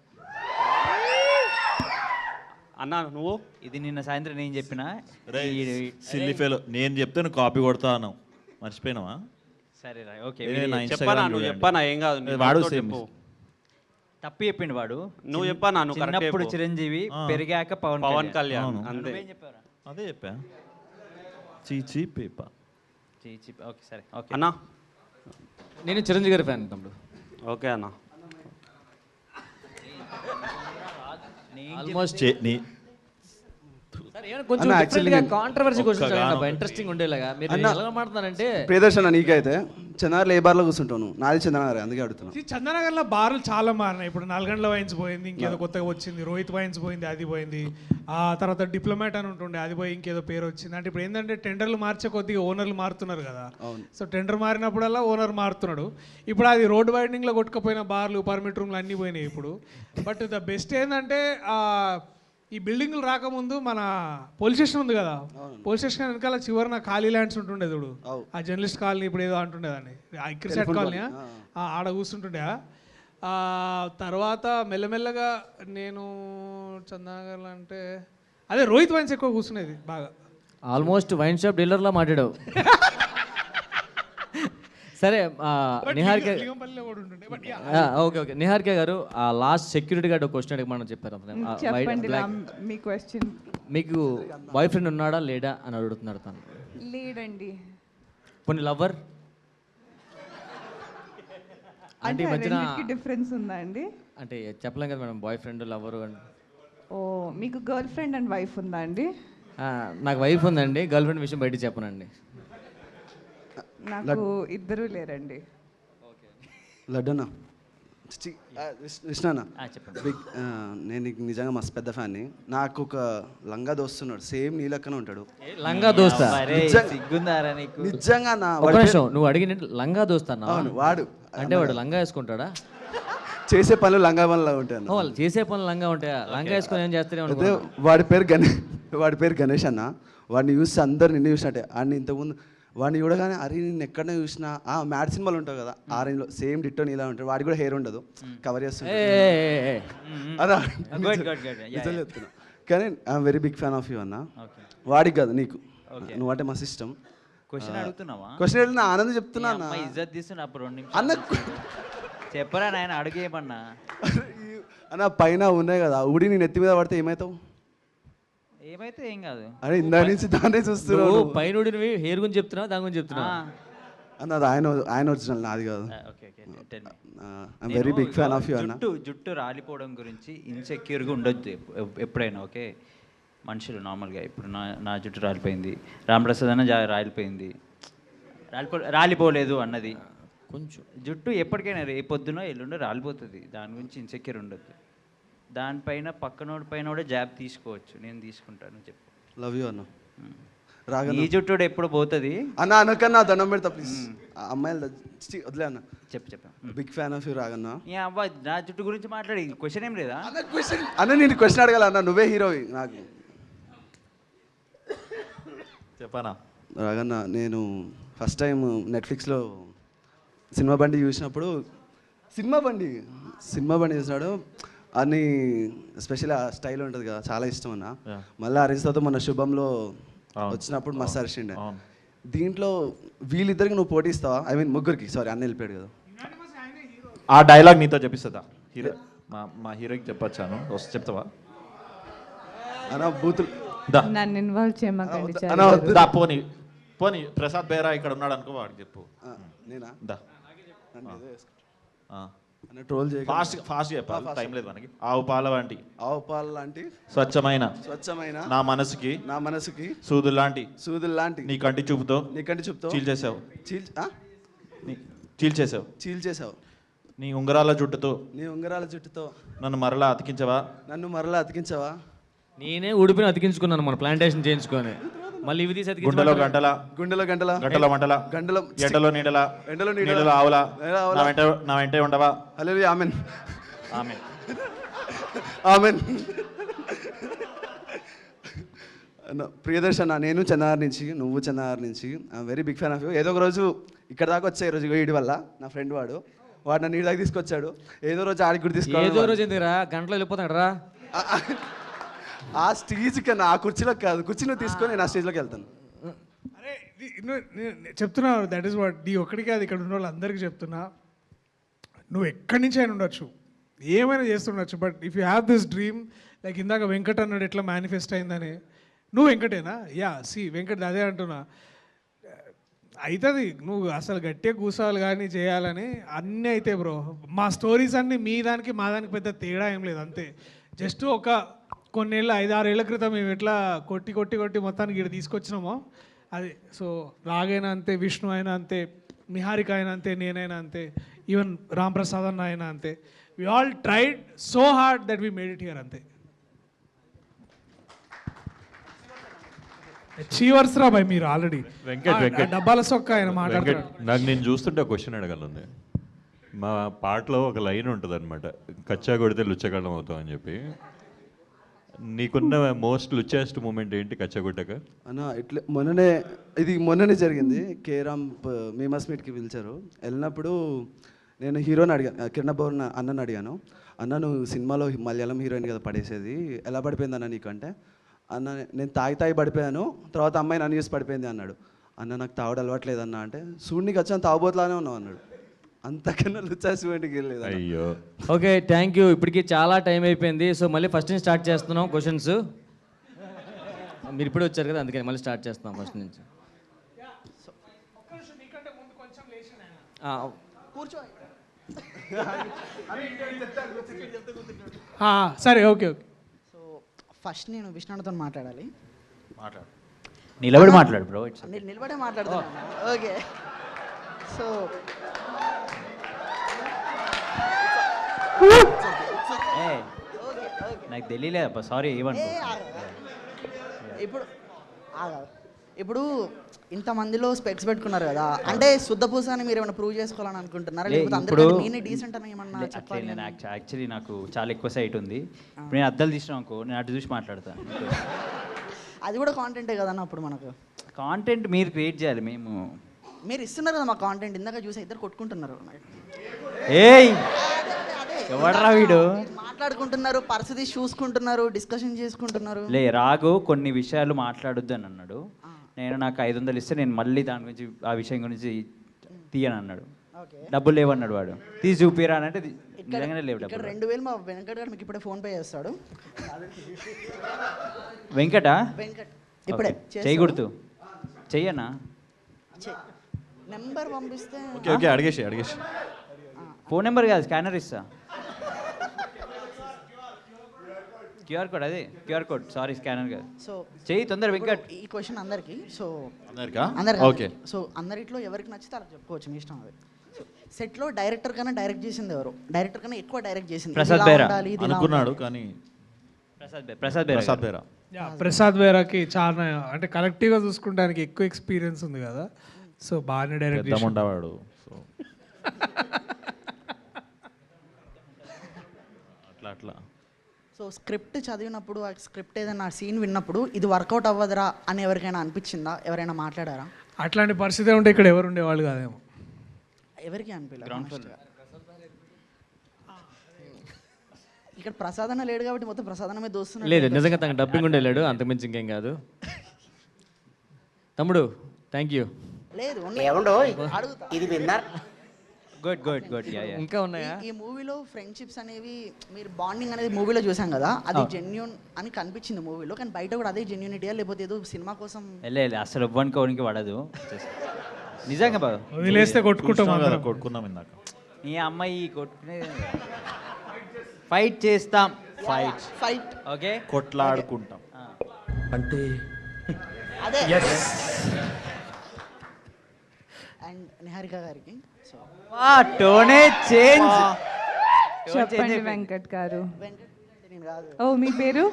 Speaker 12: అన్న నువ్వు?
Speaker 7: ఇది నిన్న సాయంత్రం నేను చెప్పిన
Speaker 6: సిల్లీ ఫెలో నేను చెప్తే నువ్వు కాపీ కొడతా అన్నావు, మర్చిపోయినావా?
Speaker 7: సరే రా ఓకే
Speaker 12: చెప్పనా నువ్వు చెప్పనా ఏం కాదు
Speaker 6: వాడు
Speaker 12: నీతో
Speaker 6: సేమ్
Speaker 12: చెప్పు.
Speaker 7: తప్పు చెప్పిండు వాడు
Speaker 12: నువ్వు చెప్పనా నువ్వు కరెక్ట్
Speaker 7: చిన్నప్పుడు చిరంజీవి పెరిగాక పవన్
Speaker 12: కళ్యాణ్
Speaker 6: అవును.
Speaker 12: అంతే
Speaker 6: అదే చెప్పా చీచీ పేప
Speaker 7: ఓకే సరే ఓకే
Speaker 12: అన్నా
Speaker 3: నేను చిరంజీవి గారి ఫ్యాన్ తమ్ముడు.
Speaker 12: ఓకే అన్న
Speaker 3: ఆల్మోస్ట్
Speaker 17: అన్న, actually నేను
Speaker 3: కాంట్రవర్సీ క్వశ్చన్స్
Speaker 17: ఒక్క
Speaker 3: ఇంట్రెస్టింగ్ ఉండేలాగా మీరు
Speaker 17: అన్న,
Speaker 3: ఎలా మాట్లాడుతున్నారంటే
Speaker 17: ప్రియదర్శన నీకైతే చందనగర్లో ఏ బార్లో కూర్చుంటాను? నాది చందనగర్, అందుకే అడుగుతున్నా.
Speaker 4: చందనగర్లో బార్లు చాలా మారినాయి. ఇప్పుడు నల్గొండలో వైన్స్ పోయింది, ఇంకేదో కొత్తగా వచ్చింది. రోహిత్ వైన్స్ పోయింది, అది పోయింది. ఆ తర్వాత డిప్లొమాట్ అని ఉంటుండే, అది పోయి ఇంకేదో పేరు వచ్చింది. అంటే ఇప్పుడు ఏంటంటే టెండర్లు మార్చే కొద్దిగా ఓనర్లు మారుతున్నారు కదా. సో టెండర్ మారినప్పుడల్లా ఓనర్ మారుతున్నాడు. ఇప్పుడు అది రోడ్ వైండింగ్లో కొట్టుకుపోయిన బార్లు, పర్మిట్ రూమ్లు అన్నీ పోయినాయి ఇప్పుడు. బట్ ద బెస్ట్ ఏంటంటే ఈ బిల్డింగ్లు రాకముందు మన పోలీస్ స్టేషన్ ఉంది కదా, పోలీస్ స్టేషన్ వెనకాల చివరిన ఖాళీ ల్యాండ్స్ ఉంటుండే చూడు, ఆ జర్నలిస్ట్ కాలనీ ఇప్పుడు ఏదో అంటుండేదాన్ని, క్రిసెట్ కాలనీ ఆడ కూర్చుంటుండే. తర్వాత మెల్లమెల్లగా నేను చందనగర్లో అంటే అదే రోహిత్ వైన్స్ ఎక్కువ కూర్చునేది బాగా.
Speaker 3: ఆల్మోస్ట్ వైన్ షాప్ డీలర్లా మాట్లాడావు. సరే నిహారిక ఓకే ఓకే నిహారిక గారు, ఆ లాస్ట్ సెక్యూరిటీ గార్డ్ ఒక క్వశ్చన్ అడగమని చెప్పారు.
Speaker 14: చెప్పండి మీ క్వశ్చన్.
Speaker 3: మీకు బాయ్ ఫ్రెండ్ ఉన్నాడా లేడా అని అడుగుతున్నారు తను.
Speaker 14: లేడండి.
Speaker 3: కొన్ని లవర్ అంటే ఈ మధ్యన
Speaker 14: డిఫరెన్స్ ఉందా అండి?
Speaker 3: అంటే చెప్పలేం కదా మేడం, బాయ్ ఫ్రెండ్ లవరు అని.
Speaker 14: ఓ మీకు గర్ల్ ఫ్రెండ్ అండ్ వైఫ్ ఉందా అండి?
Speaker 3: నాకు వైఫ్ ఉందండి, గర్ల్ ఫ్రెండ్ విషయం బయట చెప్పనండి.
Speaker 14: నాకు ఇద్దరు లేరండి.
Speaker 17: లడ్డన్నా విష్ణన్న
Speaker 7: చెప్పండి.
Speaker 17: బిగ్ నేను నీకు నిజంగా మస్తు పెద్ద ఫ్యాన్ని. నాకు ఒక లంగా దోస్తున్నాడు, సేమ్ నీ లెక్కనే ఉంటాడు.
Speaker 3: లంగా దోస్తా
Speaker 17: నిజంగా నా
Speaker 3: నువ్వు అడిగిన లంగా దోస్తా?
Speaker 17: అవును వాడు
Speaker 3: అంటే వాడు లంగా వేసుకుంటాడా?
Speaker 17: చేసే పనులు లంగా పనులు ఉంటాయి.
Speaker 3: వాళ్ళు చేసే పనులు లంగా ఉంటాయా? లంగా వేసుకొని ఏం చేస్తారే?
Speaker 17: వాడి పేరు గణేష్ అన్న. వాడిని చూస్తే అందరు నిన్ను చూసినట్టే. వాడిని ఇంతకుముందు వాడిని చూడగానే అరే నేను ఎక్కడనే చూసినా మ్యాడ్ సినిమాలు ఉంటావు కదా, ఆరెంజ్లో సేమ్ డిట్టో నీలా ఉంటాడు. వాడి కూడా హెయిర్ ఉండదు, కవర్ చేస్తుంటా. చెప్తున్నా కానీ I'm very big fan of you అన్న. వాడికి కాదు నీకు, నువ్వంటే మస్తు ఇష్టం.
Speaker 7: క్వశ్చన్ అడుగుతున్నావా?
Speaker 17: క్వశ్చన్ అడిగిన ఆనందం చెప్తున్నా
Speaker 7: ఇజ్జత్ తీస్తున్నా అప్పుడు 2 నిమిషాలు
Speaker 17: అన్న.
Speaker 7: చెప్పరా నాయన, అడుగేమన్నా
Speaker 17: అన్న. పైన ఉన్నాయి కదా ఉడి, నేను ఎత్తి మీద పడితే ఏమవుతావు?
Speaker 7: ఏమైతే ఏం కాదు.
Speaker 17: అరే ఇందా నుంచి దాన్నే చూస్తున్నావు.
Speaker 3: పైన హెయిర్ గురించి చెప్తున్నావు, దాని గురించి చెప్తున్నావు
Speaker 17: అన్న. అది ఆయన ఒరిజినల్, నాది కాదు. I'm very big fan of you అన్న.
Speaker 7: జుట్టు రాలిపోవడం గురించి ఇన్సెక్యూర్గా ఉండొద్దు ఎప్పుడైనా. ఓకే, మనుషులు నార్మల్గా ఇప్పుడు నా జుట్టు రాలిపోయింది, రామప్రసాద్ అన్న రాలిపోయింది, రాలిపోలేదు అన్నది కొంచెం. జుట్టు ఎప్పటికైనా రేపొద్దునో ఎల్లుండో రాలిపోతుంది, దాని గురించి ఇన్సెక్యూర్ ఉండొద్దు. దానిపైన పక్కనోడి పైన కూడా జాబ్ తీసుకోవచ్చు, నేను తీసుకుంటాను. చెప్పు.
Speaker 17: లవ్ యూ అన్న.
Speaker 7: ఈ జుట్టు ఎప్పుడు పోతుంది
Speaker 17: అన్న? అనకన్నా దండం పెడతా ప్లీజ్. అమ్మాయిలు వదిలే అన్న.
Speaker 7: చెప్పు.
Speaker 17: Big fan of you రాగన్న.
Speaker 7: నా జుట్టు గురించి మాట్లాడి క్వశ్చన్ ఏం లేదా
Speaker 17: అన్న? నేను క్వశ్చన్ అడగాల అన్న, నువ్వే హీరోవి నాకు.
Speaker 6: చెప్పనా
Speaker 17: రాగన్న, నేను ఫస్ట్ టైం నెట్ఫ్లిక్స్లో సినిమా బండి చూసినప్పుడు, సినిమా బండి చూసినాడు అని స్పెషల్ ఆ స్టైల్ ఉంటుంది కదా, చాలా ఇష్టం అన్న. మళ్ళీ అరిజిత్తో మన శుభంలో వచ్చినప్పుడు మస్తు అరిచిండే. దీంట్లో వీళ్ళిద్దరికి నువ్వు పోటీ ఇస్తావా? ఐ మీన్ ముగ్గురికి, సారీ అన్న వెళ్ళిపోయాడు కదా.
Speaker 6: ఆ డైలాగ్ నీతో చెప్పిస్తుందా? హీరో మా హీరోకి చెప్పొచ్చాను, వస్తే చెప్తావా?
Speaker 17: అన్న బూతులు
Speaker 14: నన్ను ఇన్వాల్వ్ చేయమాకండి.
Speaker 6: పోనీ ప్రసాద్ బేరా ఇక్కడ ఉన్నాడు అనుకో, వాడికి చెప్పు.
Speaker 17: నేనా?
Speaker 6: ట్రోల్ చేయ ఫాస్ట్ చెప్పాలి, టైం లేదు మనకి. ఆవు పాల లాంటి స్వచ్ఛమైన నా మనసుకి సూదులు లాంటి నీ కంటి చూపుతో చీల్చేసావు నీ ఉంగరాల జుట్టుతో నన్ను మరలా అతికించవా?
Speaker 3: నేనే ఉడిపిని అతికించుకున్నాను మన ప్లాంటేషన్ చేయించుకొని. మళ్ళీ ఇవి తీసి
Speaker 6: గుండెలో గంటల మంటల ఎండలో నీడల ఆవుల నా వెంటే ఉండవా?
Speaker 17: హల్లెలూయా, ఆమేన్. ప్రియదర్శన, నేను చందనగర్ నుంచి, నువ్వు చందనగర్ నుంచి. I'm very big fan of you. ఏదో ఒక రోజు ఇక్కడ దాకా వచ్చా, ఈరోజు వీడి వల్ల నా ఫ్రెండ్ వాడు నీడి దాకా తీసుకొచ్చాడు. ఏదో రోజు ఆడికి కూడా తీసుకొచ్చాడు.
Speaker 3: ఏదో రోజు ఎందుకురా, గంటలో వెళ్ళిపోతాడు రా.
Speaker 17: ఆ స్టేజ్ కన్నా ఆ కుర్చీలోకి కాదు, కుర్చీ నువ్వు తీసుకొని నేను ఆ స్టేజ్లోకి వెళ్తాను.
Speaker 4: అరే చెప్తున్నా, దట్ ఈస్ వాట్ నీ ఒక్కడికి అది ఇక్కడ ఉన్న వాళ్ళందరికీ చెప్తున్నా, నువ్వు ఎక్కడి నుంచి అయినా ఉండొచ్చు, ఏమైనా చేస్తుండొచ్చు, but if you have this dream, like ఇందాక వెంకట్ అన్నాడు ఎట్లా మేనిఫెస్ట్ అయిందని, నువ్వు వెంకటేనా? యా, వెంకట్ అదే అంటున్నా. అవుతుంది, నువ్వు అసలు గట్టిగా కూర్చోవాలి కానీ చేయాలని అన్నీ అయితే బ్రో. మా స్టోరీస్ అన్నీ మీ దానికి మా దానికి పెద్ద తేడా ఏం లేదు, అంతే. జస్ట్ ఒక కొన్నేళ్ళు 5-6 ఏళ్ల క్రితం మేము ఎట్లా కొట్టి కొట్టి కొట్టి మొత్తానికి ఇక్కడ తీసుకొచ్చినామో అది. సో రాగైనా అంతే, విష్ణు అయినా అంతే, నిహారిక అయినా అంతే, నేనైనా అంతే, ఈవెన్ రామ్ ప్రసాద్ అన్న అయినా అంతే. We all tried so hard that we made it here, అంతే. అచీవర్స్ రా భయ్ మీరు ఆల్రెడీ.
Speaker 16: వెంకట్
Speaker 4: డబ్బాల సొక్క ఆయన మాట్లాడుతున్నాడు.
Speaker 16: నాకు నేను చూస్తుంటే ఒక క్వశ్చన్ అడగాలండి. మా పాటలో ఒక లైన్ ఉంటుంది అనమాట, కచ్చా కొడితే లుచ్చగళ్ళం అవుతాం అని చెప్పి. నీకున్న మోస్ట్ లుచ్చెస్ట్ మూమెంట్ ఏంటి కచ్చా కొట్టాక?
Speaker 17: అన్న ఇట్లా మొన్ననే జరిగింది. కేరామ్ మేమస్ మీట్కి పిలిచారు. వెళ్ళినప్పుడు నేను హీరోని అడిగాను, కిరణ్ బోర్ అన్నని అడిగాను, అన్న నువ్వు సినిమాలో మలయాళం హీరోయిన్ కదా పడేసేది, ఎలా పడిపోయింది అన్న నీకంటే, అన్న నేను తాగి పడిపోయాను, తర్వాత అమ్మాయి నన్ను చూసి పడిపోయింది అన్నాడు. అన్న నాకు తాగడం అలవాట్లేదన్న అంటే, చూడనికి వచ్చాను తాగబోతులానే ఉన్నావు అన్నాడు. అంతకన్నా లుచ్చాసిమెంట్కి వెళ్ళలేదు.
Speaker 16: అయ్యో.
Speaker 3: Okay, thank you. ఇప్పటికి చాలా టైం అయిపోయింది. సో మళ్ళీ ఫస్ట్ నుంచి స్టార్ట్ చేస్తున్నాం క్వశ్చన్స్. మీరు ఇప్పుడు వచ్చారు కదా, అందుకని మళ్ళీ స్టార్ట్ చేస్తున్నాం ఫస్ట్ నుంచి.
Speaker 4: సరే, ఓకే ఓకే.
Speaker 13: సో ఫస్ట్ నేను విష్ణుతో మాట్లాడాలి.
Speaker 7: నిలబడి మాట్లాడు బ్రో.
Speaker 13: నేను నిలబడే మాట్లాడుతున్నాను. ఓకే, సో
Speaker 7: నాకు తెలియలేదు, సారీ.
Speaker 13: ఇప్పుడు ఇంతమందిలో స్పెక్స్ పెట్టుకున్నారు కదా, అంటే శుద్ధ పూస అని మీరు ఏమైనా ప్రూవ్ చేసుకోవాలని అనుకుంటున్నారా, లేకపోతే అందరికంటే నేనే డీసెంట్ అని ఏమన్నా చెప్పాలి?
Speaker 7: నేను యాక్చువల్లీ నాకు చాలా ఎక్కువ సైట్ ఉంది. ఇప్పుడు నేను అద్దాలు తీసినా అనుకో, నేను అటు చూసి మాట్లాడతాను.
Speaker 13: అది కూడా కాంటెంటే కదన్న. అప్పుడు మనకు
Speaker 7: కాంటెంట్ మీరు క్రియేట్ చేయాలి.
Speaker 13: మీరు ఇస్తున్నారు కదా మా కాంటెంట్. ఇందాక చూసి ఇద్దరు కొట్టుకుంటున్నారు.
Speaker 7: ఏయ్ ఎవడరా వీడు?
Speaker 13: మాట్లాడుకుంటున్నారు, పరిస్థితి చూసుకుంటున్నారు, డిస్కషన్ చేసుకుంటున్నారు.
Speaker 7: రాగు కొన్ని విషయాలు మాట్లాడొద్దు అని అన్నాడు. నేను నాకు 500 ఇస్తే నేను మళ్ళీ దాని గురించి ఆ విషయం గురించి తీయను అన్నాడు. డబ్బులు లేవన్నాడు వాడు. తీసి చూపిరా అంటే నిజంగానే లేవు డబ్బులు.
Speaker 13: 2000 మా వెంకట్ గారు మీకు ఇప్పుడే ఫోన్ పే చేస్తాడు.
Speaker 7: వెంకటా?
Speaker 13: వెంకట్ ఇప్పుడే
Speaker 7: చేయకూడదు. చెయ్యనా?
Speaker 13: నెంబర్ పంపిస్తే
Speaker 6: ఓకే అడిగేసి
Speaker 7: ఫోన్ నెంబర్ కాదు, స్కానర్ ఇస్తా. క్యూఆర్ కోడ్, అదే క్యూఆర్ కోడ్, సారీ స్కానర్ కాదు.
Speaker 13: సో
Speaker 7: చెయ్యి తొందర వెంకట్.
Speaker 13: ఈ క్వశ్చన్ అందరికి. సో
Speaker 7: ఓకే,
Speaker 13: సో అందరిట్లో ఎవరికి నచ్చితే అలా చెప్పుకోవచ్చు, మీ ఇష్టం. అది సెట్లో డైరెక్టర్ కన్నా డైరెక్ట్ చేసింది ఎవరు? డైరెక్టర్ కన్నా ఎక్కువ డైరెక్ట్ చేసింది
Speaker 7: ప్రసాద్ బేరా
Speaker 6: అనుకున్నాడు, కానీ
Speaker 4: ప్రసాద్ బేరాకి చాలా, అంటే కలెక్టివ్గా చూసుకుంటానికి ఎక్కువ ఎక్స్పీరియన్స్ ఉంది కదా, సో బాగానే డైరెక్ట్
Speaker 6: ఉండేవాడు. అట్లా
Speaker 13: సో స్క్రిప్ట్ చదివినప్పుడు, ఆ స్క్రిప్ట్ ఏదైనా సీన్ విన్నప్పుడు ఇది వర్కౌట్ అవ్వదురా అని ఎవరికైనా అనిపించిందా? ఎవరైనా మాట్లాడారా?
Speaker 4: అట్లాంటి పరిస్థితి ఉంటే ఇక్కడ ఎవరు ఉండేవాళ్ళు కాదేమో.
Speaker 13: ఎవరికి అనిపించలేదు. ఇక్కడ ప్రసాదన లేడు కాబట్టి మొత్తం ప్రసాదనమే దోస్తున్నాడు.
Speaker 3: లేదు, నిజంగా తనకు డబ్బింగ్ ఉండే లేడు, అంతమించి ఇంకేం కాదు. తమ్ముడు థ్యాంక్ యూ.
Speaker 13: లేదు
Speaker 9: ఇది విన్నర్.
Speaker 7: గుడ్.
Speaker 3: ఇంకా ఉన్నాయా?
Speaker 13: ఈ మూవీలో ఫ్రెండ్షిప్స్ అనేవి, మీరు బాండింగ్ అనేది మూవీలో చూసాం కదా, అది జెన్యూన్ అని కనిపించింది మూవీలో, కానీ బయట కూడా అదే జెన్యూనిటీయా లేకపోతే ఏదో సినిమా కోసం?
Speaker 7: అసలు ఇవ్వనుకోవడానికి పడదు నిజంగా. బాగా
Speaker 4: వదిలేస్తే
Speaker 6: కొట్టుకున్నాం ఇందాక.
Speaker 7: ఈ అమ్మాయి కొట్టుకునే ఫైట్ చేస్తాం.
Speaker 13: ఫైట్
Speaker 7: ఓకే,
Speaker 6: కొట్లాడుకుంటాం
Speaker 7: అంటే
Speaker 13: అదే. అండ్ నిహారిక గారికి
Speaker 7: టోనే చేంజ్.
Speaker 14: చెప్పండి వెంకట్ గారు.
Speaker 13: నేను కాదు.
Speaker 14: ఓ మీ పేరు?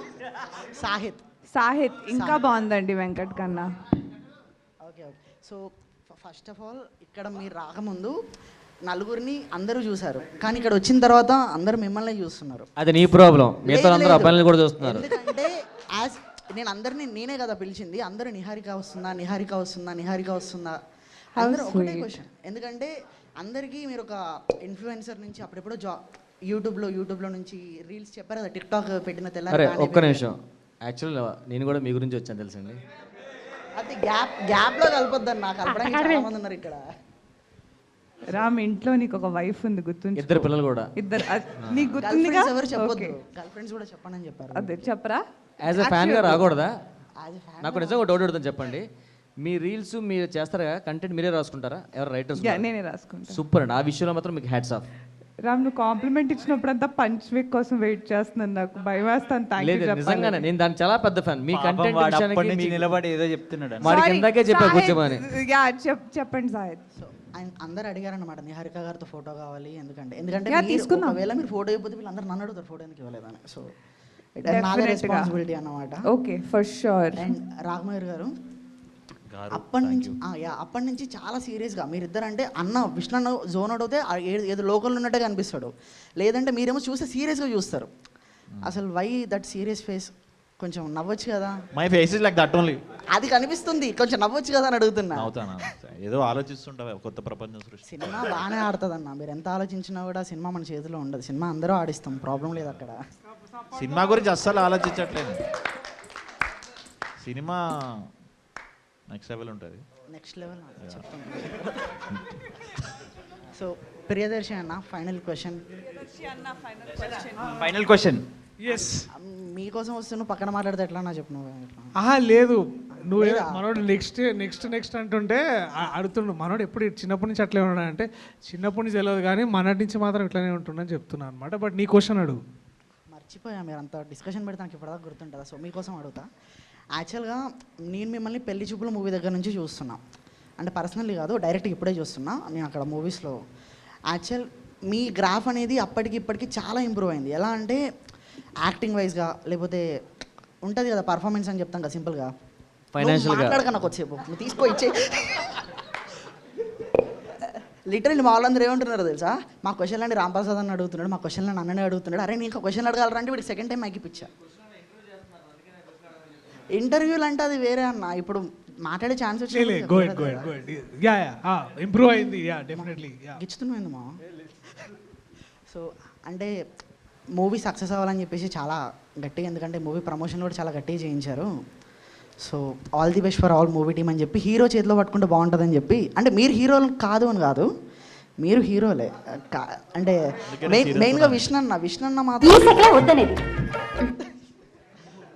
Speaker 13: సాహిత్.
Speaker 14: ఇంకా బాగుందండి వెంకట్ కన్నా.
Speaker 13: Okay. So first of all ఇక్కడ మీరు రాకముందు నలుగురిని అందరూ చూసారు, కానీ ఇక్కడ వచ్చిన తర్వాత అందరూ మిమ్మల్ని చూస్తున్నారు.
Speaker 3: అది నీ ప్రాబ్లం. మిగతా అందరూ అబ్బాయిలను కూడా చూస్తున్నారు.
Speaker 13: ఎందుకంటే యాజ్ నేను అందరినీ నేనే కదా పిలిచింది, అందరూ నిహారిక వస్తుందా అందరూ ఒకటే క్వశ్చన్. ఎందుకంటే అందరికీ మీరు ఒక ఇన్ఫ్లుయెన్సర్ నుంచి అప్పుడెప్పుడో యూట్యూబ్లో నుంచి రీల్స్ చెప్పారు కదా, టిక్ టాక్ పెట్టిన
Speaker 3: ఒక్క నిమిషం. యాక్చువల్ నేను కూడా మీ గురించి వచ్చాను తెలుసండి.
Speaker 13: అది గ్యాప్లో కలపొద్దని నాకు కలపడానికి చాలా మంది ఉన్నారు ఇక్కడ.
Speaker 14: రామ్, ఇంట్లో నీకు ఒక వైఫ్ ఉంది, గుర్తుంచు.
Speaker 3: ఇద్దరు పిల్లలు కూడా.
Speaker 14: ఇద్దరు నీకు గుర్తుందిగా?
Speaker 13: ఎవరు చెప్పొద్దు, గర్ల్ ఫ్రెండ్స్ కూడా చెప్పండి అని చెప్పారు.
Speaker 14: అదే చెప్పరా?
Speaker 3: యాజ్ ఎ ఫ్యాన్గా రాకూడదా? నాకు నిజంగా డౌట్ అడుగుతాను, చెప్పండి. మీ రీల్స్ మీరు చేస్తారా? కంటెంట్ మీరే రాసుకుంటారా? ఎవరు రైటర్స్?
Speaker 14: నేనే రాసుకుంటా.
Speaker 3: సూపర్ అండి, ఆ విషయంలో మాత్రం మీకు హ్యాట్స్ ఆఫ్.
Speaker 14: రామ్, నువ్వు కాంప్లిమెంట్ ఇచ్చినప్పుడంతా పంచ్ వీక్ కోసం వెయిట్ చేస్తున్నాను, నాకు భయం వేస్తాను.
Speaker 3: లేదు నిజంగానే, నేను దానికి చాలా పెద్ద ఫ్యాన్. మీ కంటెంట్ విషయానికి
Speaker 7: నిలబడి ఏదో చెప్తున్నాడు.
Speaker 3: వాడికి ఇందాకే చెప్పా కూర్చోమని.
Speaker 14: చెప్పండి సాయద్.
Speaker 13: అందరు అడిగారనమాట నిహారిక గారితో ఫోటో కావాలి, ఎందుకంటే ఒకవేళ మీరు ఫోటో ఇవ్వకపోతే వీళ్ళందరూ నన్ను అడుగుతారు ఫోటో ఎందుకు ఇవ్వలేదని. సో నాదే రెస్పాన్సిబిలిటీ అన్నమాట.
Speaker 14: Okay, for sure.
Speaker 13: అండ్ రాఘమయూర్ గారు అప్పటి నుంచి చాలా సీరియస్గా మీరిద్దరంటే అన్న విష్ణు అన్న జోన్ అవుట్ అవుతే ఏదో లోకల్ ఉన్నట్టుగా అనిపిస్తాడు, లేదంటే మీరేమో చూస్తే సీరియస్గా చూస్తారు. అసలు వై దట్ సీరియస్ ఫేస్? కొంచెం నవ్వచ్చు కదా.
Speaker 6: My face is like that only.
Speaker 13: అది కనిపిస్తుంది, కొంచెం నవ్వచ్చు కదా అని అడుగుతున్నా.
Speaker 6: అవుతానా? ఏదో ఆలోచిస్తుంటావా కొత్త ప్రపంచం సృష్టి.
Speaker 13: సినిమా బాగానే ఆడుతుంది అన్న, మీరు ఎంత ఆలోచించినా కూడా సినిమా మన చేతిలో ఉండదు. సినిమా అందరూ ఆడిస్తాం, ప్రాబ్లం లేదు అక్కడ.
Speaker 6: సినిమా గురించి అస్సలు ఆలోచించట్లేదు. సినిమా నెక్స్ట్ లెవెల్ ఉంటుంది.
Speaker 13: నెక్స్ట్ లెవెల్ చెప్తాను. సో ప్రియదర్శి అన్న, final question.
Speaker 7: Final question.
Speaker 4: Yes,
Speaker 13: మీకోసం వస్తే నువ్వు పక్కన మాట్లాడితే ఎట్లా నా చెప్పు.
Speaker 4: లేదు, నువ్వు మనోడు నెక్స్ట్ అంటుంటే అడుగుతుండు. మనోడు ఎప్పుడు చిన్నప్పటి నుంచి అట్లే ఉన్నాడు అంటే, చిన్నప్పటి నుంచి తెలియదు కానీ మనటి నుంచి మాత్రం ఇట్లానే ఉంటుందని చెప్తున్నాను అనమాట. బట్ నీ క్వశ్చన్ అడుగు.
Speaker 13: మర్చిపోయా, మీరు అంత డిస్కషన్ పెడితే నాకు ఇప్పటిదాకా గుర్తుంటుందా? సో మీకోసం అడుగుతా. యాక్చువల్గా నేను మిమ్మల్ని పెళ్లి చూపుల మూవీ దగ్గర నుంచి చూస్తున్నా, అంటే పర్సనల్లీ కాదు, డైరెక్ట్గా ఇప్పుడే చూస్తున్నా నేను అక్కడ మూవీస్లో. యాక్చువల్ మీ గ్రాఫ్ అనేది అప్పటికి ఇప్పటికి చాలా ఇంప్రూవ్ అయింది. ఎలా అంటే యాక్టింగ్ వైజ్గా, లేకపోతే ఉంటుంది కదా పర్ఫార్మెన్స్ అని చెప్తాం కదా సింపుల్గా,
Speaker 3: ఫైనాన్షియల్గా.
Speaker 13: మాట్లాడక నాకు వచ్చేపు నువ్వు తీసుకో ఇచ్చే. లిటరల్లీ మా వాళ్ళందరూ ఏమంటున్నారు తెలుసా, మా క్వశ్చన్లు అంటే రాంప్రసాద్ అని అడుగుతున్నాడు, మా క్వశ్చన్లు అన్ననే అడుగుతున్నాడు. అరే నేను క్వశ్చన్ అడగాలంటే వీడికి సెకండ్ టైం మాకిపిచ్చా. ఇంటర్వ్యూలు అంటే అది వేరే అన్న, ఇప్పుడు మాట్లాడే ఛాన్స్ వచ్చింది.
Speaker 4: ఇంప్రూవ్ అయింది, డెఫినెట్లీ.
Speaker 13: గిచ్చుతున్నాయింది మా. సో అంటే మూవీ సక్సెస్ అవ్వాలని చెప్పేసి చాలా గట్టిగా, ఎందుకంటే మూవీ ప్రమోషన్ కూడా చాలా గట్టిగా చేయించారు. So all the best for all movie team అని చెప్పి, హీరో చేతిలో పట్టుకుంటే బాగుంటుందని చెప్పి. అంటే మీరు హీరోలు కాదు అని కాదు, మీరు హీరోలే. అంటే మెయిన్గా విష్ణన్న మాత్రం.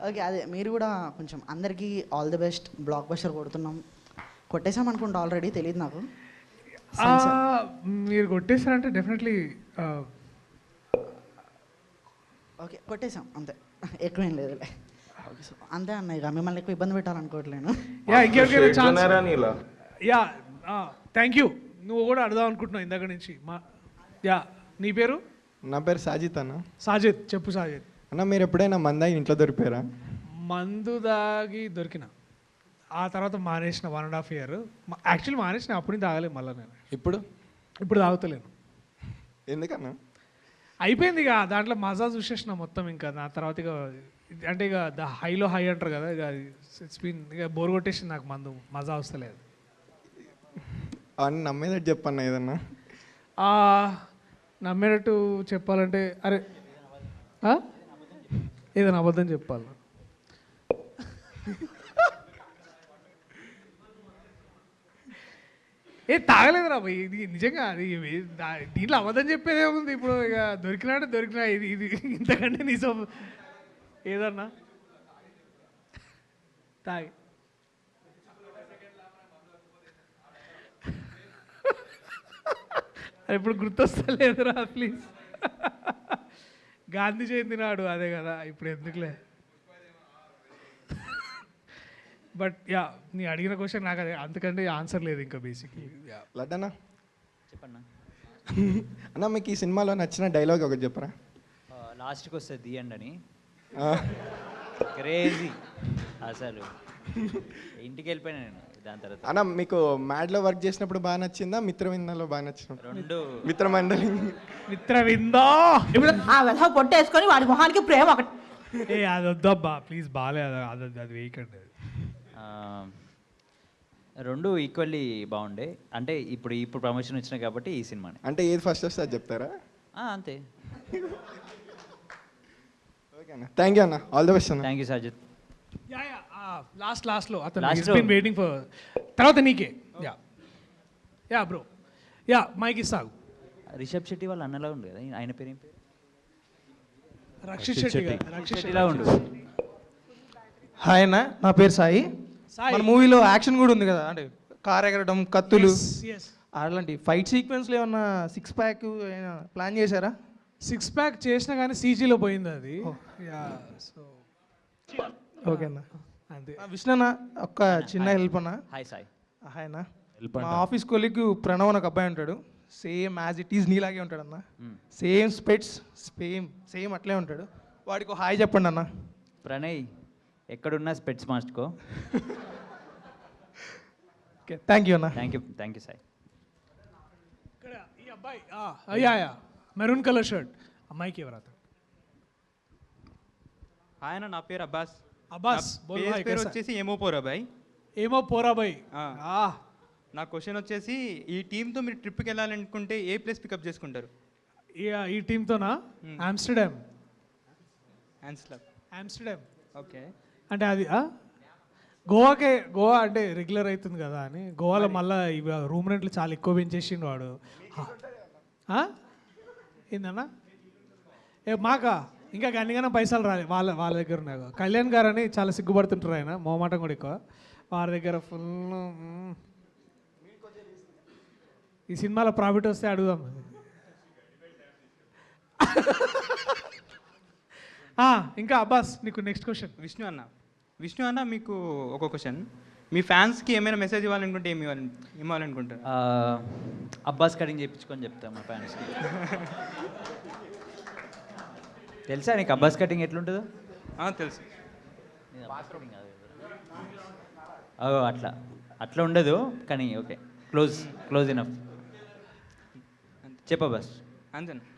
Speaker 13: ఓకే, అదే మీరు కూడా కొంచెం అందరికీ all the best. Blockbuster కొడుతున్నాం, కొట్టేసాం అనుకుంటా ఆల్రెడీ, తెలియదు నాకు.
Speaker 4: మీరు కొట్టేసారంటే డెఫినెట్లీ
Speaker 13: ఓకే కొట్టేసాం అంతే, ఎక్కువేం లేదులే. ఓకే, సో అంతే అన్న, ఇక మిమ్మల్ని ఎక్కువ ఇబ్బంది పెట్టాలనుకోవట్లేను.
Speaker 4: Thank you. నువ్వు కూడా అడదాం అనుకుంటున్నావు ఇందాక నుంచి. నీ పేరు?
Speaker 15: నా పేరు సాజిత్ అన్న.
Speaker 4: సాజిత్, చెప్పు సాజిత్.
Speaker 15: అన్న, మీరు ఎప్పుడైనా మందాగి ఇంట్లో దొరికారా?
Speaker 4: మందు దాగి దొరికిన, ఆ తర్వాత మానేసిన 1.5 year. యాక్చువల్లీ మానేసిన, అప్పుడు తాగలేదు మళ్ళీ నేను. ఇప్పుడు తాగుతలేను.
Speaker 15: ఎందుకన్నా?
Speaker 4: అయిపోయింది ఇక, దాంట్లో మజా చూసేసిన మొత్తం. ఇంకా నా తర్వాత ఇక అంటే ఇక హైలో హై అంటారు కదా, ఇక ఇక బోర్ కొట్టేసింది నాకు, మందు మజా వస్తలేదు.
Speaker 15: అని నమ్మేదట్టు చెప్పన్నా ఏదన్నా.
Speaker 4: నమ్మేటట్టు చెప్పాలంటే, అరే ఏదైనా అబద్ధం చెప్పాలి. తాగలేదురా భయ్, ఇది నిజంగా. అది దీంట్లో అబద్ధం చెప్పేదే ఉంది. ఇప్పుడు ఇక దొరికినా ఇది ఇంతకంటే నిజం ఏదన్నా తాగి. అది ఇప్పుడు గుర్తొస్తలేదురా ప్లీజ్. గాంధీ జయంతి నాడు అదే కదా, ఇప్పుడు ఎందుకులే. బట్ నీ అడిగిన క్వశ్చన్ నాకు అదే, అంతకంటే ఆన్సర్ లేదు ఇంకా బేసిక్లీ.
Speaker 15: లడ్డన్నా చెప్పన్నా. అన్న, మీకు ఈ సినిమాలో నచ్చిన డైలాగ్ ఒకటి చెప్పరా?
Speaker 7: లాస్ట్కి వస్తుంది దియండి అని, క్రేజీ అసలు. ఇంటికి వెళ్ళిపోయినా నేను దాని తర్వాత.
Speaker 15: అన్న, మీకు మ్యాడ్లో వర్క్ చేసినప్పుడు బాగా నచ్చిందా, మిత్రవిందలో బాగా నచ్చినప్పుడు?
Speaker 7: రెండు.
Speaker 15: మిత్రమండలి.
Speaker 4: మిత్రవిందా
Speaker 18: కొట్టేసుకొని వాడి మొహానికి ప్రేమ ఒకటి.
Speaker 4: అది వద్దబ్బా ప్లీజ్, బాగాలేదు అది వేయకండి.
Speaker 7: రెండు ఈక్వల్లీ బాగుండే. అంటే ఇప్పుడు ప్రమోషన్ వచ్చినాయి కాబట్టి ఈ సినిమాని.
Speaker 15: అంటే ఏది ఫస్ట్ వస్తే అది చెప్తారా?
Speaker 7: అంతే.
Speaker 15: ఓకే అన్న, థ్యాంక్ యూ అన్న, ఆల్ ది బెస్ట్ అన్న.
Speaker 7: Thank you Sajith.
Speaker 4: లాస్ట్లో అతను
Speaker 7: Last
Speaker 4: బీన్ వెయిటింగ్ ఫర్ తర్వాత నీకే యా బ్రో యా మైక్ ఇస్తాగు.
Speaker 7: రిషబ్ శెట్టి వాళ్ళ అన్నలా ఉండు కదా, ఆయన పేరు ఏం పేరు?
Speaker 4: రక్షిత్ శెట్టి గారు.
Speaker 7: రక్షిత్ శెట్టిలా ఉండు.
Speaker 15: హాయ్ అన్న, నా పేరు సాయి. మన మూవీలో యాక్షన్ కూడా ఉంది కదా, అంటే కార్ ఎగరడం, కత్తులు, అలాంటి ఫైట్ సీక్వెన్స్లో ఏమన్నా 6 ప్యాక్ ప్లాన్ చేశారా?
Speaker 4: 6 ప్యాక్ చేసినా కానీ సీజీలో పోయింది అది. యా సో
Speaker 15: ఓకే అన్న.
Speaker 4: అంతే.
Speaker 15: విష్ణు అన్న, ఒక్క చిన్న హెల్ప్ అన్న.
Speaker 7: హాయ్ సాయి.
Speaker 15: హాయ్ అన్న, మా ఆఫీస్ కొలీగ్ ప్రణవ్ అని ఒక అబ్బాయి ఉంటాడు, సేమ్ యాజ్ ఇట్ ఈజ్ నీలాగే ఉంటాడు అన్న, సేమ్ స్పెట్స్, సేమ్ అట్లే ఉంటాడు. వాడికి హాయ్ చెప్పండి అన్న.
Speaker 7: ప్రణయ్ ఎక్కడున్నా స్పెట్స్ మార్చుకో.
Speaker 15: ఓకే, థ్యాంక్ యూ అన్న.
Speaker 7: Thank you Sai.
Speaker 4: ఇక్కడ ఈ అబ్బాయి యా మెరూన్ కలర్ షర్ట్ అమ్మాయికి ఎవరు అతను?
Speaker 5: ఆయన నా పేరు అబ్బాస్.
Speaker 4: అబ్బాస్
Speaker 5: పేరు వచ్చేసి ఏమో పోరాబాయ్.
Speaker 4: ఏమో పోరాబాయ్.
Speaker 5: నా క్వశ్చన్ వచ్చేసి, ఈ టీంతో మీరు ట్రిప్కి వెళ్ళాలనుకుంటే ఏ ప్లేస్ పికప్ చేసుకుంటారు?
Speaker 4: ఈ టీంతోనా? ఆమ్స్టర్డామ్.
Speaker 5: ఓకే.
Speaker 4: అంటే అది గోవా అంటే రెగ్యులర్ అవుతుంది కదా అని గోవాలో మళ్ళీ ఇవి రూమ్ రెంట్లు చాలా ఎక్కువ పెంచేసిండు వాడు. ఏందన్నా మాకా ఇంకా గన్నిగానే పైసలు రాలి వాళ్ళ దగ్గర ఉన్నాయి. కళ్యాణ్ గారు అని చాలా సిగ్గుపడుతుంటారు, ఆయన మోమాటం కూడా ఎక్కువ. వారి దగ్గర ఫుల్ ఈ సినిమాలో ప్రాఫిట్ వస్తే అడుగుదాం. ఇంకా అబ్బాస్, నీకు నెక్స్ట్ క్వశ్చన్.
Speaker 5: విష్ణు అన్న మీకు ఒక క్వశ్చన్. మీ ఫ్యాన్స్కి ఏమైనా మెసేజ్ ఇవ్వాలనుకుంటే ఇవ్వాలనుకుంటారు?
Speaker 7: అబ్బాస్ కటింగ్ చేయించుకొని చెప్తా మా ఫ్యాన్స్కి. తెలుసా నీకు అబ్బాస్ కటింగ్ ఎట్లుంటుందో?
Speaker 5: తెలుసు.
Speaker 7: అట్లా ఉండదు కానీ ఓకే, క్లోజ్ ఇనఫ్. చెప్ప బస్.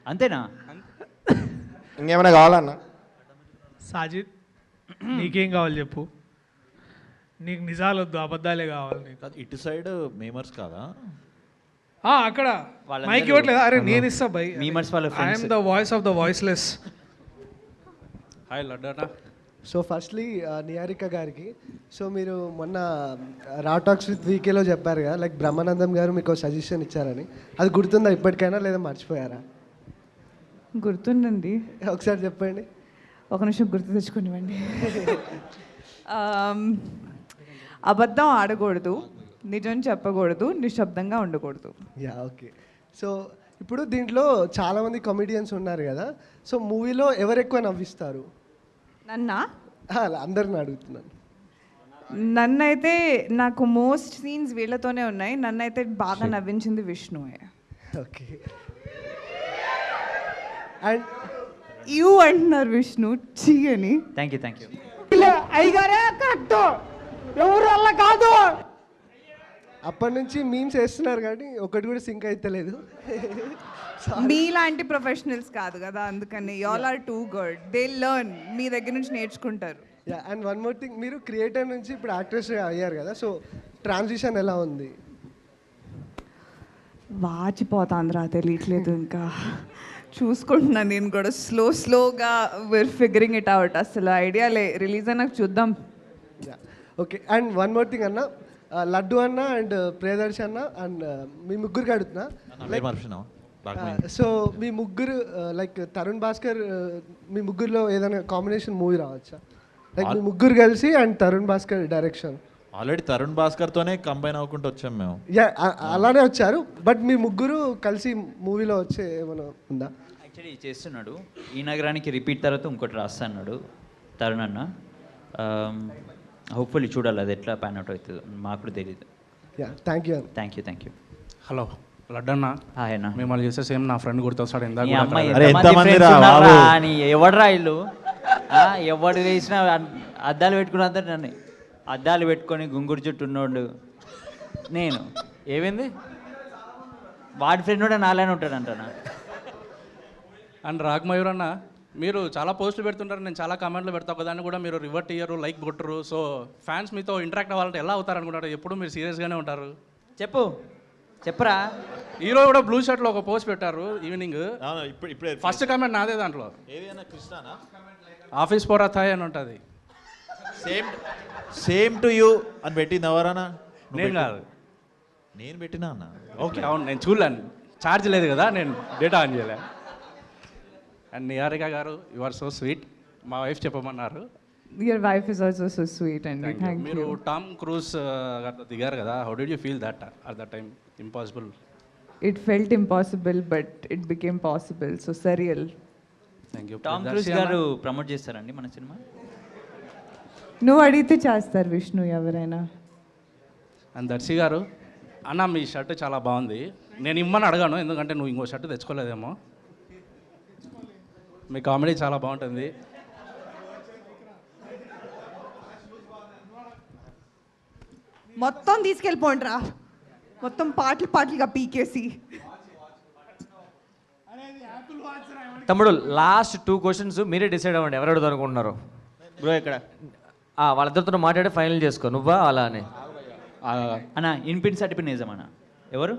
Speaker 7: అంతేనా?
Speaker 15: ఇంకేమైనా కావాలన్నా?
Speaker 4: సాజిద్, నీకేం కావాలి చెప్పు. నీకు నిజాలు వద్దు, అబద్ధాలే కావాలి నీకు.
Speaker 6: ఇటు సైడ్ మేమర్స్ కాదా?
Speaker 4: అక్కడ మైక్ ఇవ్వట్లేదు. అరే నేను ఇస్తా bye. I'm the voice of the voiceless.
Speaker 19: Hi లడ్డానా.
Speaker 23: సో ఫస్ట్లీ నిహారిక గారికి, సో మీరు మొన్న రా టాక్స్ విత్ వీకేలో చెప్పారు కదా, లైక్ బ్రహ్మానందం గారు మీకు సజెషన్ ఇచ్చారని, అది గుర్తుందా ఇప్పటికైనా లేదా మర్చిపోయారా?
Speaker 14: గుర్తుందండి.
Speaker 23: ఒకసారి చెప్పండి.
Speaker 14: ఒక నిమిషం గుర్తు తెచ్చుకునివ్వండి. అబద్ధం ఆడకూడదు, నిజం చెప్పకూడదు, నిశ్శబ్దంగా ఉండకూడదు.
Speaker 23: Yeah okay. సో ఇప్పుడు దీంట్లో చాలామంది కామెడియన్స్ ఉన్నారు కదా, సో మూవీలో ఎవరు ఎక్కువ నవ్విస్తారు?
Speaker 14: నన్నా?
Speaker 23: అందరిని అడుగుతున్నాను.
Speaker 14: నన్నైతే నాకు మోస్ట్ సీన్స్ వీళ్ళతోనే ఉన్నాయి. నన్నైతే బాగా నవ్వించింది విష్ణువే.
Speaker 23: ఓకే. అండ్
Speaker 14: యూ అంటున్నారు విష్ణు చీ అని.
Speaker 7: Thank you.
Speaker 23: అయ్యగారే కరెక్ట్, ఎవరు అలా కాదు. అప్పటి నుంచి మీమ్స్ వేస్తున్నారు కానీ ఒకటి కూడా సింక్ అయితే లేదు.
Speaker 14: మీలాంటి ప్రొఫెషనల్స్ కాదు కదా, అందుకని all are too good. They learn, మీ దగ్గర నుంచి నేర్చుకుంటారు.
Speaker 23: Yeah, and one more thing, మీరు క్రియేటర్ నుంచి ఇప్పుడు యాక్ట్రెస్ అయ్యారు కదా, సో ట్రాన్సిషన్ ఎలా ఉంది?
Speaker 14: వాచిపోతాంద్రా, తెలియట్లేదు ఇంకా. చూసుకుంటున్నాను నేను కూడా స్లోగా. We're figuring it out. అసలు ఐడియాలే, రిలీజ్ అయినాక చూద్దాం.
Speaker 23: Okay. And one more thing అన్న, లడ్డు అన్న అండ్ ప్రియదర్శి అన్న అండ్ మీ ముగ్గురికి అడుగుతున్నా. సో మీ ముగ్గురు లైక్ తరుణ్ భాస్కర్, మీ ముగ్గురులో ఏదైనా కాంబినేషన్ మూవీ రావచ్చా? లైక్ మీ ముగ్గురు కలిసి and Tarun Bhaskar direction.
Speaker 6: Already Tarun భాస్కర్తోనే కంబైన్ అవ్వకుండా వచ్చాం మేము.
Speaker 23: అలానే వచ్చారు, బట్ మీ ముగ్గురు కలిసి మూవీలో వచ్చే ఏమైనా ఉందా?
Speaker 7: యాక్చువల్లీ చేస్తున్నాడు. ఈ నగరానికి రిపీట్ తర్వాత ఇంకోటి రాస్తున్నాడు తరుణ్ అన్న. హోప్ఫుల్లీ చూడాలి అది ఎట్లా ప్యాన్ అవుట్ అవుతుందో, మాకు కూడా తెలియదు.
Speaker 23: Thank you.
Speaker 19: హలో లడ్డన్నా.
Speaker 7: హాయ్ అన్న.
Speaker 19: మిమ్మల్ని చూస్తే సేమ్ నా ఫ్రెండ్ గుర్తొస్తాడు.
Speaker 7: ఎవడరా ఇల్లు? ఎవడు వేసినా అద్దాలు పెట్టుకుని అందరు నన్ను అద్దాలు పెట్టుకొని గుంగురు చుట్టూ ఉన్నోడు నేను. ఏమైంది? వాడి ఫ్రెండ్ కూడా నాలానే ఉంటాడు అంటానా?
Speaker 19: అండ్ రాగ్మయూర్ అన్న, మీరు చాలా పోస్టులు పెడుతుంటారు, నేను చాలా కామెంట్లు పెడతా. ఒకదాన్ని కూడా మీరు రివర్ట్ ఇయ్యరు, లైక్ కొట్టరు. సో ఫ్యాన్స్ మీతో ఇంటరాక్ట్ అవ్వాలంటే ఎలా అవుతారు అనుకుంటారు? ఎప్పుడు మీరు సీరియస్గానే ఉంటారు.
Speaker 7: చెప్పరా.
Speaker 19: హీరో కూడా బ్లూ షర్ట్లో ఒక పోస్ట్ పెట్టారు ఈవినింగ్. ఫస్ట్ కామెంట్ నాదే దాంట్లో. ఆఫీస్ పోరా థాయ్ అని ఉంటుంది.
Speaker 6: సేమ్ టు యూ అని పెట్టింది ఎవరన్నా?
Speaker 19: నేను కాదు,
Speaker 6: నేను పెట్టినా అన్న.
Speaker 19: ఓకే అవును, నేను చూడలేను, ఛార్జ్ లేదు కదా, నేను డేటా ఆన్ చేయలే. అండ్ నిహారిక గారు, యు ఆర్ సో స్వీట్. మా వైఫ్ చెప్పమన్నారు.
Speaker 14: Your wife is also so sweet and thank
Speaker 19: మీరు
Speaker 14: you.
Speaker 19: టామ్ క్రూజ్ గారితో దిగారు కదా, how did you feel that at that time? Impossible.
Speaker 14: It felt impossible but it became possible. So surreal.
Speaker 19: Thank you.
Speaker 7: Tom cruise గారు promote చేస్తారండి మన cinema?
Speaker 14: నువ్వు అడిగితే చేస్తారు విష్ణు ఎవరైనా.
Speaker 19: అండ్ దర్శి గారు, అన్న మీ షర్ట్ చాలా బాగుంది. నేను ఇమ్మని అడగాను, ఎందుకంటే నువ్వు ఇంకో షర్ట్ తెచ్చుకోలేదేమో. మీ కామెడీ చాలా బాగుంటుంది.
Speaker 14: మొత్తం తీసుకెళ్ళిపోండిరా, మొత్తం పాటలుగా పీకేసి.
Speaker 3: తమ్ముడు లాస్ట్ 2 క్వశ్చన్స్ మీరే డిసైడ్ అవ్వండి ఎవరు అడుగుతారు అనుకుంటున్నారు.
Speaker 5: బ్రో ఇక్కడ
Speaker 3: వాళ్ళిద్దరితో మాట్లాడి ఫైనల్ చేసుకో, నువ్వా అలా అని.
Speaker 7: అన్న ఇన్పిన్ సర్టిఫికేట్ నిజమన్నా? ఎవరు?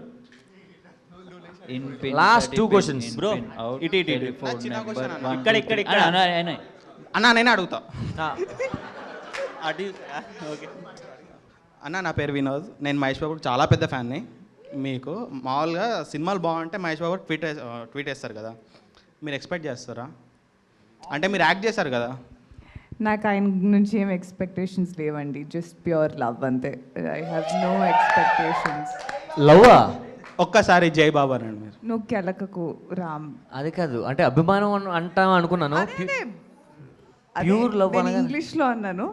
Speaker 3: Last 2 questions
Speaker 5: bro. ఇటు ఇక్కడ అన్న నేనే అడుగుతా. ఓకే అన్న, నా పేరు వినోద్. నేను మహేష్ బాబు చాలా పెద్ద ఫ్యాన్ని. మీకు మామూలుగా సినిమాలు బాగుంటే మహేష్ బాబు ట్వీట్ వేస్తారు కదా, మీరు ఎక్స్పెక్ట్ చేస్తారా? అంటే మీరు యాక్ట్ చేశారు కదా.
Speaker 14: నాకు ఆయన నుంచి ఏం ఎక్స్పెక్టేషన్స్ లేవండి, జస్ట్ ప్యూర్ లవ్ అంతే. I have no expectations.
Speaker 3: లవ్వా?
Speaker 5: ఒక్కసారి జై బాబా అనండి మీరు.
Speaker 14: నువ్వు కెలకకు రామ్.
Speaker 3: అది కాదు, అంటే అభిమానం అంటాం అనుకున్నాను. ప్యూర్ లవ్ అనగా
Speaker 14: ఇంగ్లీష్లో అన్నాను.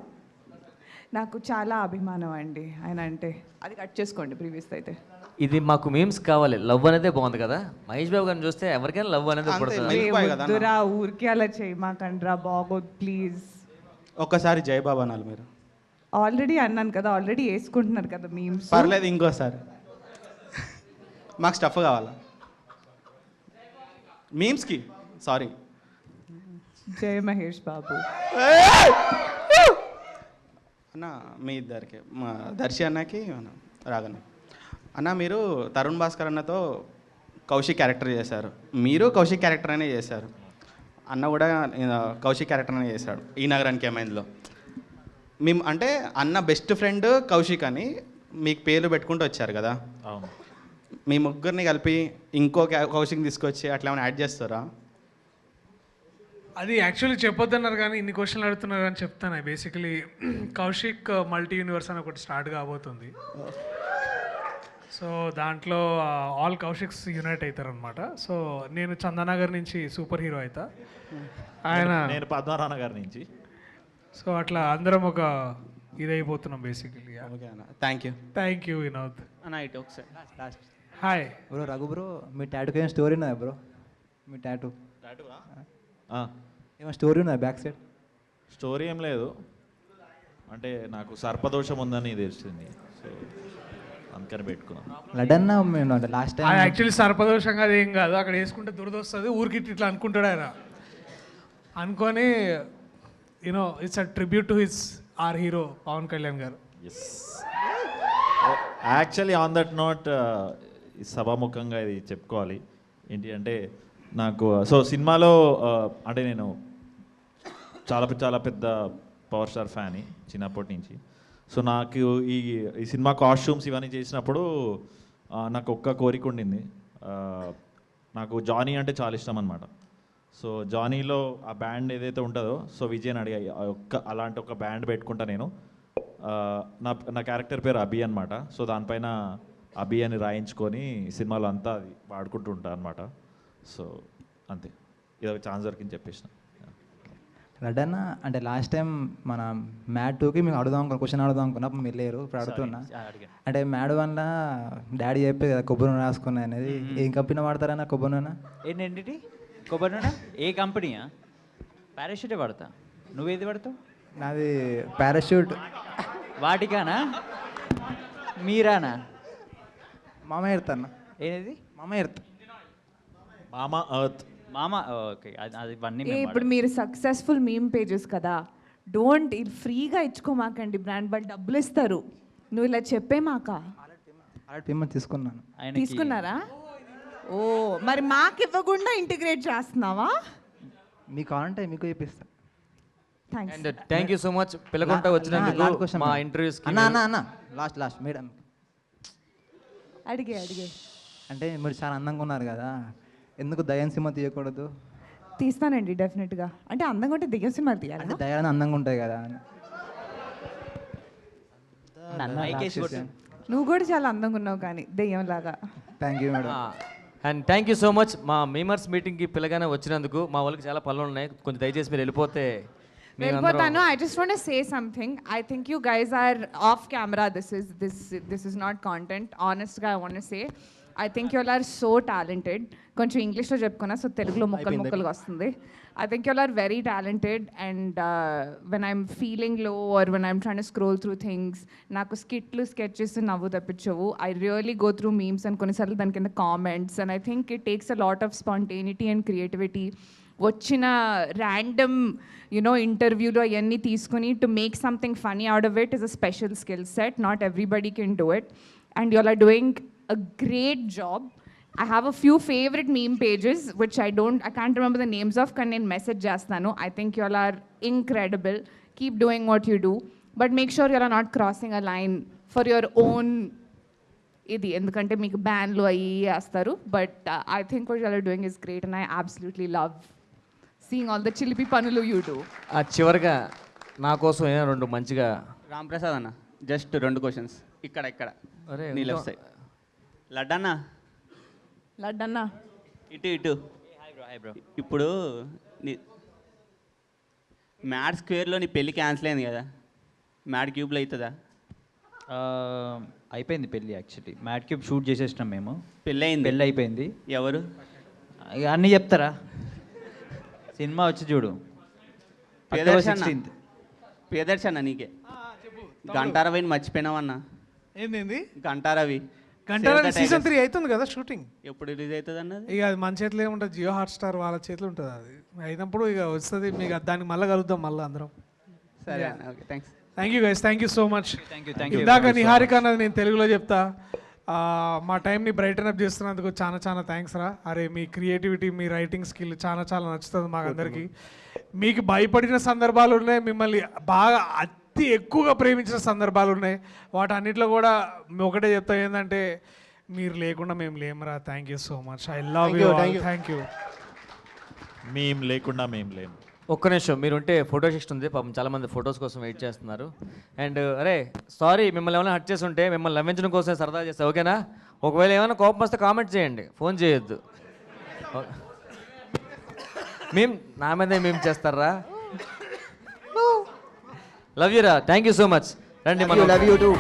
Speaker 14: నాకు చాలా అభిమానం అండి ఆయన అంటే. అది కట్ చేసుకోండి ప్రీవియస్ అయితే.
Speaker 3: ఇది మాకు మీమ్స్ కావాలి. లవ్ అనేదే బాగుంది కదా. మహేష్ బాబు గారిని చూస్తే ఎవరికైనా లవ్ అనేది పడుతుంది.
Speaker 14: వద్దురా ఊరికే అలా చేయమాకండ్రా, బాగోదు ప్లీజ్.
Speaker 5: ఒక్కసారి జై బాబా అనాలి మీరు.
Speaker 14: ఆల్రెడీ అన్నాను కదా, ఆల్రెడీ వేసుకుంటున్నారు కదా మీమ్స్.
Speaker 5: పర్లేదు ఇంకోసారి. మాకు స్టఫ్ కావాలా మీమ్స్కి? సారీ.
Speaker 14: జై మహేష్ బాబు.
Speaker 5: అన్న మీ ఇద్దరికి, మా దర్శి అన్నకి రాగన్న అన్న, మీరు తరుణ్ భాస్కర్ అన్నతో కౌశిక్ క్యారెక్టర్ చేశారు. మీరు కౌశిక్ క్యారెక్టర్ అనే చేశారు. అన్న కూడా కౌశిక్ క్యారెక్టర్ అనే చేశాడు ఈ నగరానికి ఏమైందిలో. మేము అంటే అన్న బెస్ట్ ఫ్రెండ్ కౌశిక్ అని మీకు పేర్లు పెట్టుకుంటూ వచ్చారు కదా.
Speaker 6: అవును.
Speaker 5: మీ ముగ్గురిని కలిపి ఇంకో కౌశిక్ తీసుకొచ్చి అట్లా ఏమైనా యాడ్ చేస్తారా?
Speaker 4: అది యాక్చువల్లీ చెప్పొద్దన్నారు కానీ ఇన్ని క్వశ్చన్లు అడుగుతున్నారు అని చెప్తాను. బేసికలీ కౌశిక్ మల్టీ యూనివర్స్ అని ఒకటి స్టార్ట్ కాబోతుంది. సో దాంట్లో ఆల్ కౌశిక్స్ యునైట్ అవుతారు అనమాట. సో నేను చందనగర్ నుంచి సూపర్ హీరో అవుతా, ఆయన
Speaker 6: నేను పద్మనాభ గారి నుంచి.
Speaker 4: సో అట్లా అందరం ఒక ఇదైపోతున్నాం బేసికలీ.
Speaker 5: ఓకే అన్న, థ్యాంక్
Speaker 4: యూ వినోద్
Speaker 5: అన్న. ఇటు ఒకసారి
Speaker 4: హాయ్
Speaker 15: బ్రో. రఘు బ్రో, మీ టాటూకి ఏమైనా స్టోరీ ఉన్నదా బ్రో? మీ టాటూ ఏమైనా స్టోరీ ఉన్నదా బ్యాక్ సైడ్?
Speaker 6: స్టోరీ ఏం లేదు, అంటే నాకు సర్పదోషం ఉందని తెలిసింది, సో అందుకని పెట్టుకున్నాను.
Speaker 15: లడన్నా లాస్ట్ టైం
Speaker 4: యాక్చువల్లీ సర్పదోషంగా అది ఏం కాదు, అక్కడ వేసుకుంటే దురదొస్తుంది, ఊరికి ఇట్లా అనుకుంటాడు ఆయన. అనుకొని you know it's a tribute to his our hero Pawan Kalyan గారు.
Speaker 6: యాక్చువల్లీ ఆన్ దట్ నోట్ సభాముఖంగా ఇది చెప్పుకోవాలి ఏంటి అంటే, నాకు సో సినిమాలో అంటే నేను చాలా పెద్ద పవర్ స్టార్ ఫ్యాన్ చిన్నప్పటి నుంచి. సో నాకు ఈ సినిమా కాస్ట్యూమ్స్ ఇవన్నీ చేసినప్పుడు నాకు ఒక్క కోరిక ఉండింది. నాకు జానీ అంటే చాలా ఇష్టం అనమాట. సో జానీలో ఆ బ్యాండ్ ఏదైతే ఉంటుందో, సో విజయ్ అడిగా అలాంటి ఒక బ్యాండ్ పెట్టుకుంటా నేను. నా క్యారెక్టర్ పేరు అభి అనమాట. సో దానిపైన అభి అని రాయించుకొని సినిమాలో అంతా అది వాడుకుంటూ ఉంటాను అనమాట. సో అంతే, ఇది ఒక ఛాన్స్ దొరికింది చెప్పేసిన.
Speaker 15: లడన్నా అంటే లాస్ట్ టైం మన మ్యాడ్ 2కి మేము క్వశ్చన్ అడుగుదాం అనుకున్నప్పుడు మీరు లేరు, ఇప్పుడు అడుగుతున్నా. అంటే మ్యాడ్ 1లో డాడీ చెప్పే కదా కొబ్బరి నూనె రాసుకున్నా అనేది, ఏం కంపెనీ వాడతారన్నా కొబ్బరి నూనె?
Speaker 7: ఏంటంటే కొబ్బరి నూనె ఏ కంపెనీయా? పారాషూటే వాడతా. నువ్వేది పడతావు?
Speaker 15: నాది పారాషూట్.
Speaker 7: వాటికానా మీరానా?
Speaker 15: మామ ఎర్త్ అన్న.
Speaker 7: ఏది?
Speaker 15: మామ ఎర్త్.
Speaker 6: మామా ఎర్త్.
Speaker 7: మామా ఓకే. అది ఇవన్నీ
Speaker 14: ఇప్పుడు మీరు సక్సెస్ఫుల్ మీమ్ పేజెస్ కదా, డోంట్ ఫ్రీగా ఇచ్చుకోమాకండి, బ్రాండ్ వాళ్ళు డబ్బులు ఇస్తారు. నువ్వు ఇలా చెప్పేమాక.
Speaker 15: పేమెంట్ తీసుకున్నాను.
Speaker 14: తీసుకున్నారా? ఓ మరి మాకు ఇవ్వకుండా ఇంటిగ్రేట్ చేస్తున్నావా?
Speaker 15: మీకు కావాలంటే మీకు చెప్పిస్తా.
Speaker 14: Thanks
Speaker 3: and thank you so much పిల్లకుంట వచ్చినందుకు మా ఇంటర్వ్యూస్కి.
Speaker 1: అన్న లాస్ట్ మేడం
Speaker 14: అడిగే
Speaker 1: అంటే మీరు చాలా అందంగా ఉన్నారు కదా, ఎందుకు దయ్యం సినిమా తీయకూడదు?
Speaker 14: తీస్తానండి డెఫినెట్గా. అంటే అందంగా ఉంటే దిగ్గ సినిమాలు తీయాలి.
Speaker 1: అంటే దయ్యాలు అందంగా ఉంటాయి కదా అని.
Speaker 14: నువ్వు కూడా చాలా అందంగా ఉన్నావు కానీ దెయ్యంలాగా.
Speaker 1: Thank you madam.
Speaker 3: And thank you so much మా మీమర్స్ మీటింగ్కి పిల్లగానే వచ్చినందుకు. మా వాళ్ళకి చాలా పనులు ఉన్నాయి, కొంచెం దయచేసి మీరు వెళ్ళిపోతే.
Speaker 14: వెళ్ళిపోతాను. I just want to say something. I think you guys are off camera. This is not content. Honestly, I want to say, I think you all are so talented. కొంచెం ఇంగ్లీష్లో చెప్పుకున్నా, సో తెలుగులో ముక్కలుగా వస్తుంది. I think you all are very talented, and when I'm feeling low or when I'm trying to scroll through things, నాకు స్కిట్లు sketches నవ్వు తప్పించవు. I really go through memes and కొన్నిసార్లు దాని కింద comments, and I think it takes a lot of spontaneity and creativity. వచ్చిన random ఇంటర్వ్యూలో అవన్నీ తీసుకుని to make something funny out of it is a special skill set. Not everybody can do it, and you are doing a great job. I have a few favorite meme pages which I can't remember the names of, కానీ నేను message చేస్తాను. I think you all are incredible. Keep doing what you do, but make sure you all are not crossing a line for your own ఇది, ఎందుకంటే మీకు బ్యాన్లు అయ్యి వేస్తారు. But I think what you all are doing is great, and I absolutely love seeing all the చిలిపి పనులు you do.
Speaker 3: చివరిగా నా కోసం ఏమైనా రెండు మంచిగా.
Speaker 5: రామ్ ప్రసాద్ అన్న, జస్ట్ 2 క్వశ్చన్స్. ఇక్కడ నీ లెఫ్ట్ సైడ్.
Speaker 14: లడ్డన్నా
Speaker 5: ఇటు ఇప్పుడు మ్యాడ్ స్క్వేర్లో నీ పెళ్ళి క్యాన్సిల్ అయింది కదా, మ్యాడ్ క్యూబ్లో అవుతుందా?
Speaker 7: అయిపోయింది పెళ్ళి. యాక్చువల్లీ మ్యాడ్ క్యూబ్ షూట్ చేసేసినాం మేము.
Speaker 5: పెళ్ళి
Speaker 7: అయిపోయింది.
Speaker 5: ఎవరు
Speaker 7: ఇక అన్నీ చెప్తారా? సినిమా వచ్చి చూడు.
Speaker 5: ప్రియదర్శన నీకే గంటారవిని మర్చిపోయినావన్నా.
Speaker 4: ఏంది
Speaker 5: గంటారవి
Speaker 4: సీజన్ 3 అవుతుంది కదా షూటింగ్.
Speaker 5: ఎప్పుడు రిలీజ్ అవుతుంది అన్నది
Speaker 4: ఇక అది మన చేతిలో ఏముంటుంది, జియో హాట్స్టార్ వాళ్ళ చేతిలో ఉంటుంది. అది అయినప్పుడు ఇక వస్తుంది మీకు, దానికి మళ్ళీ కలుద్దాం మళ్ళీ అందరం.
Speaker 5: సరే okay, thanks.
Speaker 4: Thank you guys, thank you so much.
Speaker 7: Thank you.
Speaker 4: ఇందాక నిహారిక అన్నది నేను తెలుగులో చెప్తా. మా టైంని బ్రైటన్ అప్ చేస్తున్నందుకు చాలా థ్యాంక్స్ రా. అరే మీ క్రియేటివిటీ, మీ రైటింగ్ స్కిల్ చాలా నచ్చుతుంది మాకు అందరికీ. మీకు భయపడిన సందర్భాలు ఉన్నాయి, మిమ్మల్ని బాగా అతి ఎక్కువగా ప్రేమించిన సందర్భాలు ఉన్నాయి. వాటన్నిటిలో కూడా ఒకటే చెప్తా, ఏంటంటే మీరు లేకుండా మేము లేమరా. Thank you so much. I love you. Thank you.
Speaker 6: మేము లేకుండా మేము లేము.
Speaker 3: ఒక్క నిమిషం మీరుంటే ఫోటో సెక్షన్ ఉంది, పాపం చాలామంది ఫొటోస్ కోసం వెయిట్ చేస్తున్నారు. అండ్ అరే సారీ, మిమ్మల్ని ఏమైనా హట్ చేసి ఉంటే మిమ్మల్ని నవ్వించడం కోసం సరదా చేస్తా, ఓకేనా? ఒకవేళ ఏమైనా కోపం వస్తే కామెంట్ చేయండి, ఫోన్ చేయొద్దు. నా మీదే మేము చేస్తారా? లవ్ యూ రా. Thank you so much. రండి.
Speaker 1: Love you two.